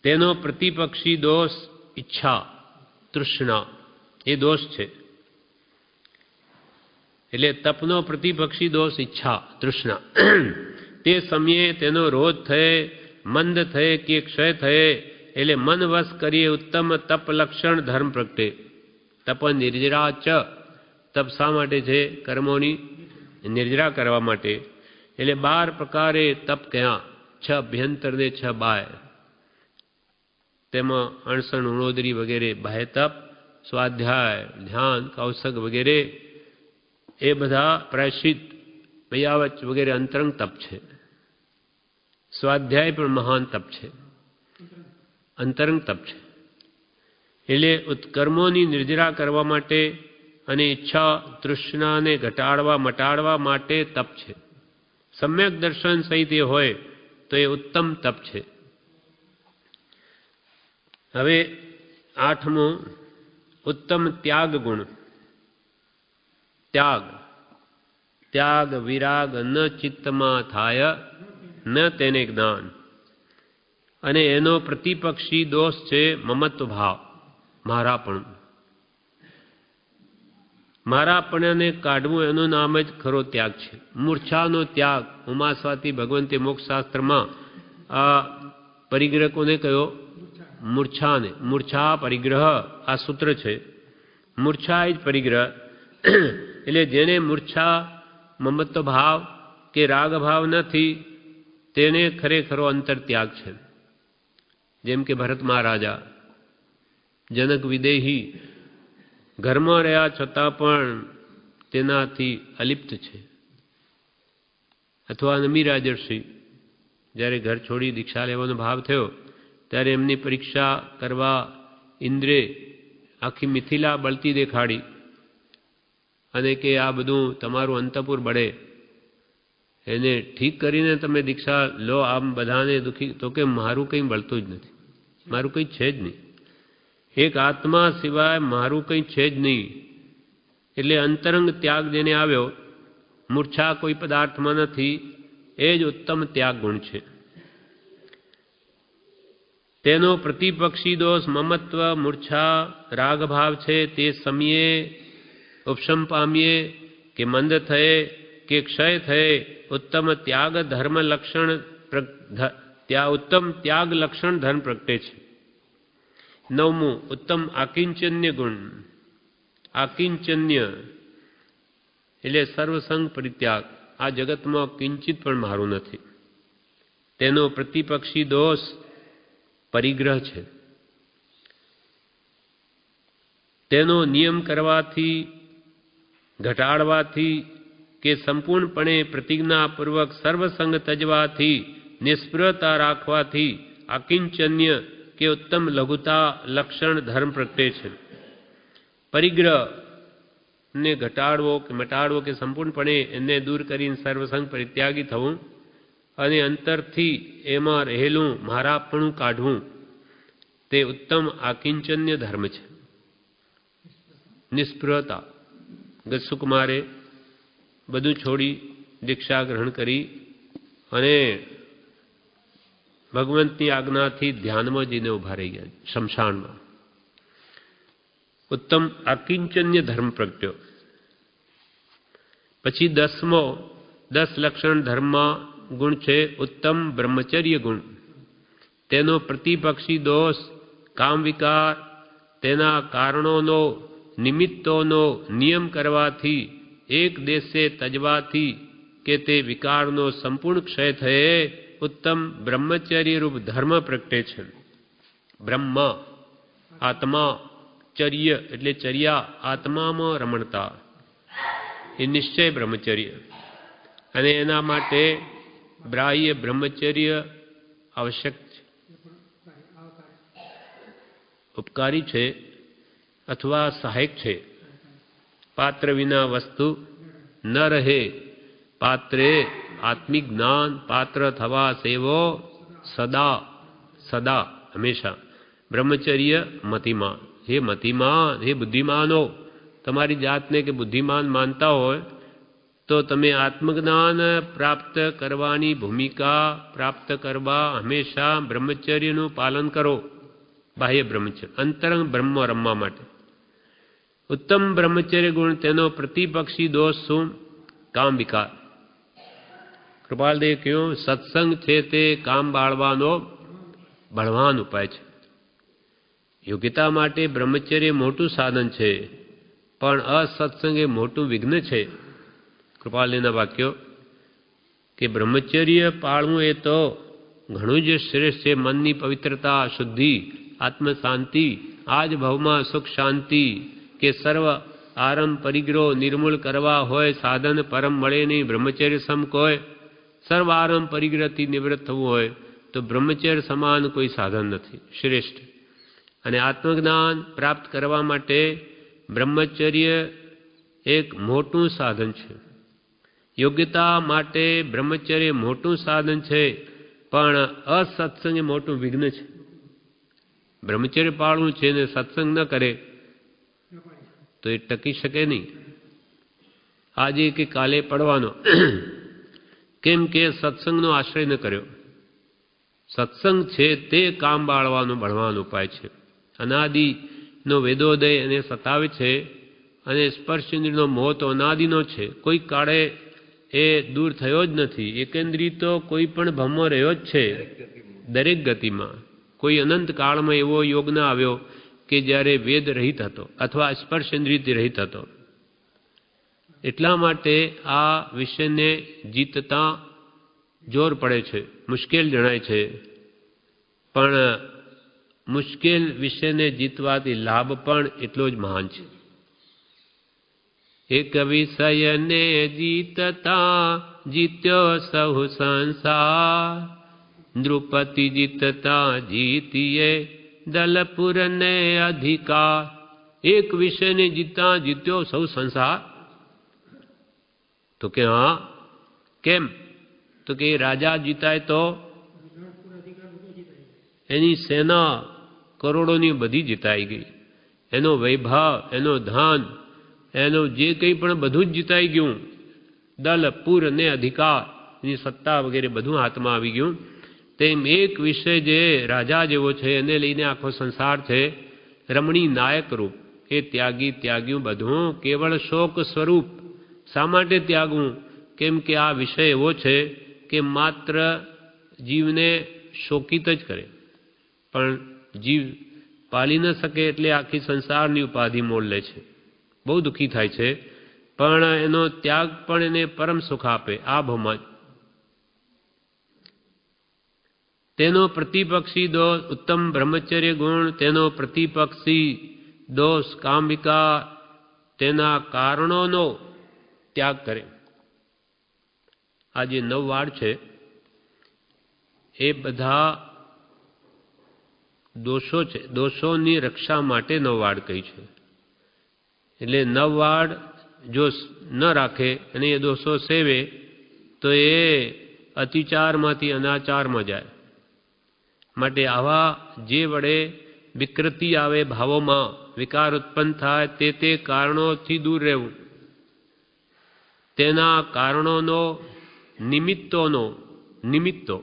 A: તેનો પ્રતિપક્ષી દોષ ઈચ્છા તૃષ્ણા એ દોષ છે. એટલે તપનો પ્રતિપક્ષી દોષ ઈચ્છા તૃષ્ણા. તે સમયે તેનો રોધ થયે મંદ થયે કે ક્ષય થયે એટલે મન વશ કરીએ ઉત્તમ તપ લક્ષણ ધર્મ પ્રગટે. તપ નિર્જરા ચ. તપ શા માટે છે? કર્મોની નિર્જરા કરવા માટે. એટલે 12 પ્રકારે તપ કયા? 6 અભ્યંતર ને 6 બાહ્ય. તેમાં અણસણ ઉણોદરી વગેરે બાહ્ય તપ, સ્વાધ્યાય ધ્યાન કૌશક વગેરે એ બધા પ્રાયશ્ચિત વૈયાવચ વગેરે અંતરંગ તપ છે. સ્વાધ્યાય પણ મહાન તપ છે, અંતરંગ તપ છે. એટલે કર્મોની નિર્જરા કરવા માટે અને ઈચ્છા તૃષ્ણાને ઘટાડવા મટાડવા માટે તપ છે. સમ્યક દર્શન સહિત એ હોય તો એ ઉત્તમ તપ છે. હવે 8મો ઉત્તમ ત્યાગ ગુણ. ત્યાગ વિરાગ ન ચિત્તમાં થાય ન તેને જ્ઞાન. અને એનો પ્રતિપક્ષી દોષ છે મમત્વ ભાવ, મારાપણું. મારાપણને કાઢવું એનું નામ જ ખરો ત્યાગ છે. મૂર્છાનો ત્યાગ. ઉમાસ્વાતી ભગવંતે મોક્ષશાસ્ત્રમાં આ પરિગ્રહ કોને કહ્યો? મૂર્છાને. મૂર્છા પરિગ્રહ આ સૂત્ર છે. મૂર્છા એ જ પરિગ્રહ. એટલે જેને મૂર્છા મમત્વ ભાવ કે રાગ ભાવ નથી તેને ખરેખરો અંતર ત્યાગ છે. જેમ કે ભરત મહારાજા, જનક વિદેહી ઘરમાં રહ્યા છતાં પણ તેનાથી અલિપ્ત છે. અથવા નમી રાજર્ષિ જ્યારે ઘર છોડી દીક્ષા લેવાનો ભાવ થયો ત્યારે એમની પરીક્ષા કરવા ઇન્દ્રે આખી મિથિલા બળતી દેખાડી અને કે આ બધું તમારું અંતપુર બળે, એને ઠીક કરીને તમે દીક્ષા લો, આમ બધાને દુઃખી. તો કે મારું કંઈ બળતું જ નથી, મારું કંઈ છે જ નહીં, એક આત્મા સિવાય મારું કંઈ છે જ નહીં. એટલે અંતરંગ ત્યાગ જેને આવ્યો, મૂર્છા કોઈ પદાર્થમાં નથી, એ જ ઉત્તમ ત્યાગ ગુણ છે. તેનો પ્રતિપક્ષી દોષ મમત્વ, મૂર્છા, રાગભાવ છે તે સમયે ઉપશમ પામીએ કે મંદ થયે કે ક્ષય થયે ઉત્તમ ત્યાગ ધર્મ લક્ષણ ઉત્તમ ત્યાગ લક્ષણ ધર્મ પ્રગટે છે. 9મું ઉત્તમ આકિંચન્ય ગુણ. આકિંચન્ય એટલે સર્વસંગ પરિત્યાગ, આ જગતમાં કિંચિત પણ મારું નથી. તેનો પ્રતિપક્ષી દોષ પરિગ્રહ છે. તેનો નિયમ કરવાથી, ઘટાડવાથી કે સંપૂર્ણપણે પ્રતિજ્ઞાપૂર્વક સર્વસંગ તજવાથી, નિષ્ફળતા રાખવાથી આકિંચન્ય કે ઉત્તમ લઘુતા લક્ષણ ધર્મ પ્રગટે છે. પરિગ્રહ ને ઘટાડવો કે મટાડવો કે સંપૂર્ણપણે એને દૂર કરીને સર્વસંગ પરિત્યાગી થવું અને અંતરથી એમાં રહેલું મારાપણું કાઢવું, તે ઉત્તમ આકિંચન્ય ધર્મ છે. નિષ્ફળતા. ગસુકુમારે બધું છોડી દીક્ષા ગ્રહણ કરી અને ભગવંતની આજ્ઞાથી ધ્યાનમાં જઈને ઉભા રહી ગયા શમશાનમાં. ઉત્તમ આકિંચન્ય ધર્મ પ્રગટ્યો. પછી 10મો 10 લક્ષણ ધર્મમાં ગુણ છે ઉત્તમ બ્રહ્મચર્ય ગુણ. તેનો પ્રતિપક્ષી દોષ કામ વિકાર, તેના કારણોનો નિમિત્તોનો નિયમ કરવાથી, એક દેશે તજવાથી કે તે વિકારનો સંપૂર્ણ ક્ષય થયે ઉત્તમ બ્રહ્મચર્ય રૂપ ધર્મ પ્રગટે છે. બ્રહ્મ આત્મા, ચર્ય એટલે ચર્યા, આત્મામાં રમણતા, એ નિશ્ચય બ્રહ્મચર્ય. અને એના માટે બાહ્ય બ્રહ્મચર્ય આવશ્યક છે, ઉપકારી છે અથવા સહાયક છે. પાત્ર વિના વસ્તુ ન રહે, પાત્રે આત્મિક જ્ઞાન પાત્ર થવા સેવો સદા સદા હંમેશા. બ્રહ્મચર્ય મતિમાન. હે મતિમાન, હે બુદ્ધિમાનો, તમારી જાતને કે બુદ્ધિમાન માનતા હોય તો તમે આત્મજ્ઞાન પ્રાપ્ત કરવાની ભૂમિકા પ્રાપ્ત કરવા હંમેશા બ્રહ્મચર્યનું પાલન કરો. બાહ્ય બ્રહ્મચર્ય, અંતરંગ બ્રહ્મ રમવા માટે. ઉત્તમ બ્રહ્મચર્ય ગુણ. તેનો પ્રતિપક્ષી દોષ શું? કામ વિકાર. કૃપાલદેવ કહ્યું, સત્સંગ છે તે કામ બાળવાનો બળવાન ઉપાય છે. યોગ્યતા માટે બ્રહ્મચર્ય મોટું સાધન છે, પણ અસત્સંગ એ મોટું વિઘ્ન છે. કૃપાલદેવના વાક્યો કે બ્રહ્મચર્ય પાળવું એ તો ઘણું જ શ્રેષ્ઠ છે. મનની પવિત્રતા, શુદ્ધિ, આત્મ શાંતિ, આજ ભવમાં સુખ શાંતિ કે સર્વ આરંભ પરિગ્રહ નિર્મૂળ કરવા હોય સાધન પરમ મળે નહીં. બ્રહ્મચર્ય સમ કોઈ સર્વ આરંભ પરિગ્રહથી નિવૃત્ત થવું હોય તો બ્રહ્મચર્ય સમાન કોઈ સાધન નથી, શ્રેષ્ઠ. અને આત્મજ્ઞાન પ્રાપ્ત કરવા માટે બ્રહ્મચર્ય એક મોટું સાધન છે. યોગ્યતા માટે બ્રહ્મચર્ય મોટું સાધન છે, પણ અસત્સંગ એ મોટું વિઘ્ન છે. બ્રહ્મચર્ય પાળવું છે ને સત્સંગ ન કરે તો એ ટકી શકે નહીં. આજે કે કાલે પડવાનો, કેમ કે સત્સંગનો આશ્રય ન કર્યો. સત્સંગ છે તે કામ બાળવાનો બળવાનો ઉપાય છે. અનાદિનો વેદોદય એને સતાવે છે અને સ્પર્શેન્દ્રિયનો મોહ તો અનાદિનો છે, કોઈ કાળે એ દૂર થયો જ નથી. એકેન્દ્રિય તો કોઈ પણ ભમો રહ્યો જ છે દરેક ગતિમાં. કોઈ અનંત કાળમાં એવો યોગ ન આવ્યો કે જ્યારે વેદ રહિત હતો અથવા સ્પર્શેન્દ્રિયથી રહિત હતો. એટલા માટે આ વિષયને જીતતા જોર પડે છે, મુશ્કેલ જણાય છે, પણ મુશ્કેલ વિષયને જીતવાથી લાભ પણ એટલો જ મહાન છે. એક વિષયને જીતતા જીત્યો સહુ સંસાર, નૃપતિ જીતતા જીતીએ દલપુર ને અધિકાર. એક વિષયને જીતતા જીત્યો સૌ સંસાર. તો કે હા, કેમ? તો કે રાજા જીતાય તો એની સેના કરોડોની બધી જીતાઈ ગઈ, એનો વૈભવ, એનો ધન, એનો જે કંઈ પણ બધું જ જીતાઈ ગયું. દલ, પુર ને અધિકાર, એની સત્તા વગેરે બધું હાથમાં આવી ગયું. તેમ એક વિષય જે રાજા જેવો છે એને લઈને આખો સંસાર છે, રમણી નાયક રૂપ, એ ત્યાગ્યું બધું કેવળ શોક સ્વરૂપ. શા માટે ત્યાગવું? કેમ કે આ વિષય એવો છે કે માત્ર જીવને શોકિત જ કરે, પણ જીવ પાલી ન શકે એટલે આખી સંસારની ઉપાધિ મોલ લે છે, બહુ દુઃખી થાય છે. પણ એનો ત્યાગ પણ એને પરમ સુખ આપે આ ભવમાં. તેનો પ્રતિપક્ષી દોષ ઉત્તમ બ્રહ્મચર્ય ગુણ, તેનો પ્રતિપક્ષી દોષ કામિકા, તેના કારણોનો ત્યાગ કરે. આ જે 9 વાડ છે એ બધા દોષો છે, દોષોની રક્ષા માટે 9 વાડ કહી છે. એટલે 9 વાડ જો ન રાખે અને એ દોષો સેવે તો એ અતિચારમાંથી અનાચારમાં જાય. માટે આવા જે વડે વિકૃતિ આવે, ભાવોમાં વિકાર ઉત્પન્ન થાય, તે કારણોથી દૂર રહેવું. તેના કારણોનો નિમિત્તો,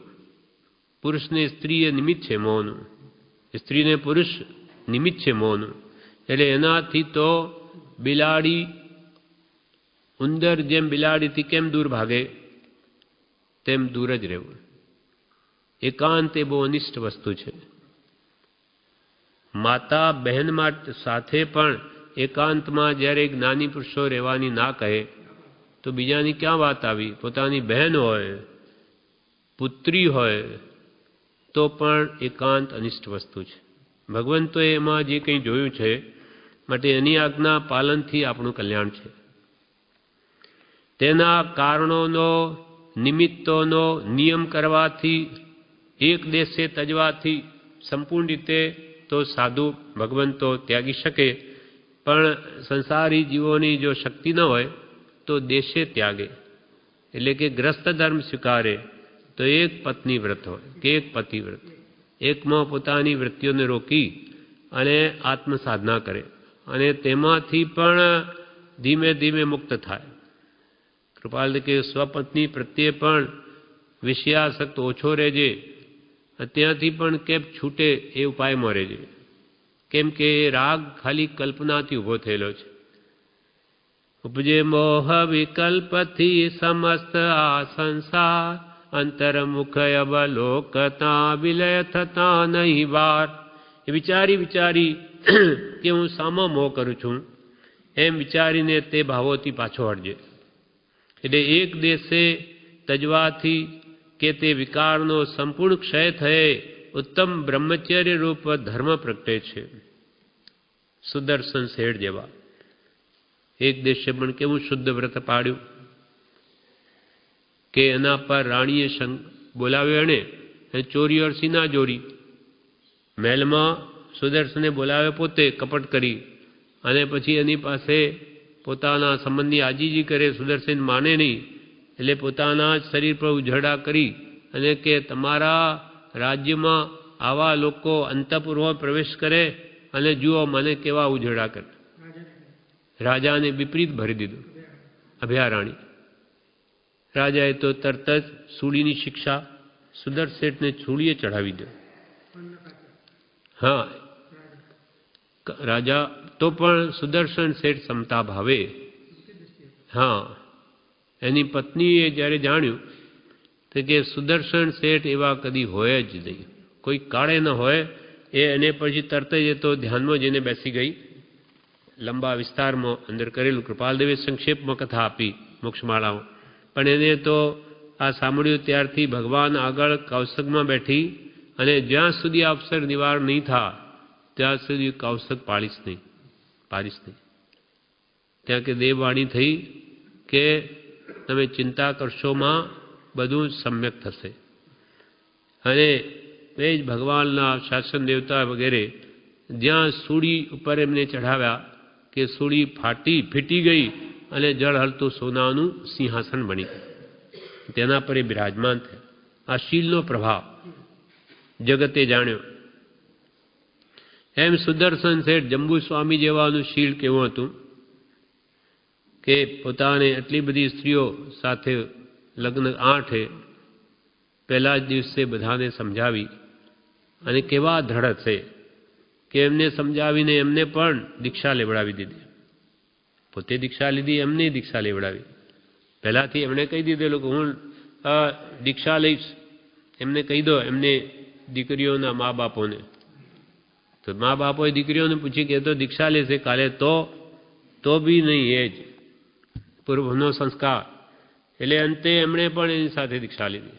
A: પુરુષને સ્ત્રી એ નિમિત્ત છે મોહનું, સ્ત્રીને પુરુષ નિમિત્ત છે મોહનું. એટલે એનાથી તો બિલાડી, ઉંદર જેમ બિલાડીથી કેમ દૂર ભાગે તેમ દૂર જ રહેવું. એકાંત એ બહુ અનિષ્ટ વસ્તુ છે. માતા બહેન સાથે પણ એકાંતમાં જ્યારે જ્ઞાની પુરુષો રહેવાની ના કહે તો બીજાની ક્યાં વાત આવી? પોતાની બહેન હોય, પુત્રી હોય તો પણ એકાંત અનિષ્ટ વસ્તુ છે. ભગવંતોએ એમાં જે કંઈ જોયું છે, માટે એની આજ્ઞા પાલનથી આપણું કલ્યાણ છે. તેના કારણોનો, નિમિત્તોનો નિયમ કરવાથી, એક દેશે તજવાથી સંપૂર્ણ રીતે તો સાધુ ભગવંતો ત્યાગી શકે, પણ સંસારી જીવોની જો શક્તિ ન હોય તો દેશે ત્યાગે. એટલે કે ગ્રસ્ત ધર્મ સ્વીકારે તો એક પત્ની વ્રત હોય કે એક પતિ વ્રત, એકમાં પોતાની વૃત્તિઓને રોકી અને આત્મ સાધના કરે અને તેમાંથી પણ ધીમે ધીમે મુક્ત થાય. કૃપાલ કે સ્વપત્ની પ્રત્યે પણ વિષયાસક્ત ઓછો રહેજે, ત્યાંથી પણ કેમ છૂટે એ ઉપાયમાં રહેજે. કેમ કે રાગ ખાલી કલ્પનાથી ઊભો થયેલો છે. ઉપજે મોહ વિકલ્પથી સમસ્ત આ સંસાર, અંતર્મુખ અવલોકતા વિલય થતા નહીં વાર. એ વિચારી કે હું સામો મોહ કરું છું એમ વિચારીને તે ભાવોથી પાછો હટજે. એટલે એક દેશે તજવાથી કે તે વિકારનો સંપૂર્ણ ક્ષય થયે ઉત્તમ બ્રહ્મચર્ય રૂપ ધર્મ પ્રગટે છે. સુદર્શન શેઠ જેવા એક દેશે પણ કેવું શુદ્ધ વ્રત પાડ્યું કે એના પર રાણીએ બોલાવ્યો, એને ચોરી અરસી ના જોરી. મહેલમાં સુદર્શને બોલાવ્યો પોતે કપટ કરી અને પછી એની પાસે પોતાના સંબંધી આજીજી કરે. સુદર્શન માને નહીં એટલે પોતાના શરીર પર ઉઝરડા કરી અને કે તમારા રાજ્યમાં આવા લોકો અંતઃપુરમાં પ્રવેશ કરે અને જુઓ મને કેવા ઉઝરડા કરે. રાજાને વિપરીત ભરી દીધું, અભયારાણી. રાજાએ તો તરત જ સૂડીની શિક્ષા સુદર્શન શેઠને સૂડીએ ચઢાવી દો. હા, રાજા તો પણ સુદર્શન શેઠ સમતા ભાવે. હા, એની પત્નીએ જ્યારે જાણ્યું તો કે સુદર્શન શેઠ એવા કદી હોય જ નહીં, કોઈ કાળે ન હોય. એને પછી તરત જ તો ધ્યાનમાં જઈને બેસી ગઈ. લંબા વિસ્તારમાં અંદર કરેલું. કૃપાલદેવે સંક્ષેપમાં કથા આપી મોક્ષમાળાઓ, પણ એને તો આ સાંભળ્યું ત્યારથી ભગવાન આગળ કૌશકમાં બેઠી અને જ્યાં સુધી અવસર નિવારણ નહીં થાય ત્યાં સુધી કૌશક પાડીશ નહીં. ત્યાં કે દેવવાણી થઈ કે તમે ચિંતા કરશોમાં બધું સમ્યક થશે. અને એ જ ભગવાનના શાસન દેવતા વગેરે જ્યાં સૂડી ઉપર એમને ચઢાવ્યા કે સૂડી ફીટી ગઈ અને જળ હલતું સોનાનું સિંહાસન બની તેના પર એ બિરાજમાન થયા. આ શીલનો પ્રભાવ જગતે જાણ્યો. એમ સુદર્શન શેઠ જંબુ સ્વામી જેવાનું શીલ કેવું હતું કે પોતાને આટલી બધી સ્ત્રીઓ સાથે લગ્ન 8 પહેલા જ દિવસે બધાને સમજાવી અને કેવા દ્રઢ હશે કે એમને સમજાવીને એમને પણ દીક્ષા લેવડાવી દીધી. પોતે દીક્ષા લીધી, એમને દીક્ષા લેવડાવી. પહેલાંથી એમણે કહી દીધેલું કે હું દીક્ષા લઈશ. એમને કહી દો એમને દીકરીઓના મા બાપોને. તો મા બાપોએ દીકરીઓને પૂછી કે તો દીક્ષા લેશે કાલે, તો બી નહીં, એ જ પૂર્વનો સંસ્કાર. એટલે અંતે એમણે પણ એની સાથે દીક્ષા લીધી.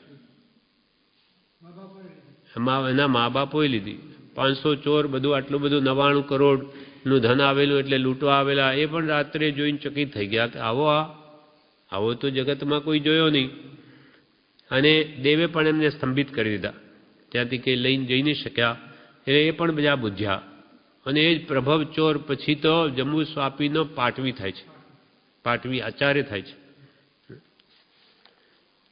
A: એના મા બાપોએ લીધી. 500 ચોર બધું આટલું બધું 99 કરોડનું ધન આવેલું એટલે લૂંટવા આવેલા એ પણ રાત્રે જોઈને ચકિત થઈ ગયા કે આવો તો જગતમાં કોઈ જોયો નહીં. અને દેવે પણ એમને સ્તંભિત કરી દીધા, ત્યાંથી કંઈ લઈને જઈ નહીં શક્યા. એટલે એ પણ બધા બુદ્ધ્યા. અને એ જ પ્રભવ ચોર પછી તો જંબુ સ્વામીનો પાટવી થાય છે, પાટવી આચાર્ય થાય છે.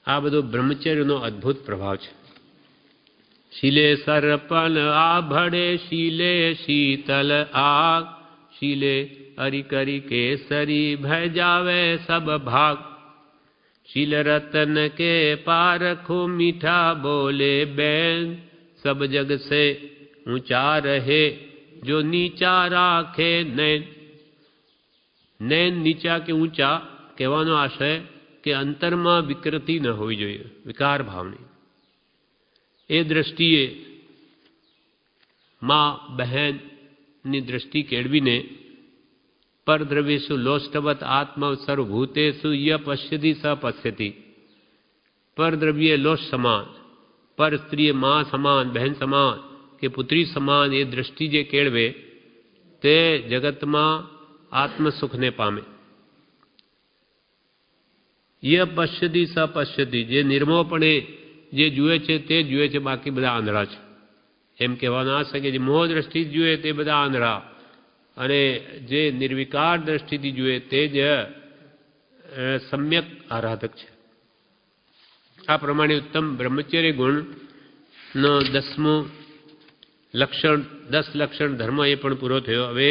A: આ બધો બ્રહ્મચર્યનો અદ્ભુત પ્રભાવ છે. શીલે સરપન આભડે શીલે શીતલ આગ, શીલે હરી કરી કેસરી ભય જાવે સબ ભાગ. શીલ રતન કે પારખો મીઠા બોલે બેન, સબ જગ સે ઊંચા રહે જો નીચા રાખે નૈન. નૈન નીચા કે ઊંચા કહેવાનો આશય કે અંતરમાં વિકૃતિ ન હોવી જોઈએ, વિકાર ભાવની. એ દ્રષ્ટિએ મા બહેનની દ્રષ્ટિ કેળવીને પરદ્રવ્યેષુ લોષ્ટવત આત્મ સર્વભૂતેષુ ય પશ્યતિ સ પશ્યતિ. પરદ્રવ્ય લોશ સમાન, પર સ્ત્રીએ મા સમાન, બહેન સમાન કે પુત્રી સમાન એ દ્રષ્ટિ જે કેળવે તે જગતમાં આત્મસુખને પામે. ય પશ્યતિ સ પશ્યતિ, જે નિર્મોહપણે જે જુએ છે તે જુએ છે, બાકી બધા આંધળા છે. એમ કહેવાનો આ છે કે જે મોહ દ્રષ્ટિ જુએ તે બધા આંધળા, અને જે નિર્વિકાર દ્રષ્ટિથી જુએ તે જ સમ્યક આરાધક છે. આ પ્રમાણે ઉત્તમ બ્રહ્મચર્ય ગુણનો 10મું લક્ષણ, 10 લક્ષણ ધર્મ એ પણ પૂરો થયો. હવે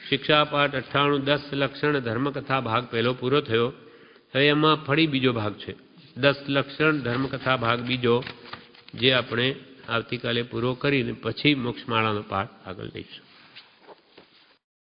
A: શિક્ષાપાઠ 98 10 લક્ષણ ધર્મકથા ભાગ પહેલો પૂરો થયો. હવે એમાં ફરી બીજો ભાગ છે, 10 લક્ષણ ધર્મકથા ભાગ બીજો, જે આપણે આવતીકાલે પૂરો કરીને પછી મોક્ષમાળાનો પાઠ આગળ લઈશું.